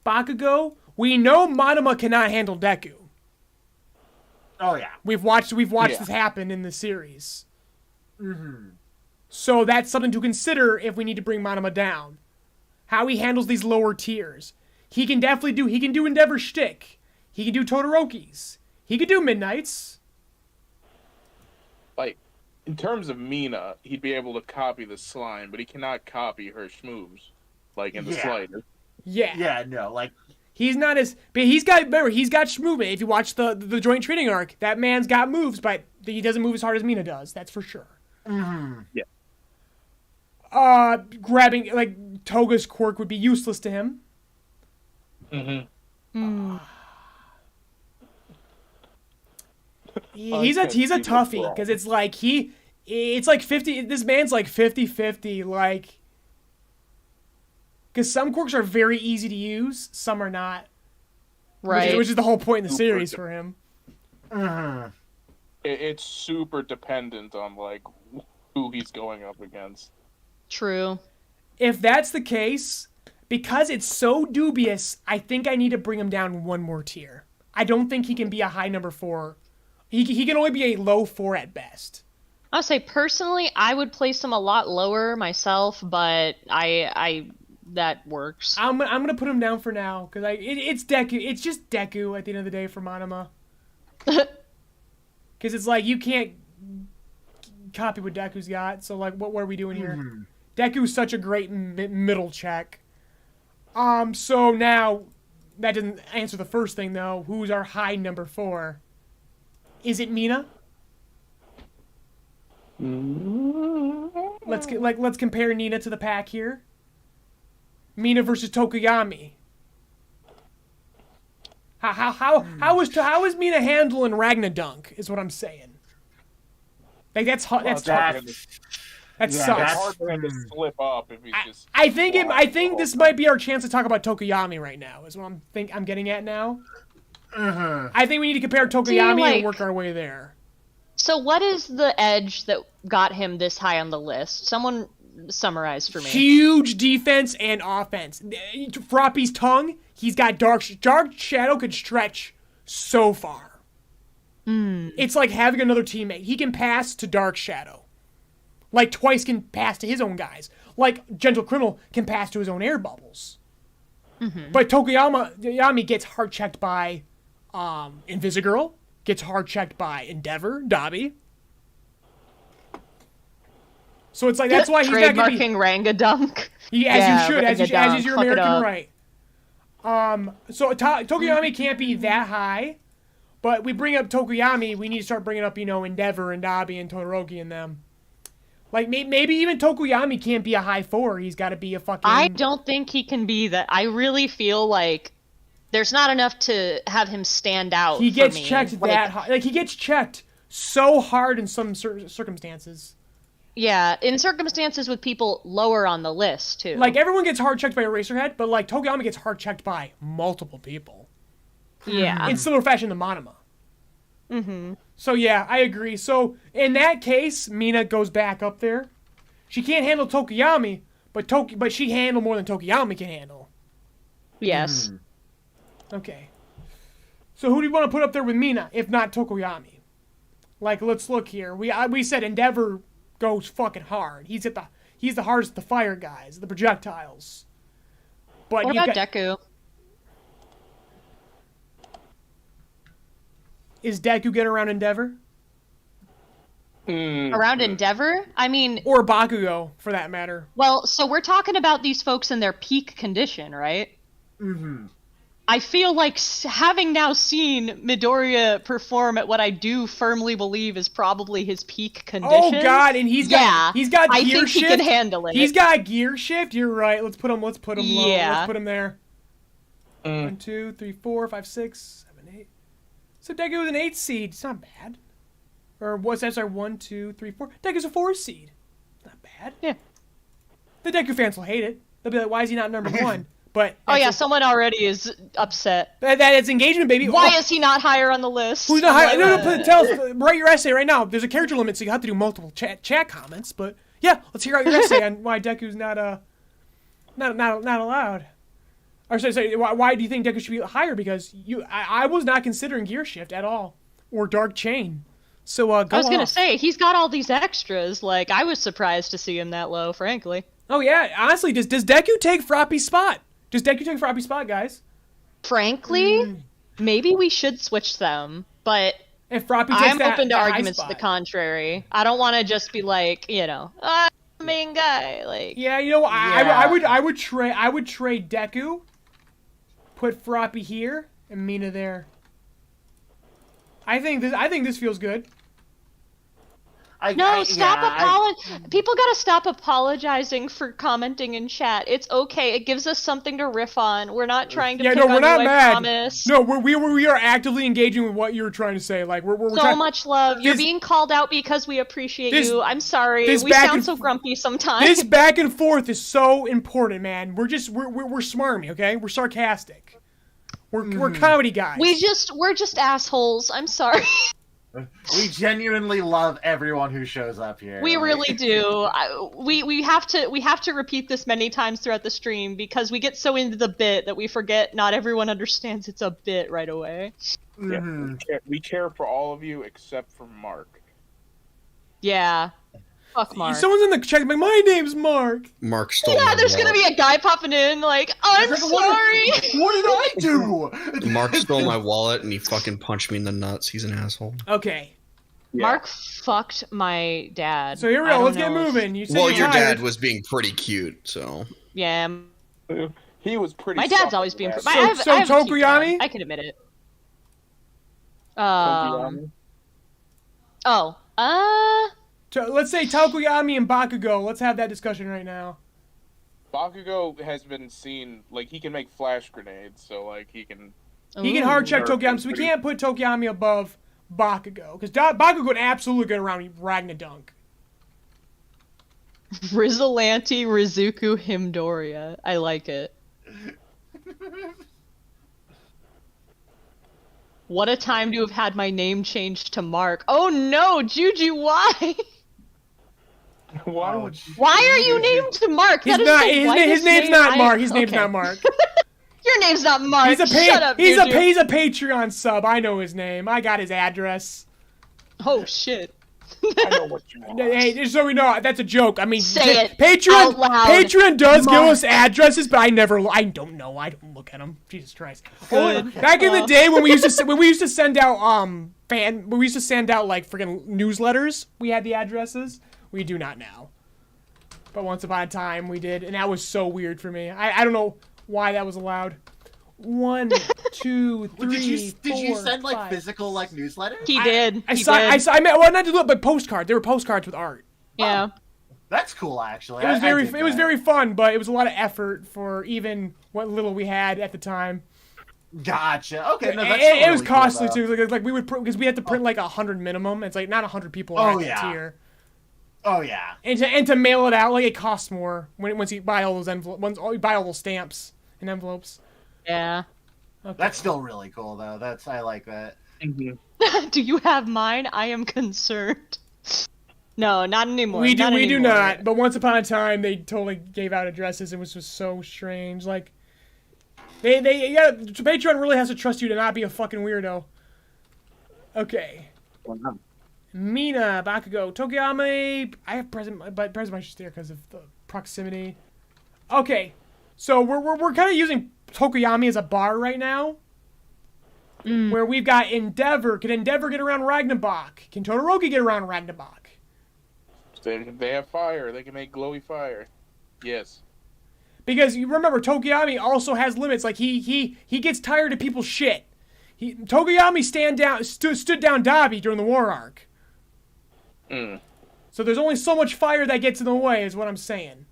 Bakugo, we know Monoma cannot handle Deku. Oh yeah, we've watched this happen in the series. So that's something to consider if we need to bring Monoma down. How he handles these lower tiers. He can do Endeavor shtick. He can do Todoroki's. He could do Midnight's. Like, in terms of Mina, he'd be able to copy the slime, but he cannot copy her schmoves. Like in the slider. Yeah. Yeah, no, like he's not as but he's got schmovement. If you watch the joint training arc, that man's got moves, but he doesn't move as hard as Mina does, that's for sure. Yeah. Grabbing like Toga's quirk would be useless to him. He's a toughie because it's like it's like 50. This man's like 50-50, like. Because some quirks are very easy to use, some are not. Right. Which is the whole point in the series for him. It's super dependent on, like, who he's going up against. True. If that's the case, Because it's so dubious, I think I need to bring him down one more tier. I don't think he can be a high number 4. He can only be a low 4 at best. I'll say personally, I would place him a lot lower myself, but I that works. I'm gonna put him down for now because it's Deku. It's just Deku at the end of the day for Monoma. Because it's like you can't copy what Deku's got. So like, what are we doing here? Deku's such a great middle check. So now that didn't answer the first thing though. Who's our high number 4? Is it Mina? Let's compare Nina to the pack here. Mina versus Tokoyami. How is Mina handling Ragnadunk? Is what I'm saying. Like that's tough. That It's sucks. hard for him to slip up if he's just. I think this might be our chance to talk about Tokoyami right now. Is what I'm getting at now. I think we need to compare Tokoyami and work our way there. So what is the edge that got him this high on the list? Someone summarize for me. Huge defense and offense. Froppy's tongue, he's got Dark Shadow could stretch so far. It's like having another teammate. He can pass to Dark Shadow. Like Twice can pass to his own guys. Like Gentle Criminal can pass to his own air bubbles. But Tokoyami gets hard checked by Invisigirl, gets hard checked by Endeavor, Dobby. So it's like that's why he's not going to be Rangadunk. As is your American right. So Tokoyami can't be that high, but we bring up Tokoyami, we need to start bringing up Endeavor and Dobby and Todoroki and them. Like maybe even Tokoyami can't be a high 4. He's got to be a fucking. I don't think he can be that. I really feel like there's not enough to have him stand out. He gets for me. checked that hard. Like he gets checked so hard in some circumstances. Yeah, in circumstances with people lower on the list too. Like everyone gets hard checked by Eraserhead, but like Tokoyami gets hard checked by multiple people. Yeah. In similar fashion to Monoma. So yeah, I agree. So in that case, Mina goes back up there. She can't handle Tokoyami, but she handle more than Tokoyami can handle. Yes. Okay. So who do you want to put up there with Mina, if not Tokoyami? Like, let's look here. We said Endeavor goes fucking hard. He's the hardest of the fire guys, the projectiles. But what about Deku? Is Deku get around Endeavor? Around Endeavor? I mean... Or Bakugo, for that matter. Well, so we're talking about these folks in their peak condition, right? I feel like having now seen Midoriya perform at what I do firmly believe is probably his peak condition. Oh God, and he's got gear shift. I think he can handle it. He's got gear shift. You're right. Let's put him low. Let's put him there. 1, 2, 3, 4, 5, 6, 7, 8. So Deku is an 8 seed. It's not bad. Or what's that? Sorry, 1, 2, 3, 4. Deku's a 4 seed. Not bad. Yeah. The Deku fans will hate it. They'll be like, "Why is he not number 1?" But someone already is upset. That is engagement, baby. Why is he not higher on the list? Who's not higher? No, tell us. Write your essay right now. There's a character limit, so you have to do multiple chat comments. But yeah, let's hear out your essay on why Deku's not allowed. Or sorry, why do you think Deku should be higher? Because I was not considering Gear Shift at all or Dark Chain. So go I was gonna off. say he's got all these extras. Like I was surprised to see him that low, frankly. Oh yeah, honestly, does Deku take Froppy's spot? Does Deku take Froppy's spot, guys? Frankly, maybe we should switch them, but if Froppy takes I'm open to arguments to spot. the contrary. I don't want to just be like, main guy. Like, yeah, I would trade Deku, put Froppy here, and Mina there. I think this feels good. Stop apologizing. People gotta stop apologizing for commenting in chat. It's okay. It gives us something to riff on. We're not trying to pick on we're you, not I mad. promise. No, we are actively engaging with what you're trying to say. Like we're so much love. You're being called out because we appreciate you. I'm sorry. We sound so grumpy sometimes. This back and forth is so important, man. We're smarmy, okay? We're sarcastic. We're comedy guys. We're just assholes. I'm sorry. We genuinely love everyone who shows up here. We Like- really do. We have to repeat this many times throughout the stream because we get so into the bit that we forget not everyone understands it's a bit right away. Yeah, Mhm. we care for all of you except for Mark. Yeah. Fuck Mark. Someone's in the chat. Like, my name's Mark. Mark stole Yeah, my there's gonna wallet. be a guy popping in like, I'm It's like, sorry. What did I do? Mark stole my wallet and he fucking punched me in the nuts. He's an asshole. Okay. Yeah. Mark fucked my dad. So here we I go. don't Let's get know if- moving. You said Well, you're your tired. dad was being pretty cute, so. Yeah, He was pretty. my dad's soft always in being. that. I have a cute Tokuyami? dad. I can admit it. Tokuyami? Oh. Let's say Tokuyami and Bakugo. Let's have that discussion right now. Bakugo has been seen, like, he can make flash grenades, so, like, he can... He can hard check Ooh. Tokuyami, so we can't put Tokuyami above Bakugo. Because Bakugo would absolutely get around Ragnadunk. Rizzolanti Rizuku Himdoria. I like it. What a time to have had my name changed to Mark. Oh no, Juju, why? Why Oh, would you... Why are you named to Mark? He's That is not. the His whitest name's name not I- Mark. His name's Okay. not Mark. Your name's not Mark. He's a Shut up, he's Juju. a Patreon sub. I know his name. I got his address. Oh shit. I know what you want. Hey, just so we know, that's a joke. I mean, Say it Patreon. out loud. Patreon does give Mark. us addresses, but I don't know. I don't look at them. Jesus Christ. Good. Back in the day when we used to send out like freaking newsletters, we had the addresses. We do not now. But once upon a time we did, and that was so weird for me. I don't know why that was allowed. 1, 2, 3, Did you 4, send like 5. physical like newsletters? He did. I He saw. did. I meant, well, not to do it, but postcards. They were postcards with art. Yeah. That's cool, actually. It was I dig that. very fun, but it was a lot of effort for even what little we had at the time. Gotcha. Okay, no, that's It was really costly cool, too. Like we would because we had to print like 100 minimum. It's like not 100 people Oh, are at yeah. that tier. Oh yeah. And to mail it out, like it costs more once you buy all those envelopes. Once you buy all those stamps and envelopes. Yeah. Okay. That's still really cool though. I like that. Do you have mine? I am concerned. No, not anymore. We do anymore. not. But once upon a time, they totally gave out addresses. It was just so strange. Like Patreon really has to trust you to not be a fucking weirdo. Okay. Mina, Bakugo, Tokuyami. I have present, but present might just there because of the proximity. Okay, so we're kind of using Tokuyami as a bar right now, where we've got Endeavor. Can Endeavor get around Ragnarok? Can Todoroki get around Ragnarok? They have fire. They can make glowy fire. Yes. Because you remember, Tokuyami also has limits. Like he gets tired of people's shit. Tokuyami stood down Dabi during the war arc. So there's only so much fire that gets in the way, is what I'm saying.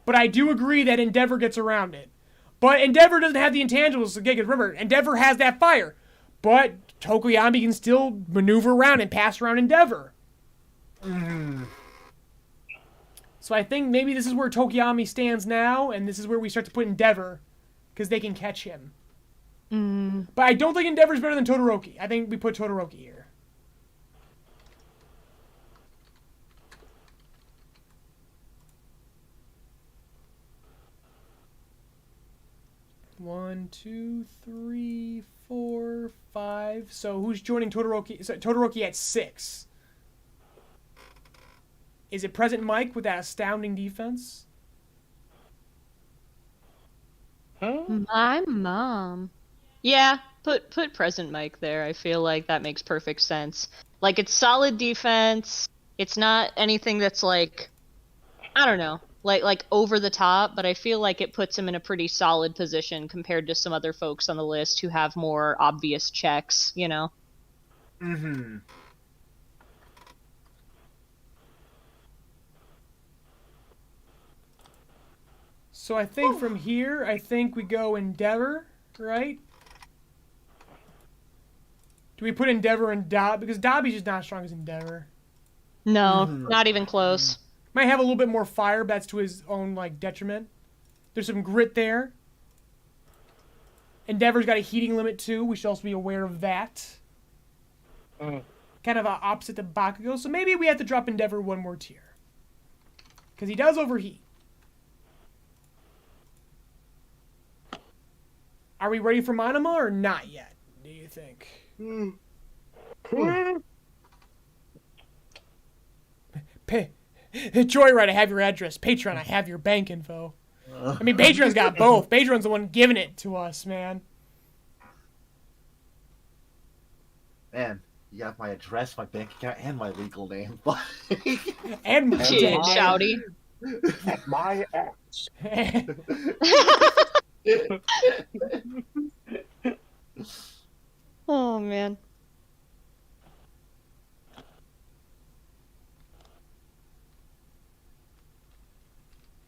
But I do agree that Endeavor gets around it. But Endeavor doesn't have the intangibles to get. Remember, Endeavor has that fire. But Tokuyami can still maneuver around and pass around Endeavor. So I think maybe this is where Tokuyami stands now, and this is where we start to put Endeavor, because they can catch him. But I don't think Endeavor's better than Todoroki. I think we put Todoroki here. One, two, three, 4, 5. So who's joining Todoroki? So Todoroki at 6. Is it Present Mike with that astounding defense? My mom. Yeah, put Present Mike there. I feel like that makes perfect sense. Like, it's solid defense. It's not anything that's like, I don't know, like over the top, but I feel like it puts him in a pretty solid position compared to some other folks on the list who have more obvious checks, you know? Mm-hmm. So I think from here, I think we go Endeavor, right? Do we put Endeavor and Dob? Because Dobby's just not as strong as Endeavor. No, not even close. Might have a little bit more fire, but that's to his own like detriment. There's some grit there. Endeavor's got a heating limit too. We should also be aware of that. kind of opposite to Bakugo. So maybe we have to drop Endeavor one more tier. Because he does overheat. Are we ready for Monoma or not yet, do you think? Joyride, I have your address. Patreon, I have your bank info. I mean, Patreon's got both. Patreon's the one giving it to us, man. Man, you got my address, my bank account, and my legal name. And my Shit, dead name. Shouty. My ass. Oh, man.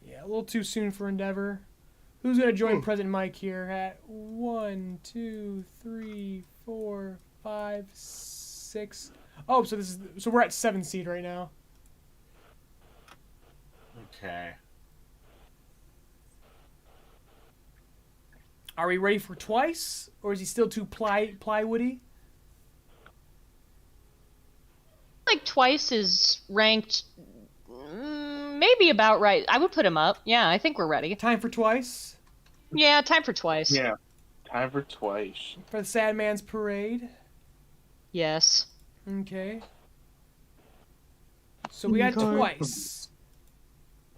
Yeah, a little too soon for Endeavor. Who's gonna join President Mike here at 1, 2, 3, 4, 5, 6. Oh, so we're at 7 seed right now. Okay. Are we ready for Twice, or is he still too plywoody? Like Twice is ranked maybe about right. I would put him up. Yeah, I think we're ready. Time for Twice. Yeah, time for Twice. Yeah. Time for Twice. For the Sad Man's Parade. Yes. Okay. So we got Twice.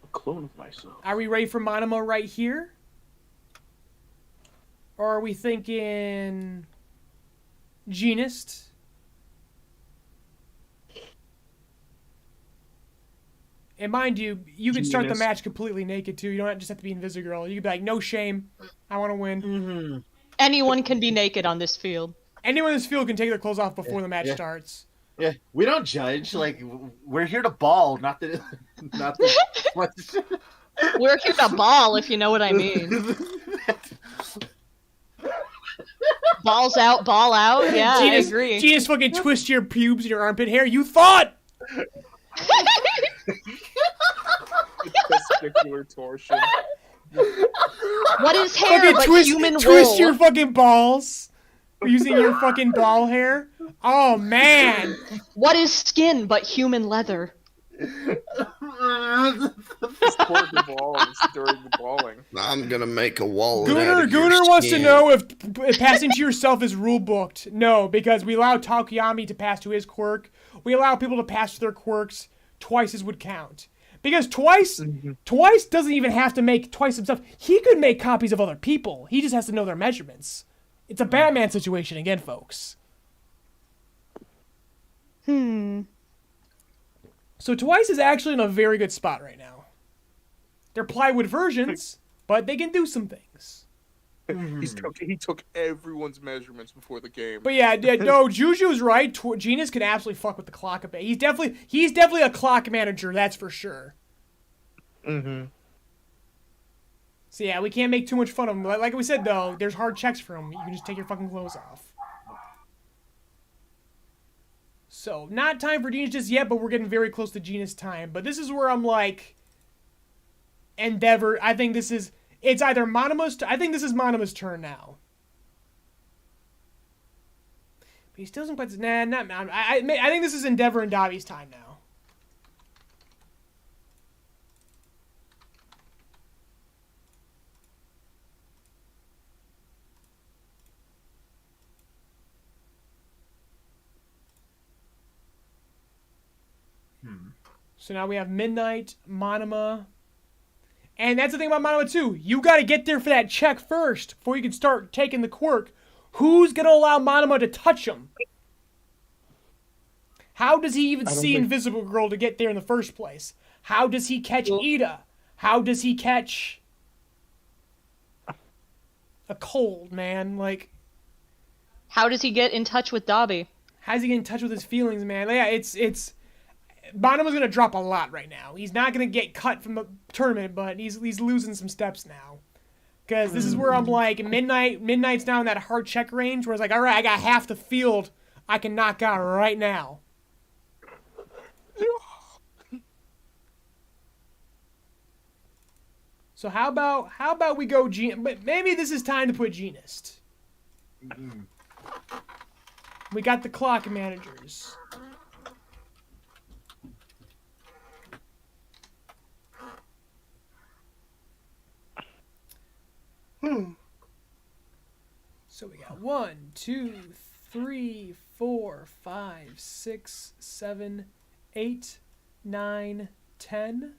A clone of myself. Are we ready for Monoma right here? Or are we thinking Genist? And mind you, you can start the match completely naked too. You don't just have to be Invisigirl. You can be like, no shame, I want to win. Mm-hmm. Anyone can be naked on this field. Anyone in this field can take their clothes off before the match starts. Yeah, we don't judge. Like, we're here to ball, not to. We're here to ball, if you know what I mean. Balls out, ball out. Yeah, I agree. Genist fucking twist your pubes and your armpit hair. You thought! Testicular torsion. What is hair Fucking but human twist wool? your fucking balls using your fucking ball hair. Oh man! What is skin but human leather? Pour the balls during the balling. I'm gonna make a wallet. Gooner wants to know if passing to yourself is rule booked. No, because we allow Takoyami to pass to his quirk. We allow people to pass to their quirks. Twice as would count. Because Twice doesn't even have to make Twice himself. He could make copies of other people. He just has to know their measurements. It's a Batman situation again, folks. So Twice is actually in a very good spot right now. They're plywood versions, but they can do some things. He took everyone's measurements before the game. But yeah, no, Juju's right. Genist can absolutely fuck with the clock a bit. He's definitely a clock manager, that's for sure. Mm-hmm. So yeah, we can't make too much fun of him. Like we said though, there's hard checks for him. You can just take your fucking clothes off. So, not time for Genist just yet, but we're getting very close to Genist time. But this is where I'm like, Endeavor, I think this is, it's either Monoma's, I think this is Monoma's turn now. But he still doesn't quite, I think this is Endeavor and Davi's time now. So now we have Midnight, Monoma. And that's the thing about Monoma too. You got to get there for that check first before you can start taking the quirk. Who's going to allow Monoma to touch him? How does he even see Invisible Girl to get there in the first place? How does he catch Ida? How does he catch a cold, man? Like, how does he get in touch with Dobby? How does he get in touch with his feelings, man? Yeah, it's Monoma's going to drop a lot right now. He's not going to get cut from the tournament, but he's losing some steps now. Because this is where I'm like, Midnight's now in that hard check range where it's like, all right, I got half the field I can knock out right now. So how about we go but maybe this is time to put Genist. We got the clock managers. So we got 1, 2, 3, 4, 5, 6, 7, 8, 9, 10.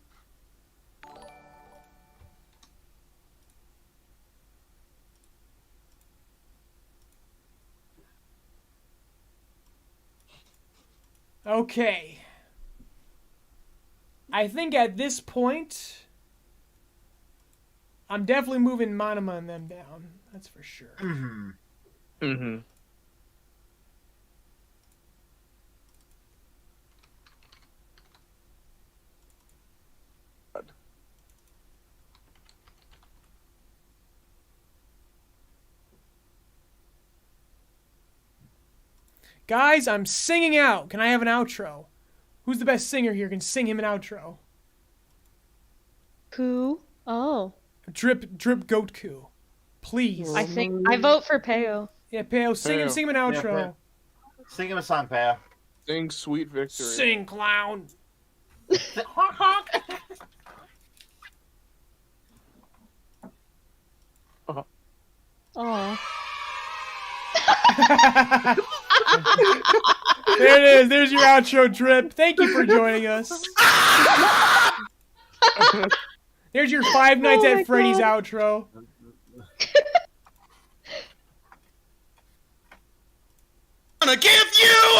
Okay. I think at this point, I'm definitely moving Manama and them down. That's for sure. Mm-hmm. Guys, I'm singing out. Can I have an outro? Who's the best singer here? Can sing him an outro. Who? Oh. Drip Goat Coo. Please. I think I vote for Peo. Yeah, Peo, sing him an outro. Peo. Sing him a song, Peo. Sing Sweet Victory. Sing, clown. Honk, honk. Oh. There it is. There's your outro, Drip. Thank you for joining us. There's your Five Nights at Freddy's outro. I'm gonna give you.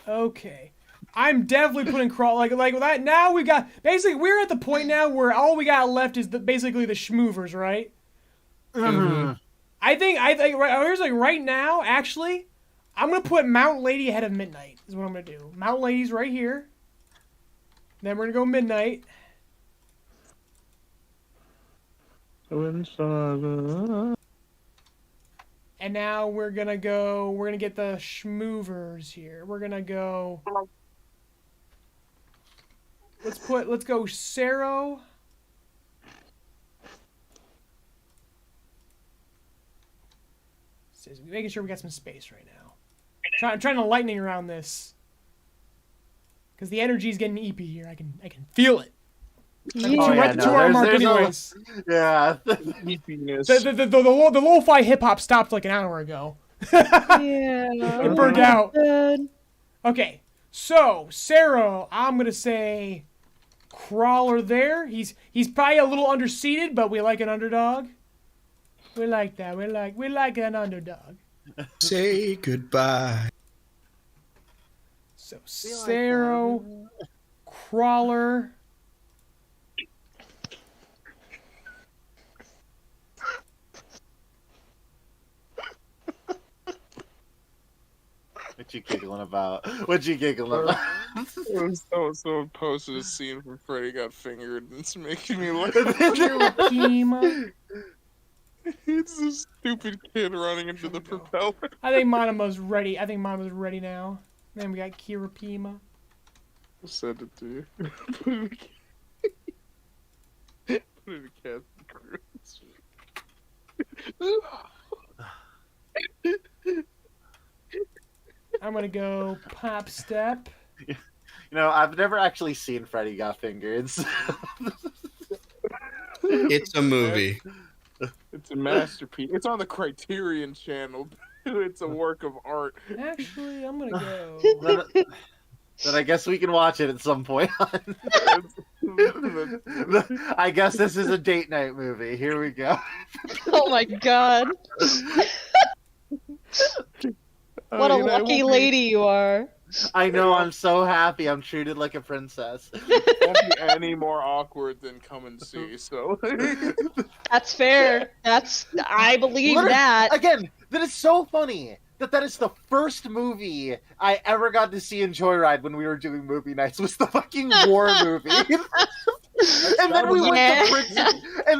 Okay. I'm definitely putting crawl like that. Now we got basically we're at the point now where all we got left is basically the schmoovers, right? Mm-hmm. I think right now actually, I'm gonna put Mount Lady ahead of Midnight. Is what I'm gonna do. Mount Lady's right here. Then we're gonna go Midnight. And now we're gonna get the schmoovers here. We're gonna go. Let's go Sero. Making sure we got some space right now. I'm trying to lightning around this. Because the energy is getting EP here. I can feel it. Yeah. To our mark anyways. Yeah. The lo-fi hip-hop stopped like an hour ago. Yeah. It burned out. Okay. So, Sero, I'm going to say Crawler there. He's probably a little underseated, but we like an underdog. We like that. We like an underdog. Say goodbye. So, Sero, Crawler. What you giggling about? What you giggling about? Someone posted a scene from Freddy got fingered, and it's making me laugh. It's a stupid kid running into the propeller. I think Monomo's ready. Ready now. Then we got Kirapima. I'll send it to you. Put it in a cast I'm gonna go Pop Step. You know, I've never actually seen Freddy Got Fingered. So. It's a movie. It's a masterpiece. It's on the Criterion Channel. It's a work of art. Actually, I'm gonna go. Then I guess we can watch it at some point. I guess this is a date night movie. Here we go. Oh my god. What a lucky lady you are. I know, I'm so happy. I'm treated like a princess. Won't be any more awkward than Come and See, so. That's fair. I believe Literally, that. Again, that is so funny that is the first movie I ever got to see in Joyride when we were doing movie nights was the fucking war movie. And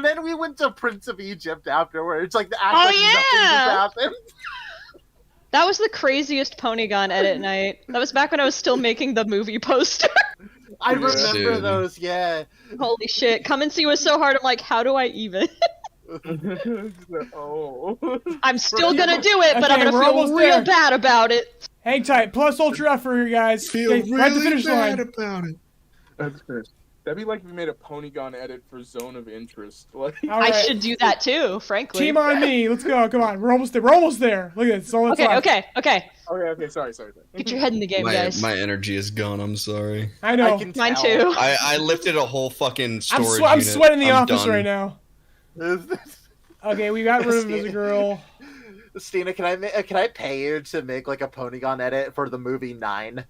then we went to Prince of Egypt afterwards. Like the act like nothing just happened. That was the craziest Ponygon edit night. That was back when I was still making the movie poster. I remember those, yeah. Holy shit. Come and See was so hard. I'm like, how do I even? Oh. I'm still gonna do it, but I'm gonna feel real bad about it. Hang tight. Plus ultra effort here, guys. Feel Okay, we're at the really finish bad line. about it. That'd be like if we made a Polygon edit for Zone of Interest. Like, All I right. should do that too, frankly. Team on me. Let's go. Come on. We're almost there. We're almost there. Look at this. All that's Okay, left. okay. okay, sorry. Get your head in the game, guys. My energy is gone. I'm sorry. I know. I can Mine tell. too. I lifted a whole fucking I'm, storage I'm unit. sweating the I'm office done. right now. Okay, we got rid of him as a girl. Stina, can I pay you to make like a Polygon edit for the movie 9?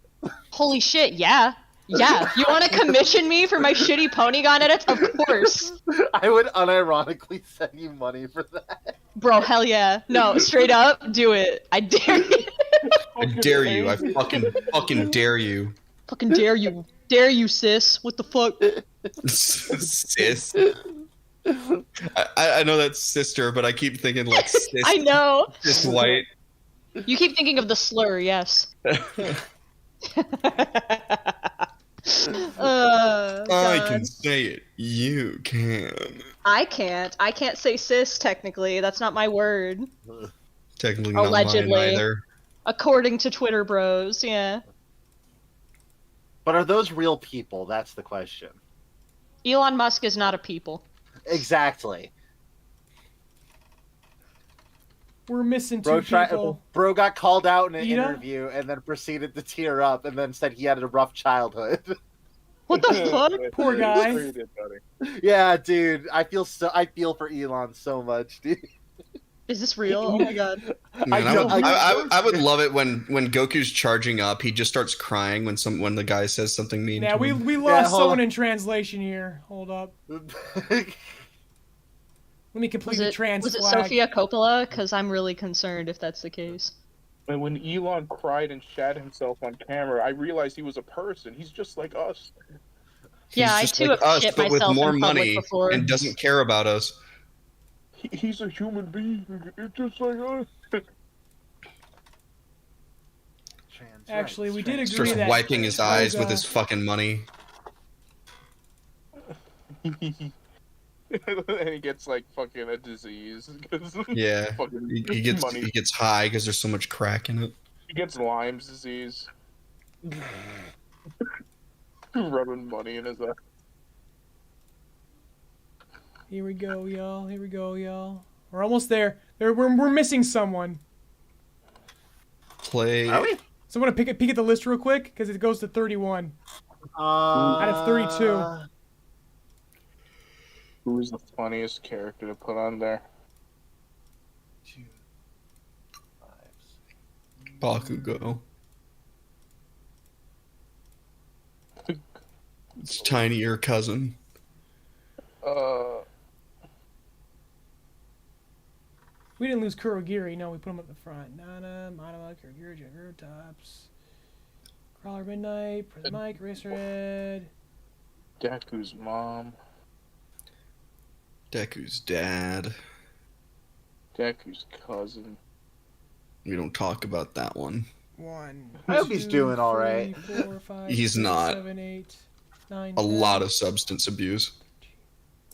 Holy shit, yeah. Yeah. You want to commission me for my shitty Polygon edits? Of course. I would unironically send you money for that. Bro, hell yeah. No, straight up, do it. I dare you. I dare you. I fucking dare you. Fucking dare you. Dare you, sis. What the fuck? Sis. I know that's sister, but I keep thinking like sis. I know. Sis white. You keep thinking of the slur, yes. I God. can say it. You can. I can't. I can't say sis, technically. That's not my word. Technically not Allegedly. mine either. According to Twitter bros, yeah. But are those real people? That's the question. Elon Musk is not a people. Exactly. We're missing two people. Bro got called out in an Ida? interview and then proceeded to tear up and then said he had a rough childhood. What the fuck? Poor guy. Sure you did, buddy. Yeah, dude. I feel for Elon so much, dude. Is this real? Oh my god. Man, I would love it when Goku's charging up, he just starts crying when the guy says something mean. Yeah, to we him. lost hold someone on. in translation here. Hold up. Let me complete Was the it, trans was it flag. Sofia Coppola? Because I'm really concerned if that's the case. And when Elon cried and shat himself on camera, I realized he was a person. He's just like us. Yeah, I He's just too like have us, shit but with myself more in public money before. and doesn't care about us. He's a human being. It's just like us. Actually, we did agree Starts that. wiping his eyes with Olga- his fucking money. And he gets like fucking a disease. 'cause Yeah, fucking he gets high because there's so much crack in it. He gets Lyme's disease. Rubbing money in his eye. Here we go, y'all. Here we go, y'all. We're almost there. We're missing someone. Play. Are we? So I want to peek at the list real quick because it goes to 31. Out of 32. Who's the funniest character to put on there? Bakugo. It's tiny your cousin. We didn't lose Kurogiri. No, we put him at the front. Nana, Manama, Kurogiri, Jagger, Tops. Crawler Midnight, Prison Mike, Racerhead. Deku's mom. Deku's dad. Deku's cousin. We don't talk about that one. 1. I hope he's doing all right. 3, 4, 5, He's 6, not. 7, 8, 9, A 10, lot of substance abuse.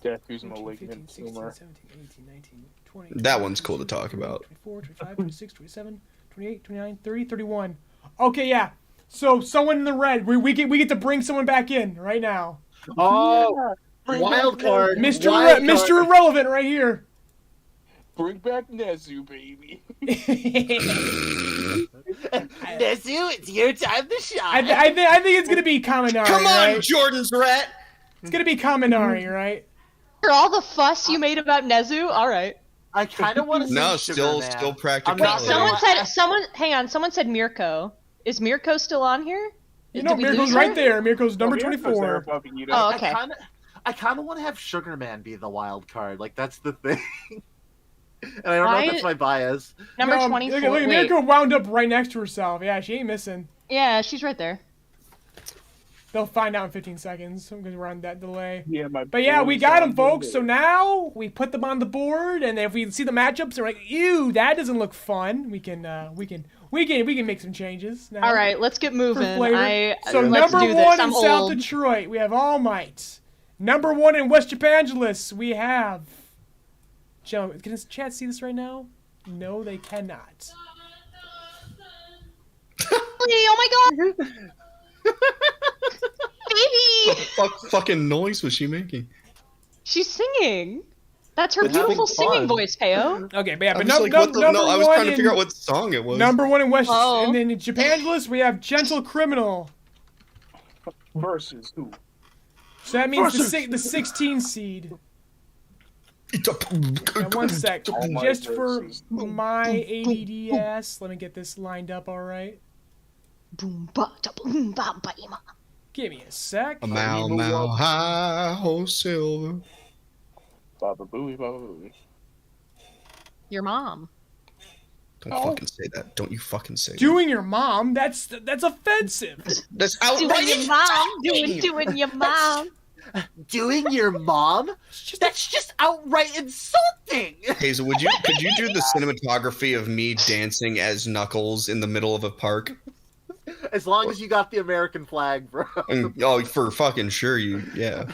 Deku's 14, malignant 15, 16, tumor. 17, 18, 19, 20. That one's cool to talk 23, about. 24, 25, 26, 27, 28, 29, 30, 31. Okay, yeah. So someone in the red. We get to bring someone back in right now. Oh, wild card. Mr. Wild Mr. card. Irrelevant right here. Bring back Nezu, baby. Nezu, it's your time to shine. I think it's gonna be Kaminari. Come on, right? Jordan's rat! It's gonna be Kaminari, right? For all the fuss you made about Nezu, alright. I kind of want to. No, see still Sugar Man. still I'm practicality. not gonna Someone said Mirko. Is Mirko still on here? You know, Did we lose Mirko's her? right there. Mirko's number Oh, Mirko's 24. there above Ida. Oh, okay. I kind of want to have Sugar Man be the wild card. Like that's the thing. And I don't know if that's my bias. Number No, 24. Look, Wait. Mirko wound up right next to herself. Yeah, she ain't missing. Yeah, she's right there. They'll find out in 15 seconds because we're on that delay. Yeah, But yeah, we got them, folks. So now we put them on the board, and if we see the matchups, we're like, "Ew, that doesn't look fun." We can make some changes. Now All right, let's get for moving. flavor. So Let's number do 1 this. in I'm South old. Detroit, we have All Might. Number 1 in West Japangelis, we have. Joe, can this chat see this right now? No, they cannot. Oh my god! Baby! What fucking noise was she making? She's singing. That's her They're beautiful having singing fun. voice, Peo. Okay, but yeah, I but was like, number no, I was one trying to figure in- out what song it was. Number one in West, Oh. and then in Japan's list we have Gentle Criminal. Versus who? So that means Versus- the 16 seed. Yeah, one sec. Oh my Just for versus. my ADD ass, let me get this lined up. All right. Boom ba da boom ba ba ima. Give me a sec. A Mao high ho silver. Baba Booey, Baba Booey. Your mom. Don't fucking say that. Don't you fucking say that. Doing your mom? That's offensive. That's Doing outright your mom. Doing your mom. Doing your mom? That's just outright insulting. Hazel, could you do the cinematography of me dancing as Knuckles in the middle of a park? As long as you got the American flag, bro. Oh, for fucking sure, yeah.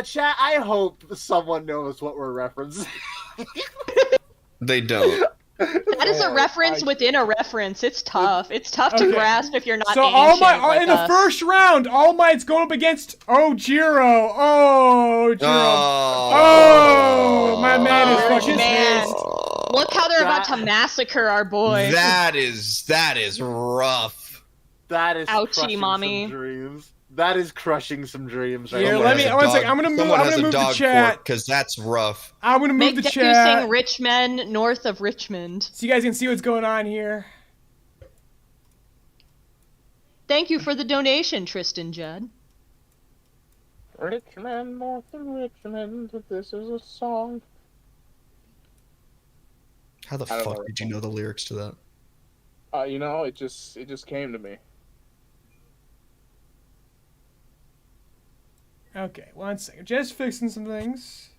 Chat, I hope someone knows what we're referencing. They don't. That is a reference within a reference. It's tough. It's tough to Okay. grasp if you're not So ancient like in the us. first round, All Might's going up against Ojiro. Oh, Jiro. Oh, my man is fucking man. pissed. Look how they're about to massacre our boy. That is rough. That is Ouchie, crushing mommy. some dreams. That is crushing some dreams right Here, there. let me- one second, I'm gonna move the chat. Because that's rough. I'm gonna move Make the Deku chat sing Rich Men north of Richmond. so you guys can see what's going on here. Thank you for the donation, Tristan Judd. Richmond, north of Richmond, this is a song. How the I don't fuck know. did you know the lyrics to that? You know, it just came to me. Okay, one second. Just fixing some things.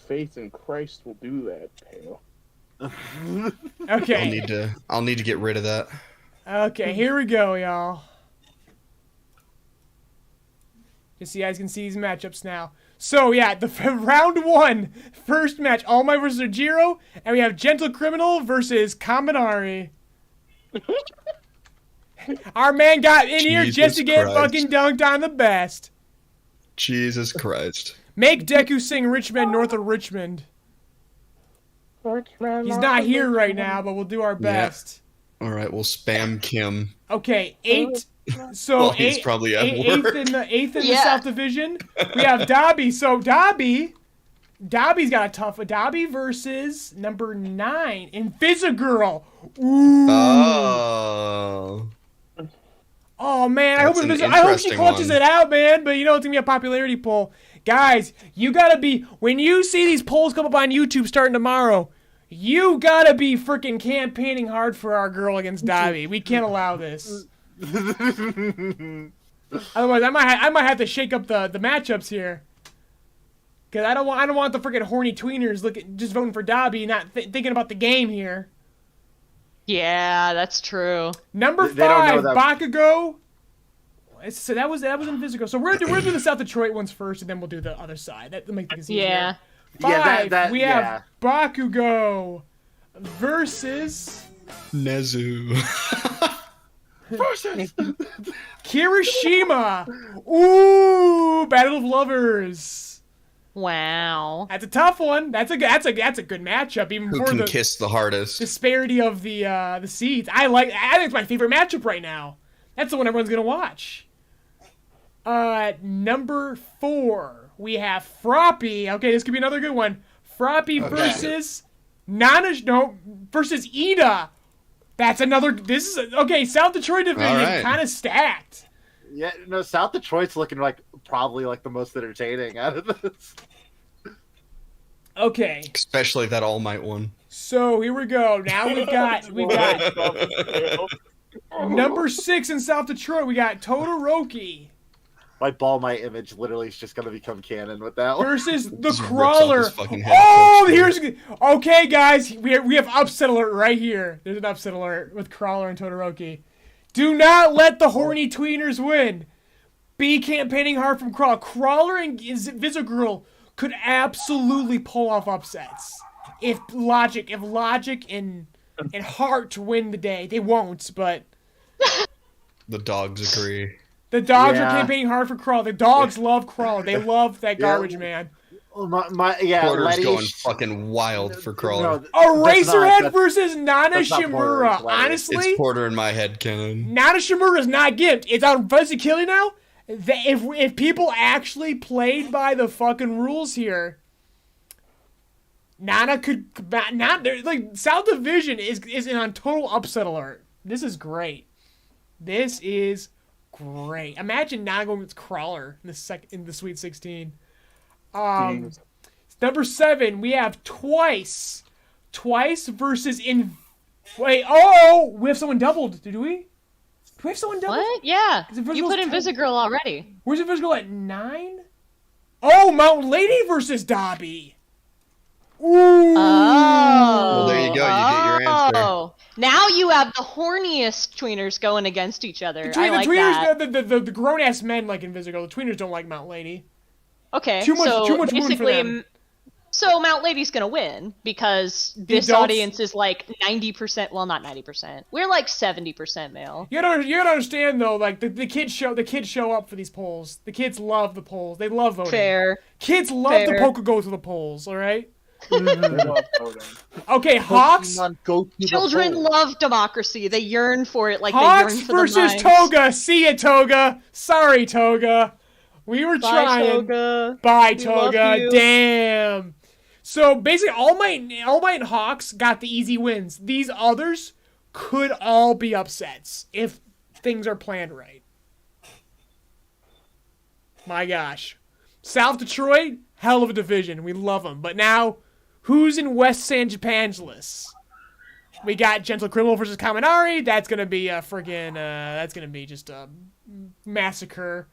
Faith in Christ will do that, Pale. Okay. I'll need to get rid of that. Okay, here we go, y'all. Just so you guys can see these matchups now. So, yeah, the round one, first match, All Might versus Ojiro, and we have Gentle Criminal versus Kaminari. Our man got in here Jesus just to get Christ. fucking dunked on the best. Jesus Christ. Make Deku sing Richmond north of Richmond. He's not here right now, but we'll do our best. All right, we'll spam Kim. Okay, 8. So Well, he's probably at work. eighth in the Yeah. South Division. We have Dobby. So Dobby's got a tough. Dobby versus number 9 Invisigirl. Ooh. Oh man, That's an I hope she interesting clutches one. it out, man. But you know it's gonna be a popularity poll, guys. You gotta be when you see these polls come up on YouTube starting tomorrow. You gotta be freaking campaigning hard for our girl against Dobby. We can't allow this. Otherwise, I might have to shake up the matchups here. Cause I don't want the freaking horny tweeners just voting for Dobby, not thinking about the game here. Yeah, that's true. Number They don't know 5, that- Bakugo. So that was Invisigo. So we're gonna do the South Detroit ones first, and then we'll do the other side. That'll make things easier. Yeah. 5, that- we yeah. have Bakugo versus Nezu. Kirishima. Ooh, Battle of Lovers. Wow. That's a tough one. That's a good matchup, even Who for can the kiss the hardest? disparity of the seeds. I think it's my favorite matchup right now. That's the one everyone's gonna watch. Number 4, we have Froppy. Okay, this could be another good one. Froppy versus versus Ida. That's another. This is okay. South Detroit division right. kind of stacked. Yeah, no, South Detroit's looking like probably like the most entertaining out of this. Okay, Especially that All Might one. so here we go. Now we've got number 6 in South Detroit. We got Todoroki My ball, my image literally is just gonna become canon with that one. versus the Just rips off Crawler. his fucking head Oh, first. here's okay, guys. We have upset alert right here. There's an upset alert with Crawler and Todoroki. Do not let the horny tweeners win. Be campaigning hard from Crawler. Crawler and Invisigirl could absolutely pull off upsets if logic and and Hart to win the day. They won't, but The dogs agree. the dogs are Yeah. campaigning hard for Crawler. The dogs love Crawler. They love that garbage man. Porter's Porter's going fucking wild for Crawler. Eraserhead versus Nana that's not Porter, Shimura. it's Letty. Honestly, It's Porter in my head canon. Nana Shimura is not gimped. It's on Fuzzy Killy now. If people actually played by the fucking rules here, Nana could not. Like South Division is on total upset alert. This is great. This is great. Imagine Nana going with Crawler in the Sweet 16. Number 7, we have Twice versus Wait, we have someone doubled. Do we? Do we have someone doubled? What? Yeah. Invisigirl's You put Invisigirl already. Where's Invisigirl at 9? Oh, Mountain Lady versus Dobby. Ooh. Oh. Well, there you go. You get your answer. Oh. Now you have the horniest tweeners going against each other. I like the that. tweeners, the grown ass men like Invisigirl. The tweeners don't like Mountain Lady. Okay, Too much so moon for basically, them. so Mount Lady's gonna win because this adults- audience is like 90%. Well, not 90%. We're like 70% male. You gotta understand though, like the kids show up for these polls. The kids love the polls. They love voting. Fair. Kids love the Fair. Pokegoes to the polls. All right. They love voting. Okay, Hawks. Pokemon go to the Children polls. love democracy. They yearn for it like Hawks they yearn for versus the minds. Toga. See ya, Toga. Sorry, Toga. We were Bye, trying. Toga. Bye, We love Toga. you. Damn. So basically, All Might and Hawks got the easy wins. These others could all be upsets if things are planned right. My gosh. South Detroit, hell of a division. We love them. But now, who's in West San Japangelis? We got Gentle Criminal versus Kaminari. That's gonna be a friggin' that's gonna be just a massacre.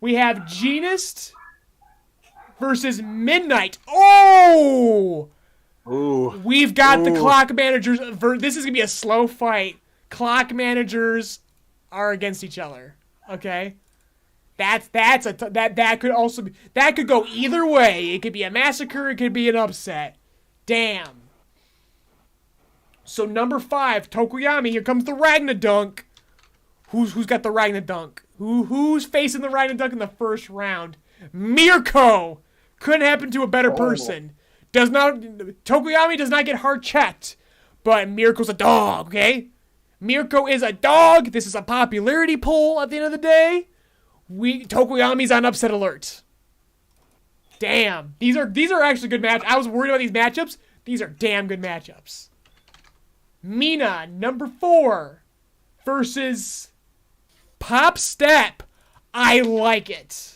We have Genist versus Midnight. Oh! Ooh. We've got the Ooh. clock managers. This is gonna be a slow fight. Clock managers are against each other. Okay, that could also be, that could go either way. It could be a massacre. It could be an upset. Damn. So number 5, Tokoyami. Here comes the Ragnadunk. Who's got the Ragnadunk? Who's facing the Ragnadunk in the first round? Mirko. Couldn't happen to a better person. Tokoyami does not get hard checked, but Mirko's a dog. Okay, Mirko is a dog. This is a popularity poll at the end of the day. Tokoyami's on upset alert. Damn, these are actually good matchups. I was worried about these matchups. These are damn good matchups. Mina, number 4, versus Pop Step. I like it.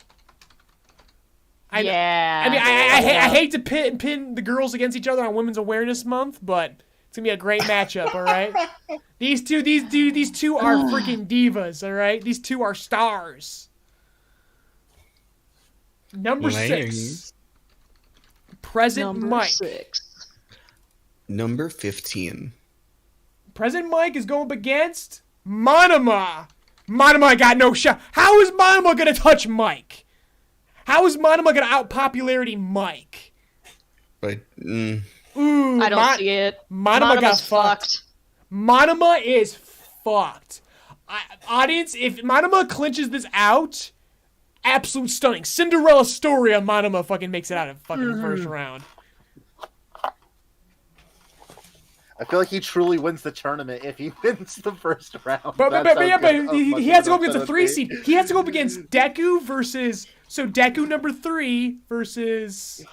I mean, I hate to pin the girls against each other on Women's Awareness Month, but it's gonna be a great matchup. All right, these two are freaking divas. All right, these two are stars. Number 6, Present Mike. 6. Number 15. Present Mike is going up against Monoma. Monoma got no shot. How is Monoma gonna touch Mike? How is Monoma gonna out-popularity Mike? But Ooh, I don't see it. Monoma got Monoma's fucked. Monoma is fucked. Audience, if Monoma clinches this out, absolute stunning. Cinderella story of Monoma fucking makes it out of fucking first round. I feel like he truly wins the tournament if he wins the first round. But That's how yeah, good but of he much has to of go an up against a upset 3 it would seed. be. He has to go up against Deku versus number 3 versus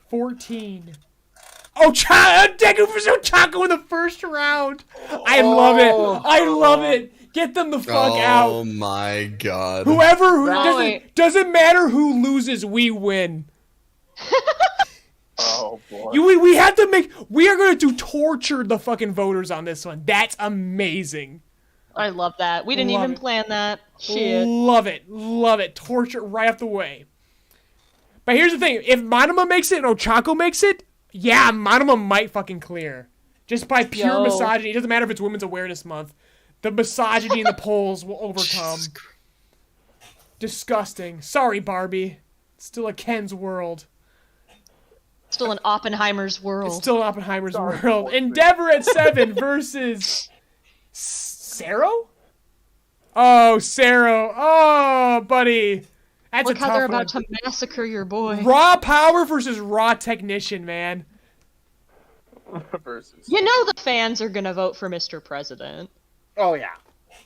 14. Deku versus Ochako in the first round. I love it. I love it. Get them the fuck out. Oh my god. Whoever doesn't matter who loses, we win. Oh boy. We have to we are going to torture the fucking voters on this one. That's amazing. I love that. We didn't Love even it. plan that. Shit. Love it. Torture right off the way. But here's the thing: if Monoma makes it and Ochako makes it, yeah, Monoma might fucking clear. Just by pure Yo. misogyny. It doesn't matter if it's Women's Awareness Month. The misogyny in the polls will overcome. Disgusting. Sorry, Barbie. It's still a Ken's world. Still in Oppenheimer's world. It's still Oppenheimer's Sorry, world. boy. Endeavor at 7 versus Saro? Oh, Saro. Oh, buddy. That's Look a how tough they're one. about to massacre your boy. Raw power versus raw technician, man. Versus. You know the fans are gonna vote for Mr. President. Oh yeah.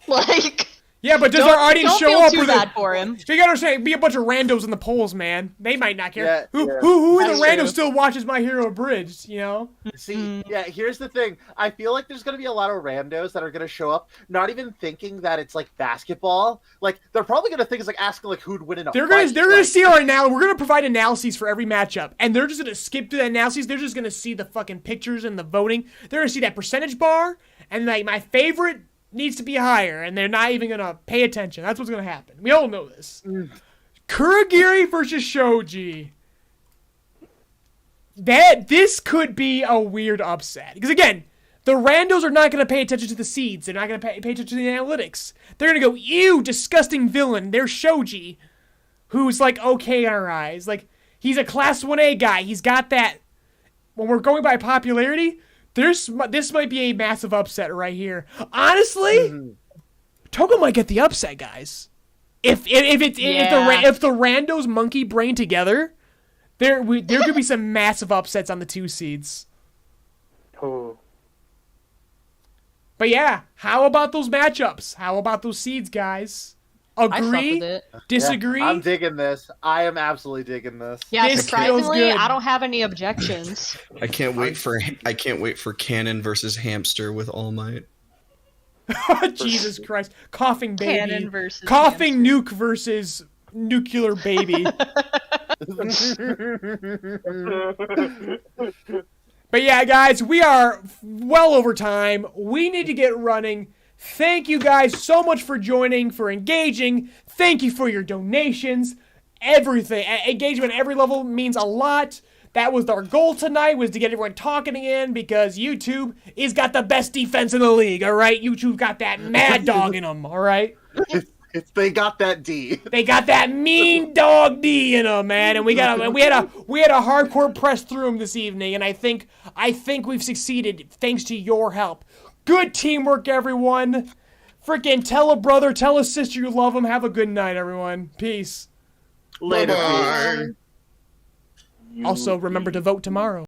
Like, Yeah, but does our audience don't show feel up? too or bad for him. So you gotta understand, be a bunch of randos in the polls, man. They might not care. Yeah, Who in That's the rando true. still watches My Hero Bridge, you know? See, yeah, here's the thing. I feel like there's going to be a lot of randos that are going to show up, not even thinking that it's like basketball. Like, they're probably going to think it's like asking like who'd win in a They're fight. gonna like, see our now. We're gonna provide analyses for every matchup, and they're just gonna skip through the analyses. They're just gonna see the fucking pictures and the voting. They're gonna see that percentage bar, and like my favorite needs to be higher, and they're not even gonna pay attention. That's what's gonna happen. We all know this. Kurogiri versus Shoji. This could be a weird upset because again, the randos are not gonna pay attention to the seeds. They're not gonna pay attention to the analytics. They're gonna go, "Ew, disgusting villain." There's Shoji, who's like okay in our eyes. Like he's a class 1A guy. He's got that. When we're going by popularity, this might be a massive upset right here. Honestly, Togo might get the upset, guys. If the randos monkey brain together, there could be some massive upsets on the 2 seeds. Oh. But yeah, how about those matchups? How about those seeds, guys? I fuck Agree? with it. Disagree? Yeah, I'm digging this. I am absolutely digging this. Yeah, This feels surprisingly, good. I don't have any objections. I can't wait for Cannon versus Hamster with All Might. Jesus Christ. Coughing baby. Cannon versus Coughing nuke versus nuclear baby. But yeah, guys, we are well over time. We need to get running. Thank you guys so much for joining, for engaging. Thank you for your donations. Everything. Engagement at every level means a lot. That was our goal tonight, was to get everyone talking again, because YouTube has got the best defense in the league, all right? YouTube got that mad dog in them, all right? They got that D. They got that mean dog D in them, man, and we had a hardcore press through them this evening, and I think we've succeeded thanks to your help. Good teamwork, everyone. Freaking tell a brother, tell a sister you love them. Have a good night, everyone. Peace. Later. Bye-bye. Also, remember to vote tomorrow.